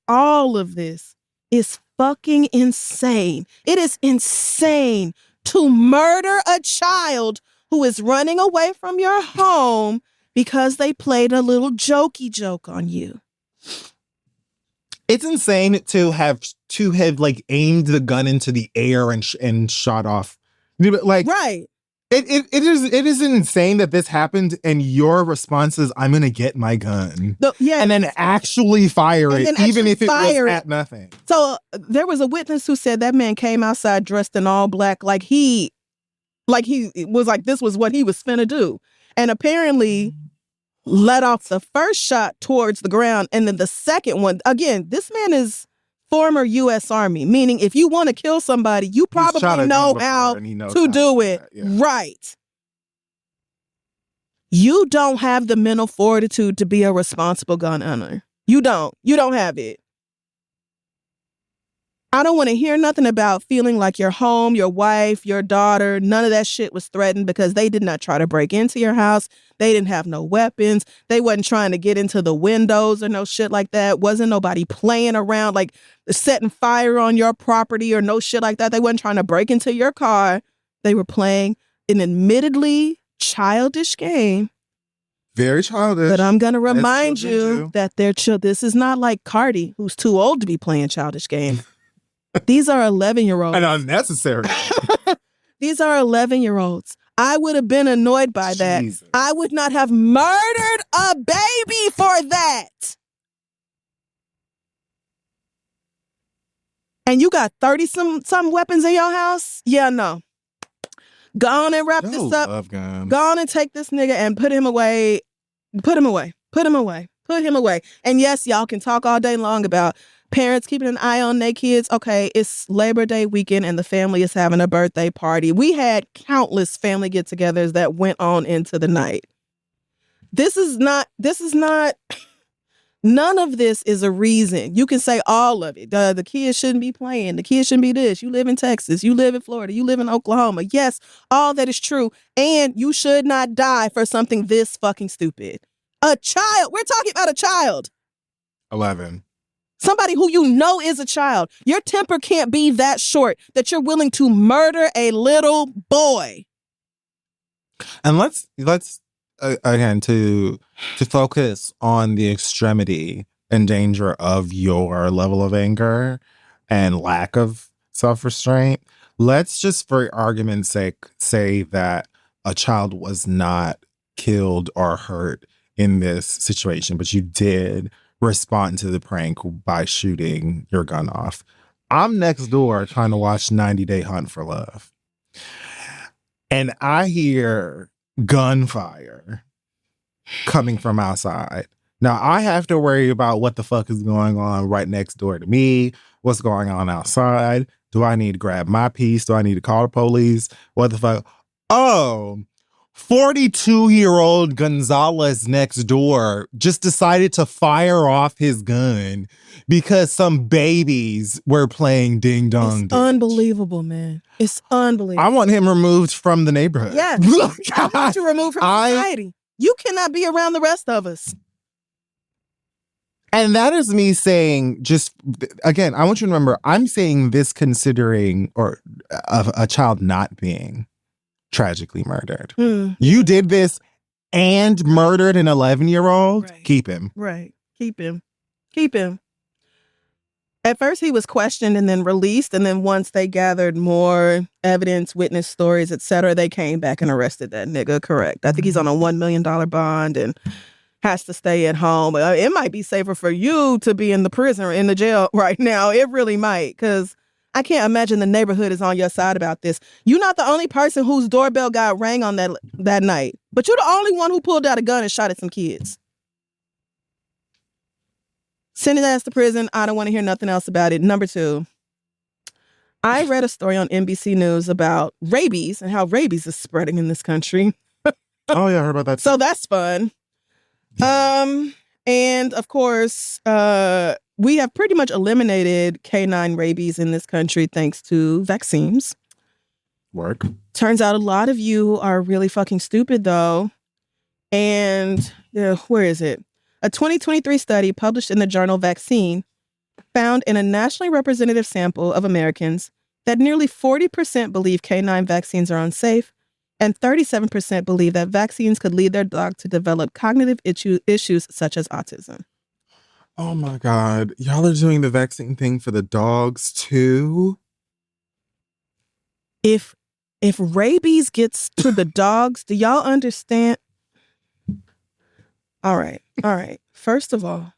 All of this is fucking insane. It is insane to murder a child who is running away from your home because they played a little jokey joke on you. It's insane to have like aimed the gun into the air and shot off. Like, right. It is insane that this happened and your response is, I'm gonna get my gun. And then actually fire it, even if it was at nothing. So there was a witness who said that man came outside dressed in all black, like he was like this was what he was finna do. And apparently let off the first shot towards the ground, and then the second one, again, this man is former U.S. Army, meaning if you want to kill somebody, you probably know how to do it. Yeah. Right. You don't have the mental fortitude to be a responsible gun owner. You don't. You don't have it. I don't want to hear nothing about feeling like your home, your wife, your daughter, none of that shit was threatened because they did not try to break into your house. They didn't have no weapons. They wasn't trying to get into the windows or no shit like that. Wasn't nobody playing around like setting fire on your property or no shit like that. They wasn't trying to break into your car. They were playing an admittedly childish game. Very childish. But I'm going to remind you that this is not like Cardi, who's too old to be playing childish games. These are 11-year-olds. And unnecessary. These are 11-year-olds. I would have been annoyed by that. Jesus. I would not have murdered a baby for that. And you got 30-some weapons in your house? Yeah, no. Go on and wrap this up. Go on and take this nigga and put him away. Put him away. Put him away. Put him away. And yes, y'all can talk all day long about parents keeping an eye on their kids. Okay, it's Labor Day weekend and the family is having a birthday party. We had countless family get-togethers that went on into the night. This is not, none of this is a reason. You can say all of it. The kids shouldn't be playing. The kids shouldn't be this. You live in Texas. You live in Florida. You live in Oklahoma. Yes, all that is true. And you should not die for something this fucking stupid. A child. We're talking about a child. 11. Somebody who you know is a child. Your temper can't be that short that you're willing to murder a little boy. And let's again to focus on the extremity and danger of your level of anger and lack of self-restraint. Let's just, for argument's sake, say that a child was not killed or hurt in this situation, but you did respond to the prank by shooting your gun off. I'm next door trying to watch 90 Day Hunt for Love. And I hear gunfire coming from outside. Now I have to worry about what the fuck is going on right next door to me. What's going on outside? Do I need to grab my piece? Do I need to call the police? What the fuck? Oh, 42-year-old Gonzalez next door just decided to fire off his gun because some babies were playing ding dong. It's unbelievable, man. It's unbelievable. I want him removed from the neighborhood. Yeah. I want you removed from society. You cannot be around the rest of us. And that is me saying, just again, I want you to remember, I'm saying this considering a child not being tragically murdered. You did this and murdered an 11-year-old. Right. Keep him. Right. Keep him. Keep him. At first, he was questioned and then released. And then once they gathered more evidence, witness stories, etc., they came back and arrested that nigga. Correct. I think he's on a $1 million bond and has to stay at home. It might be safer for you to be in the prison or in the jail right now. It really might, because I can't imagine the neighborhood is on your side about this. You're not the only person whose doorbell got rang on that night, but you're the only one who pulled out a gun and shot at some kids. Send his ass to prison. I don't want to hear nothing else about it. Number 2, I read a story on NBC News about rabies and how rabies is spreading in this country. Oh, yeah, I heard about that. So that's fun. And of course, we have pretty much eliminated canine rabies in this country thanks to vaccines. Work. Turns out a lot of you are really fucking stupid, though. And where is it? A 2023 study published in the journal Vaccinate found in a nationally representative sample of Americans that nearly 40% believe canine vaccines are unsafe, and 37% believe that vaccines could lead their dog to develop cognitive issues such as autism. Oh my God. Y'all are doing the vaccine thing for the dogs too? If rabies gets to the dogs, do y'all understand? All right. First of all,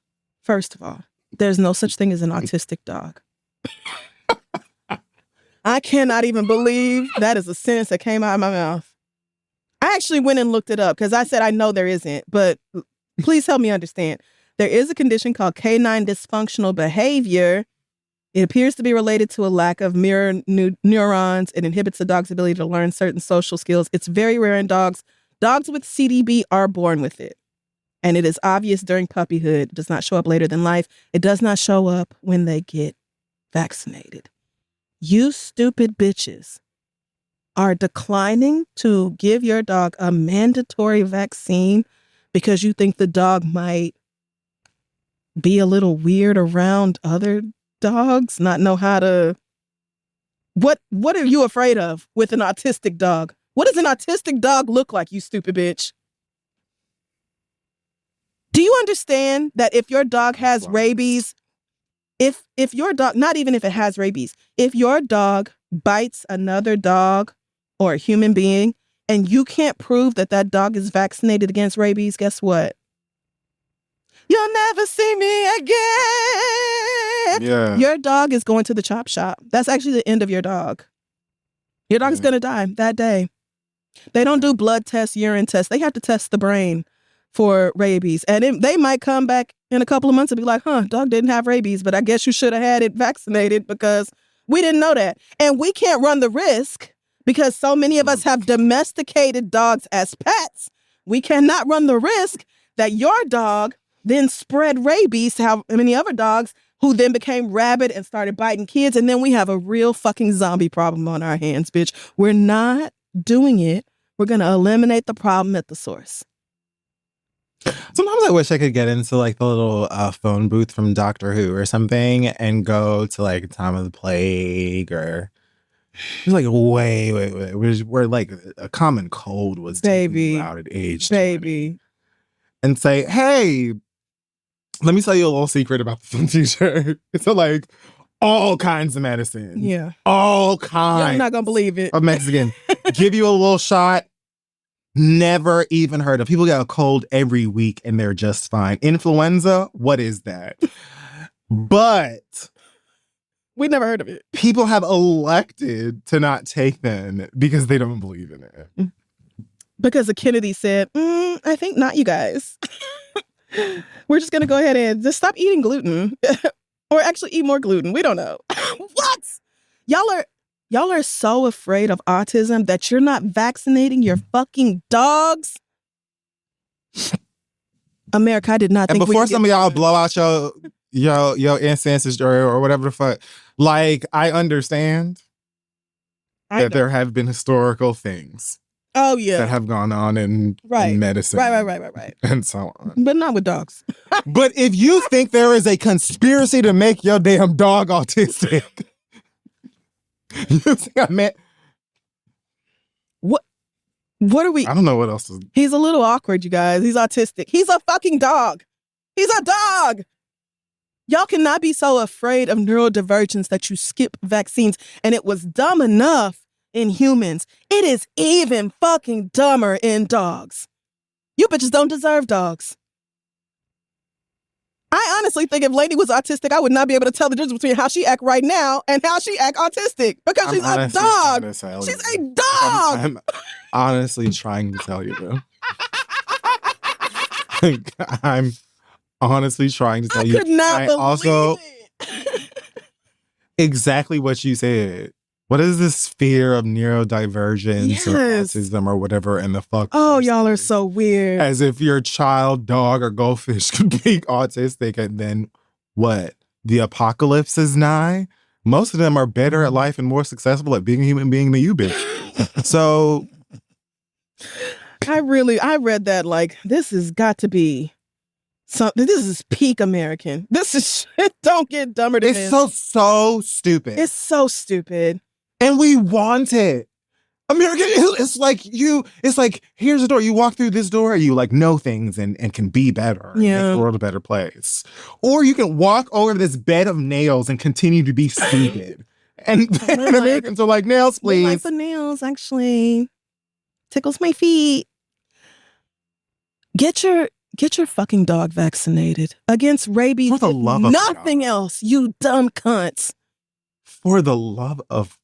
there's no such thing as an autistic dog. I cannot even believe that is a sentence that came out of my mouth. I actually went and looked it up because I said I know there isn't, but please help me understand. There is a condition called canine dysfunctional behavior. It appears to be related to a lack of mirror neurons. It inhibits the dog's ability to learn certain social skills. It's very rare in dogs. Dogs with CDB are born with it. And it is obvious during puppyhood. It does not show up later than life. It does not show up when they get vaccinated. You stupid bitches are declining to give your dog a mandatory vaccine because you think the dog might be a little weird around other dogs, not know how to... What are you afraid of with an autistic dog? What does an autistic dog look like, you stupid bitch? Do you understand that if your dog has rabies, if your dog, not even if it has rabies, if your dog bites another dog or a human being and you can't prove that that dog is vaccinated against rabies, guess what? You'll never see me again. Yeah. Your dog is going to the chop shop. That's actually the end of your dog. Your dog is going to die that day. They don't do blood tests, urine tests. They have to test the brain for rabies. And they might come back in a couple of months and be like, dog didn't have rabies, but I guess you should have had it vaccinated because we didn't know that. And we can't run the risk because so many of us have domesticated dogs as pets. We cannot run the risk that your dog then spread rabies to how many other dogs who then became rabid and started biting kids. And then we have a real fucking zombie problem on our hands, bitch. We're not doing it. We're going to eliminate the problem at the source. Sometimes I wish I could get into like the little phone booth from Doctor Who or something and go to like Time of the Plague or like way where like a common cold was taking out at age 20. And say, hey, let me tell you a little secret about the film teacher. It's like all kinds of medicine. Yeah. All kinds. You're not going to believe it. Of Mexican. Give you a little shot. Never even heard of. People get a cold every week and they're just fine. Influenza, what is that? But we never heard of it. People have elected to not take them because they don't believe in it. Because the Kennedy said, I think not, you guys. We're just going to go ahead and just stop eating gluten. Or actually eat more gluten. We don't know. What? Y'all are so afraid of autism that you're not vaccinating your fucking dogs. America, I did not think. And before some of y'all blow out your incense or whatever the fuck, like I understand that there have been historical things. Oh yeah, that have gone on in medicine, right, and so on, but not with dogs. But if you think there is a conspiracy to make your damn dog autistic. You think I meant what are we? I don't know what else is. He's a little awkward, you guys. He's autistic. He's a fucking dog. He's a dog. Y'all cannot be so afraid of neurodivergence that you skip vaccines. And it was dumb enough in humans. It is even fucking dumber in dogs. You bitches don't deserve dogs. I honestly think if Lady was autistic, I would not be able to tell the difference between how she act right now and how she act autistic because she's a dog. She's a dog. I'm honestly trying to tell you. I'm honestly trying to tell you. I could not believe it. Exactly what you said. What is this fear of neurodivergence or autism or whatever in the fuck? Oh, y'all are so weird. As if your child, dog, or goldfish could be autistic and then what? The apocalypse is nigh? Most of them are better at life and more successful at being a human being than you, bitch. So I read that like, this has got to be something. This is peak American. This is shit. Don't get dumber than this. It's so stupid. It's so stupid. And we want it. American, it's like, here's a door. You walk through this door, you like know things and can be better. Yeah. Make the world a better place. Or you can walk over this bed of nails and continue to be stupid. And then Americans are like, nails, please. I like the nails, actually. Tickles my feet. Get your fucking dog vaccinated against rabies. For the love of nothing God. else, you dumb cunts. For the love of...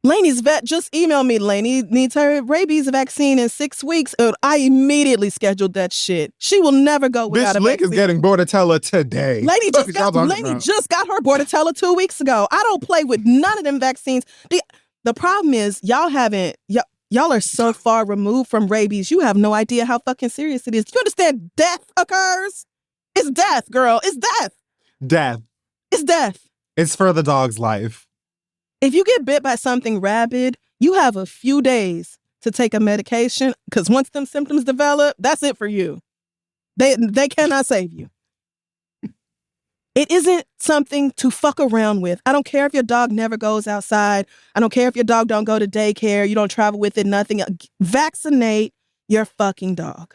Lainey's vet just emailed me. Lainey needs her rabies vaccine in 6 weeks. I immediately scheduled that shit. She will never go without a Lick vaccine. is getting Bordetella today. Lainey just got her Bordetella 2 weeks ago. I don't play with none of them vaccines. The problem is y'all are so far removed from rabies. You have no idea how fucking serious it is. Do you understand death occurs? It's death, girl. It's death. Death. It's death. It's for the dog's life. If you get bit by something rabid, you have a few days to take a medication because once them symptoms develop, that's it for you. They cannot save you. It isn't something to fuck around with. I don't care if your dog never goes outside. I don't care if your dog don't go to daycare. You don't travel with it, nothing. Vaccinate your fucking dog.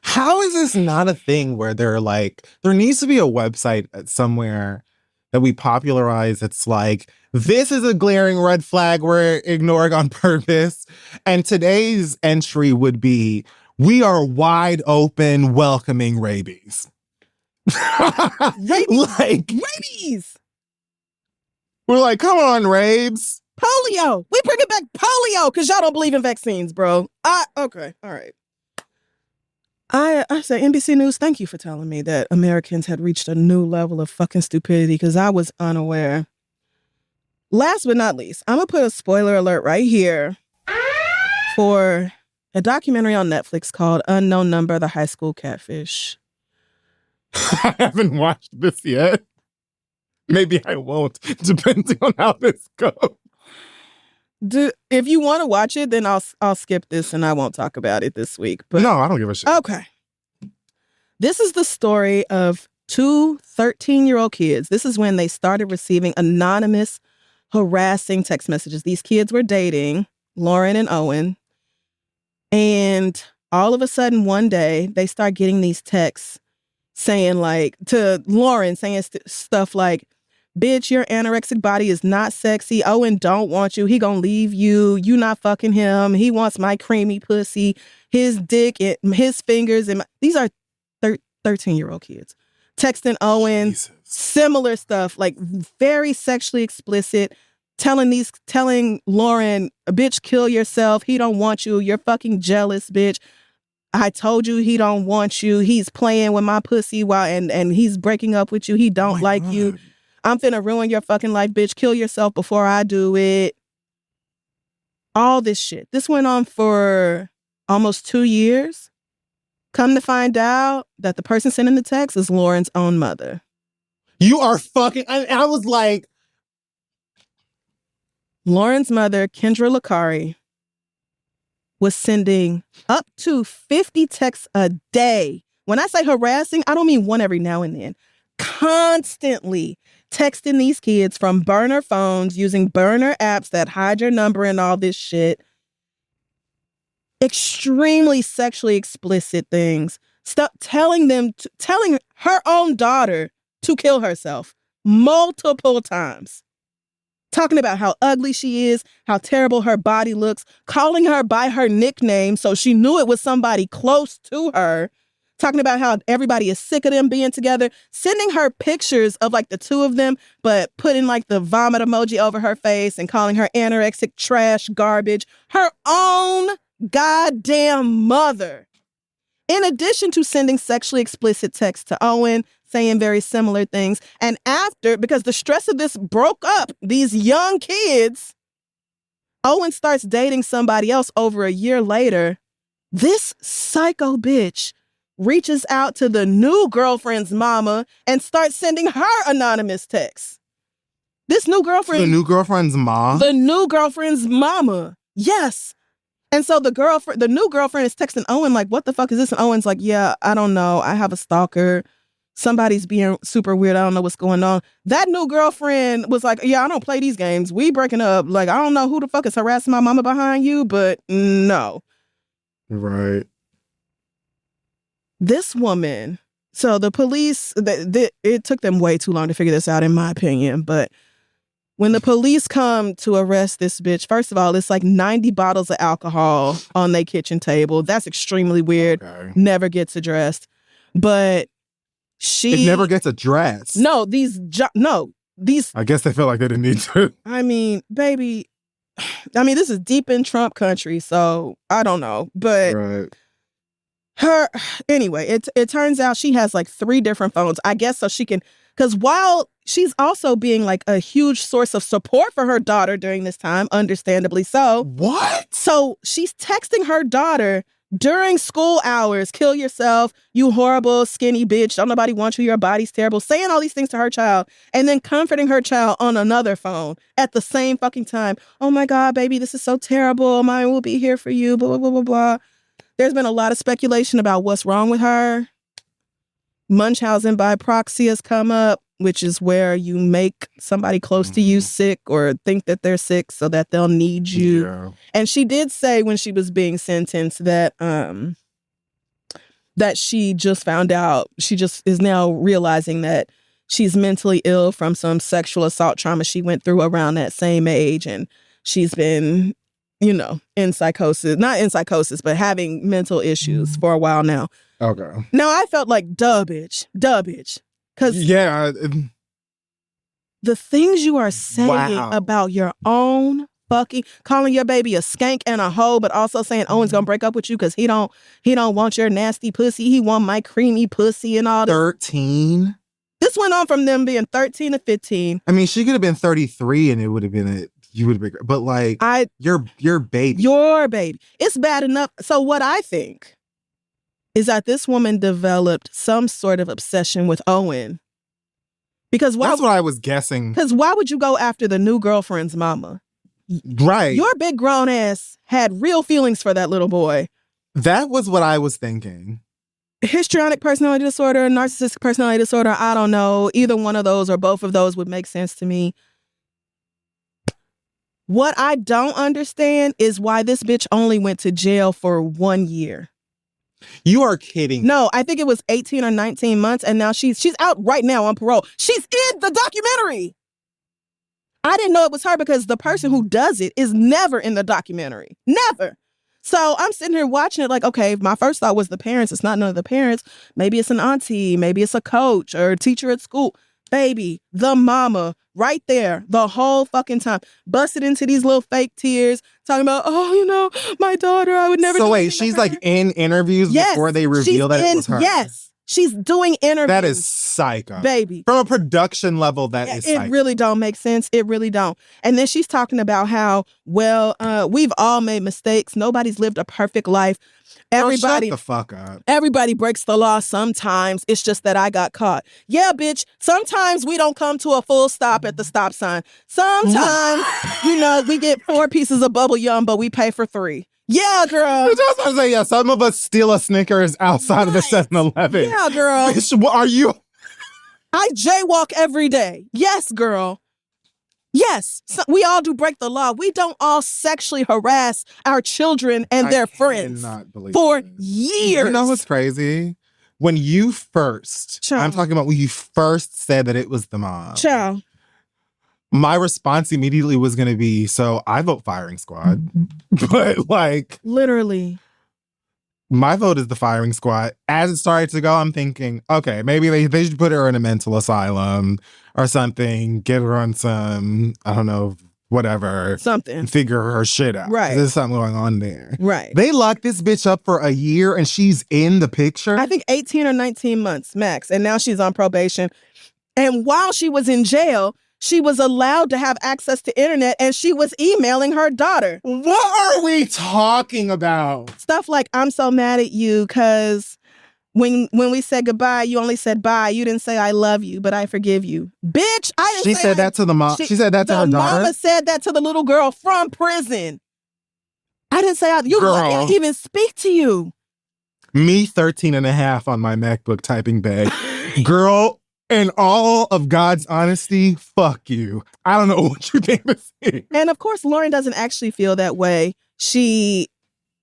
How is this not a thing where they're like, there needs to be a website somewhere that we popularize. It's like, this is a glaring red flag we're ignoring on purpose. And today's entry would be, we are wide open welcoming rabies. Rabies. We're like, come on, rabes. Polio. We bringing back polio because y'all don't believe in vaccines, bro. Okay. All right. I say, NBC News, thank you for telling me that Americans had reached a new level of fucking stupidity because I was unaware. Last but not least, I'm going to put a spoiler alert right here for a documentary on Netflix called Unknown Number, The High School Catfish. I haven't watched this yet. Maybe I won't, depending on how this goes. If you want to watch it, then I'll skip this and I won't talk about it this week. But no, I don't give a shit. Okay. This is the story of two 13-year-old kids. This is when they started receiving anonymous, harassing text messages. These kids were dating, Lauren and Owen. And all of a sudden, one day, they start getting these texts saying to Lauren, saying stuff like, bitch, your anorexic body is not sexy. Owen don't want you. He gonna leave you. You not fucking him. He wants my creamy pussy, his dick, and his fingers. And these are 13-year-old kids texting Owen, Jesus. Similar stuff, like very sexually explicit, telling Lauren, bitch, kill yourself. He don't want you. You're fucking jealous, bitch. I told you he don't want you. He's playing with my pussy and he's breaking up with you. He don't like God. You. I'm finna ruin your fucking life, bitch. Kill yourself before I do it. All this shit. This went on for almost 2 years. Come to find out that the person sending the text is Lauren's own mother. You are fucking... I was like... Lauren's mother, Kendra Lakari, was sending up to 50 texts a day. When I say harassing, I don't mean one every now and then. Constantly texting these kids from burner phones, using burner apps that hide your number and all this shit. Extremely sexually explicit things. telling her own daughter to kill herself multiple times. Talking about how ugly she is, how terrible her body looks, calling her by her nickname so she knew it was somebody close to her, talking about how everybody is sick of them being together, sending her pictures of like the two of them, but putting like the vomit emoji over her face and calling her anorexic trash garbage, her own goddamn mother. In addition to sending sexually explicit texts to Owen, saying very similar things. And after, because the stress of this broke up these young kids, Owen starts dating somebody else over a year later. This psycho bitch reaches out to the new girlfriend's mama and starts sending her anonymous texts. This new girlfriend... The new girlfriend's mom? The new girlfriend's mama. Yes. And so the new girlfriend is texting Owen like, what the fuck is this? And Owen's like, yeah, I don't know. I have a stalker. Somebody's being super weird. I don't know what's going on. That new girlfriend was like, yeah, I don't play these games. We breaking up. Like, I don't know who the fuck is harassing my mama behind you, but no. Right. This woman, so the police, it took them way too long to figure this out, in my opinion. But when the police come to arrest this bitch, first of all, it's like 90 bottles of alcohol on their kitchen table. That's extremely weird. Okay. Never gets addressed. But it never gets addressed. No, these. I guess they feel like they didn't need to. I mean, baby. This is deep in Trump country, so I don't know. But right. Anyway, it turns out she has like 3 different phones. I guess so she can, because while she's also being like a huge source of support for her daughter during this time, understandably so. What? So she's texting her daughter during school hours, kill yourself, you horrible skinny bitch, don't nobody want you, your body's terrible, saying all these things to her child, and then comforting her child on another phone at the same fucking time. Oh my God, baby, this is so terrible. Mine will be here for you, blah, blah, blah, blah, blah. There's been a lot of speculation about what's wrong with her. Munchausen by proxy has come up, which is where you make somebody close to you sick or think that they're sick so that they'll need you. Yeah. And she did say when she was being sentenced that that she just found out, she just is now realizing that she's mentally ill from some sexual assault trauma she went through around that same age. And she's been, in psychosis, not in psychosis, but having mental issues for a while now. Okay. Now I felt like, duh, bitch. Because the things you are saying about your own fucking, calling your baby a skank and a hoe, but also saying Owen's gonna break up with you because he don't want your nasty pussy. He want my creamy pussy and all that. 13? This went on from them being 13 to 15. She could have been 33 and it would have been you would have been, but like, your baby. Your baby. It's bad enough. So what I think is that this woman developed some sort of obsession with Owen. Because that's what I was guessing. Because why would you go after the new girlfriend's mama? Right. Your big grown ass had real feelings for that little boy. That was what I was thinking. Histrionic personality disorder, narcissistic personality disorder, I don't know. Either one of those or both of those would make sense to me. What I don't understand is why this bitch only went to jail for 1 year. You are kidding. No, I think it was 18 or 19 months, and now she's out right now on parole. She's in the documentary. I didn't know it was her because the person who does it is never in the documentary. Never. So I'm sitting here watching it like, okay, my first thought was the parents. It's not none of the parents. Maybe it's an auntie. Maybe it's a coach or a teacher at school. Baby, the mama, right there, the whole fucking time, busted into these little fake tears, talking about, my daughter, I would never. So wait, she's like in interviews before they reveal that it was her. Yes, she's doing interviews. That is psycho, baby. From a production level, that is psycho. It really don't make sense. It really don't. And then she's talking about how, we've all made mistakes. Nobody's lived a perfect life. Everybody, shut the fuck up. Everybody breaks the law sometimes. It's just that I got caught. Yeah, bitch. Sometimes we don't come to a full stop at the stop sign. Sometimes, we get 4 pieces of bubble yum, but we pay for 3. Yeah, girl. I was just gonna say, yeah, some of us steal a Snickers outside of the 7-Eleven. Yeah, girl. Bitch, what are you? I jaywalk every day. Yes, girl. Yes, so we all do break the law. We don't all sexually harass our children and their friends for years. You know what's crazy? when you first, Child. I'm talking about when you first said that it was the mom. Child. My response immediately was going to be, so I vote firing squad. But like, literally, my vote is the firing squad. As it started to go, I'm thinking, okay, maybe they should put her in a mental asylum or something, get her on some, I don't know, whatever. Something. And figure her shit out. Right. There's something going on there. Right. They locked this bitch up for a year and she's in the picture. I think 18 or 19 months max. And now she's on probation. And while she was in jail, she was allowed to have access to internet and she was emailing her daughter. What are we talking about? Stuff like, I'm so mad at you because when we said goodbye, you only said bye. You didn't say I love you, but I forgive you. Bitch, I didn't say She said that to the mom. She said that to her daughter? The mama said that to the little girl from prison. I didn't say I didn't even speak to you. Me 13 and a half on my MacBook typing bag. Girl, in all of God's honesty, fuck you. I don't know what you think this is. And of course, Lauren doesn't actually feel that way. She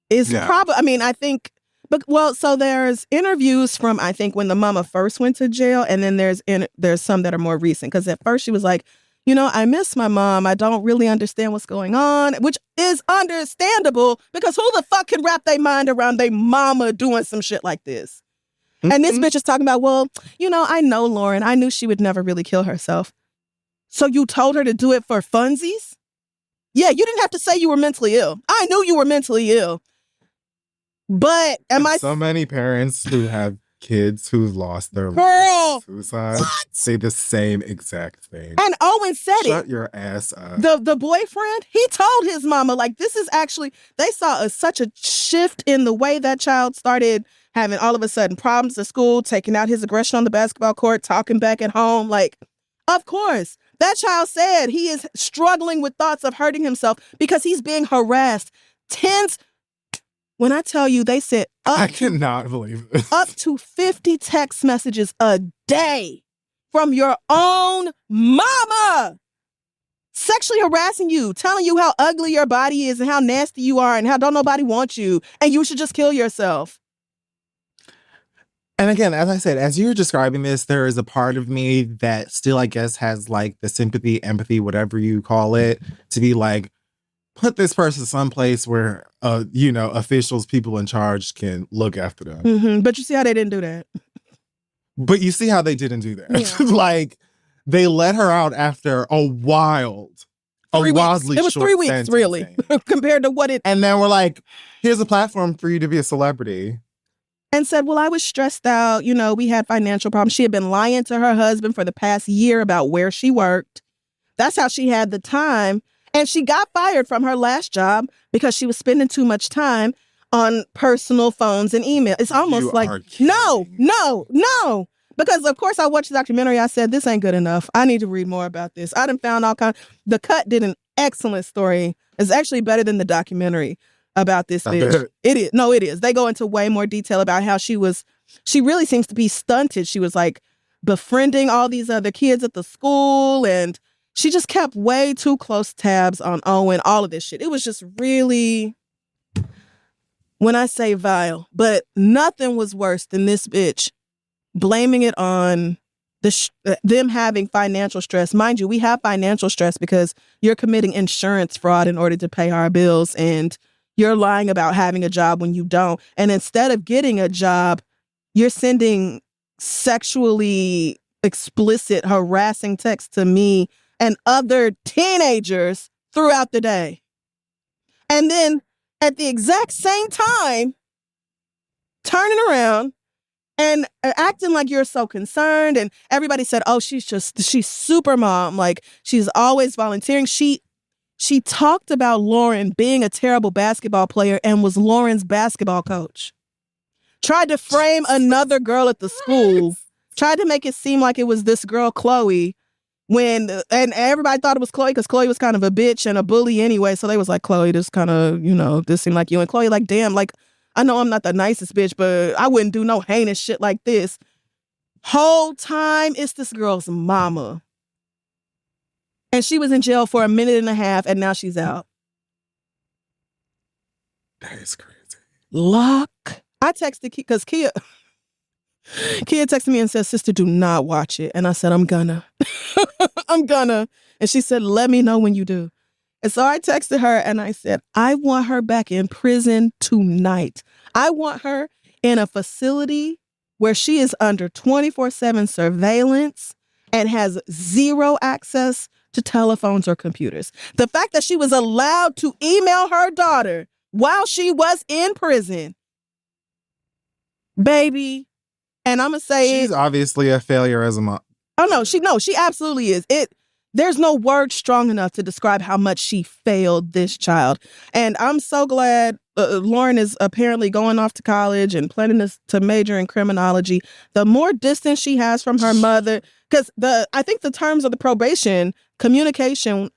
is probably, I mean, I think, but well, so there's interviews from, I think, when the mama first went to jail. And then there's some that are more recent. Because at first she was like, you know, I miss my mom. I don't really understand what's going on, which is understandable because who the fuck can wrap their mind around their mama doing some shit like this? And this bitch is talking about, well, you know, I know Lauren. I knew she would never really kill herself. So you told her to do it for funsies? Yeah, you didn't have to say you were mentally ill. I knew you were mentally ill. But so many parents who have kids who've lost their girl suicide say the same exact thing. And Owen said Shut your ass up. The boyfriend, he told his mama, like, this is actually, they saw such a shift in the way that child started having all of a sudden problems at school, taking out his aggression on the basketball court, talking back at home. Like, of course, that child said he is struggling with thoughts of hurting himself because he's being harassed. When I tell you, they said I cannot believe this. Up to 50 text messages a day from your own mama sexually harassing you, telling you how ugly your body is and how nasty you are and how don't nobody want you and you should just kill yourself. And again, as I said, as you're describing this, there is a part of me that still, I guess, has like the sympathy, empathy, whatever you call it, to be like, put this person someplace where, officials, people in charge can look after them. Mm-hmm. But you see how they didn't do that. But you see how they didn't do that. Yeah. Like, they let her out after a wildly it was 3 weeks, really, compared to what it... And then we're like, here's a platform for you to be a celebrity. And said, well, I was stressed out. You know, we had financial problems. She had been lying to her husband for the past year about where she worked. That's how she had the time. And she got fired from her last job because she was spending too much time on personal phones and email. It's almost like, no. Because, of course, I watched the documentary. I said, this ain't good enough. I need to read more about this. I done found all kinds. The Cut did an excellent story. It's actually better than the documentary about this bitch. It is. No, it is. They go into way more detail about how she really seems to be stunted. She was like befriending all these other kids at the school and she just kept way too close tabs on Owen, all of this shit. It was just really, when I say vile, but nothing was worse than this bitch blaming it on them having financial stress. Mind you, we have financial stress because you're committing insurance fraud in order to pay our bills and you're lying about having a job when you don't. And instead of getting a job, you're sending sexually explicit, harassing texts to me and other teenagers throughout the day. And then at the exact same time, turning around and acting like you're so concerned. And everybody said, oh, she's super mom. Like, she's always volunteering. She talked about Lauren being a terrible basketball player and was Lauren's basketball coach. Tried to frame another girl at the school. Tried to make it seem like it was this girl, Chloe, and everybody thought it was Chloe because Chloe was kind of a bitch and a bully anyway. So they was like, Chloe, this kind of, this seemed like you. And Chloe like, damn, like, I know I'm not the nicest bitch, but I wouldn't do no heinous shit like this. Whole time, it's this girl's mama. And she was in jail for a minute and a half, and now she's out. That is crazy. I texted Kia, because Kia, Kia texted me and said, sister, do not watch it. And I said, I'm gonna. I'm gonna. And she said, let me know when you do. And so I texted her and I said, I want her back in prison tonight. I want her in a facility where she is under 24/7 surveillance and has zero access to telephones or computers. The fact that she was allowed to email her daughter while she was in prison, baby. And I'm going to say she's obviously a failure as a mom. Oh, no, she absolutely is. There's no word strong enough to describe how much she failed this child. And I'm so glad Lauren is apparently going off to college and planning to major in criminology. The more distance she has from her mother, because I think the terms of the probation, communication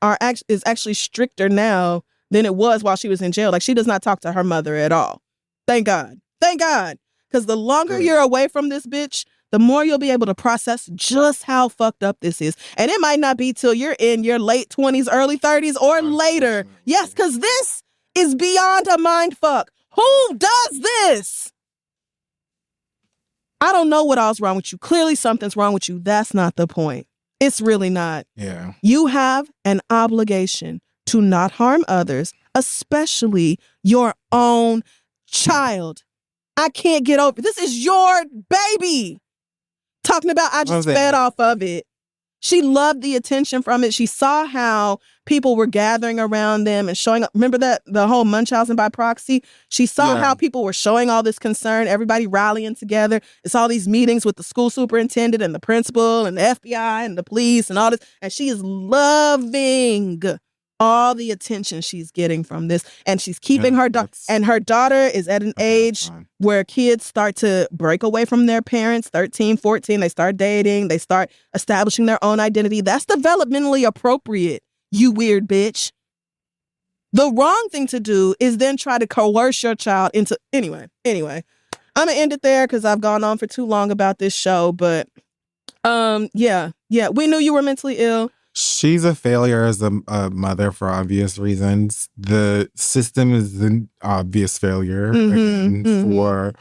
is actually stricter now than it was while she was in jail. Like, she does not talk to her mother at all. Thank God. Thank God. Because the longer you're away from this bitch, the more you'll be able to process just how fucked up this is. And it might not be till you're in your late 20s, early 30s, or later. Yes, because this is beyond a mind fuck. Who does this? I don't know what all's wrong with you. Clearly something's wrong with you. That's not the point. It's really not. Yeah. You have an obligation to not harm others, especially your own child. I can't get over. This is your baby. Talking about I just fed off of it. She loved the attention from it. She saw how people were gathering around them and showing up. Remember that the whole Munchausen by proxy? She saw how people were showing all this concern, everybody rallying together. It's all these meetings with the school superintendent and the principal and the FBI and the police and all this. And she is loving all the attention she's getting from this. And she's keeping her daughter. And her daughter is at an age where kids start to break away from their parents, 13, 14. They start dating. They start establishing their own identity. That's developmentally appropriate, you weird bitch. The wrong thing to do is then try to coerce your child into... Anyway, I'm going to end it there because I've gone on for too long about this show. But yeah, we knew you were mentally ill. She's a failure as a mother for obvious reasons. The system is an obvious failure for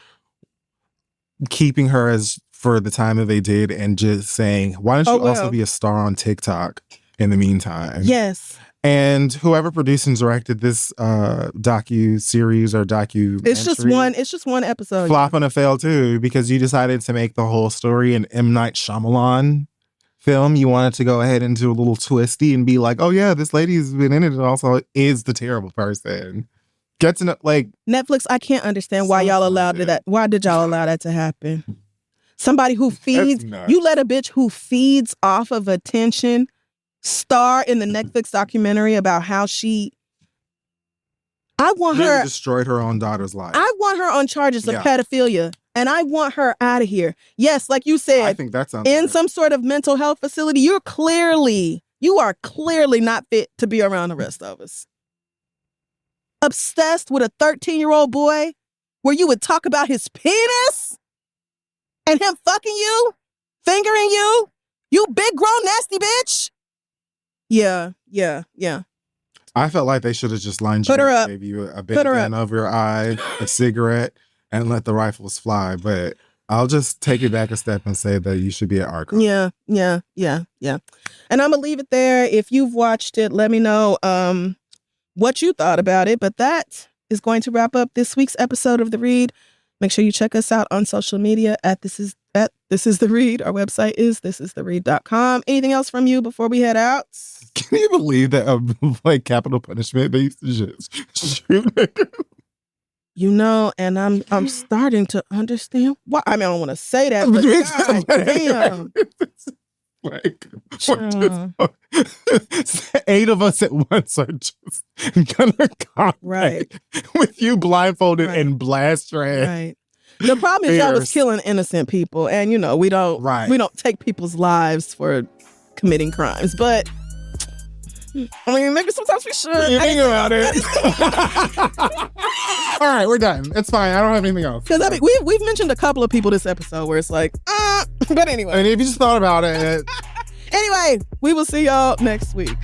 keeping her as for the time that they did and just saying, why don't you also be a star on TikTok in the meantime? Yes. And whoever produced and directed this docu-series or documentary. It's just one episode. Flopping to fail too, because you decided to make the whole story an M. Night Shyamalan film. You wanted to go ahead and do a little twisty and be like, oh yeah, this lady's been in it and also is the terrible person. Get to know, like, Netflix, I can't understand why y'all allowed that. Why did y'all allow that to happen? Somebody who feeds, you let a bitch who feeds off of attention star in the Netflix documentary about how I want her destroyed her own daughter's life. I want her on charges of pedophilia. And I want her out of here. Yes, like you said, I think that's in some sort of mental health facility, you are clearly not fit to be around the rest of us. Obsessed with a 13-year-old boy where you would talk about his penis and him fucking you, fingering you, you big grown nasty bitch. Yeah. I felt like they should have just lined you up, gave you a big gun over your eye, a cigarette, and let the rifles fly. But I'll just take it back a step and say that you should be at ARC. Yeah. And I'm going to leave it there. If you've watched it, let me know what you thought about it. But that is going to wrap up this week's episode of The Read. Make sure you check us out on social media at This Is The Read. Our website is thisistheread.com. Anything else from you before we head out? Can you believe that like capital punishment, they used to just shoot niggas? You know, and I'm starting to understand why. I mean, I don't want to say that, but God damn. Like, 8 of us at once are just gonna come with you blindfolded and blast your ass. Right. The problem is y'all was killing innocent people, and you know we don't take people's lives for committing crimes, but. I mean, maybe sometimes we should. You think about it. All right, we're done. It's fine. I don't have anything else. Because I mean, we've mentioned a couple of people this episode where it's like, but anyway. And if you just thought about it. Anyway, we will see y'all next week.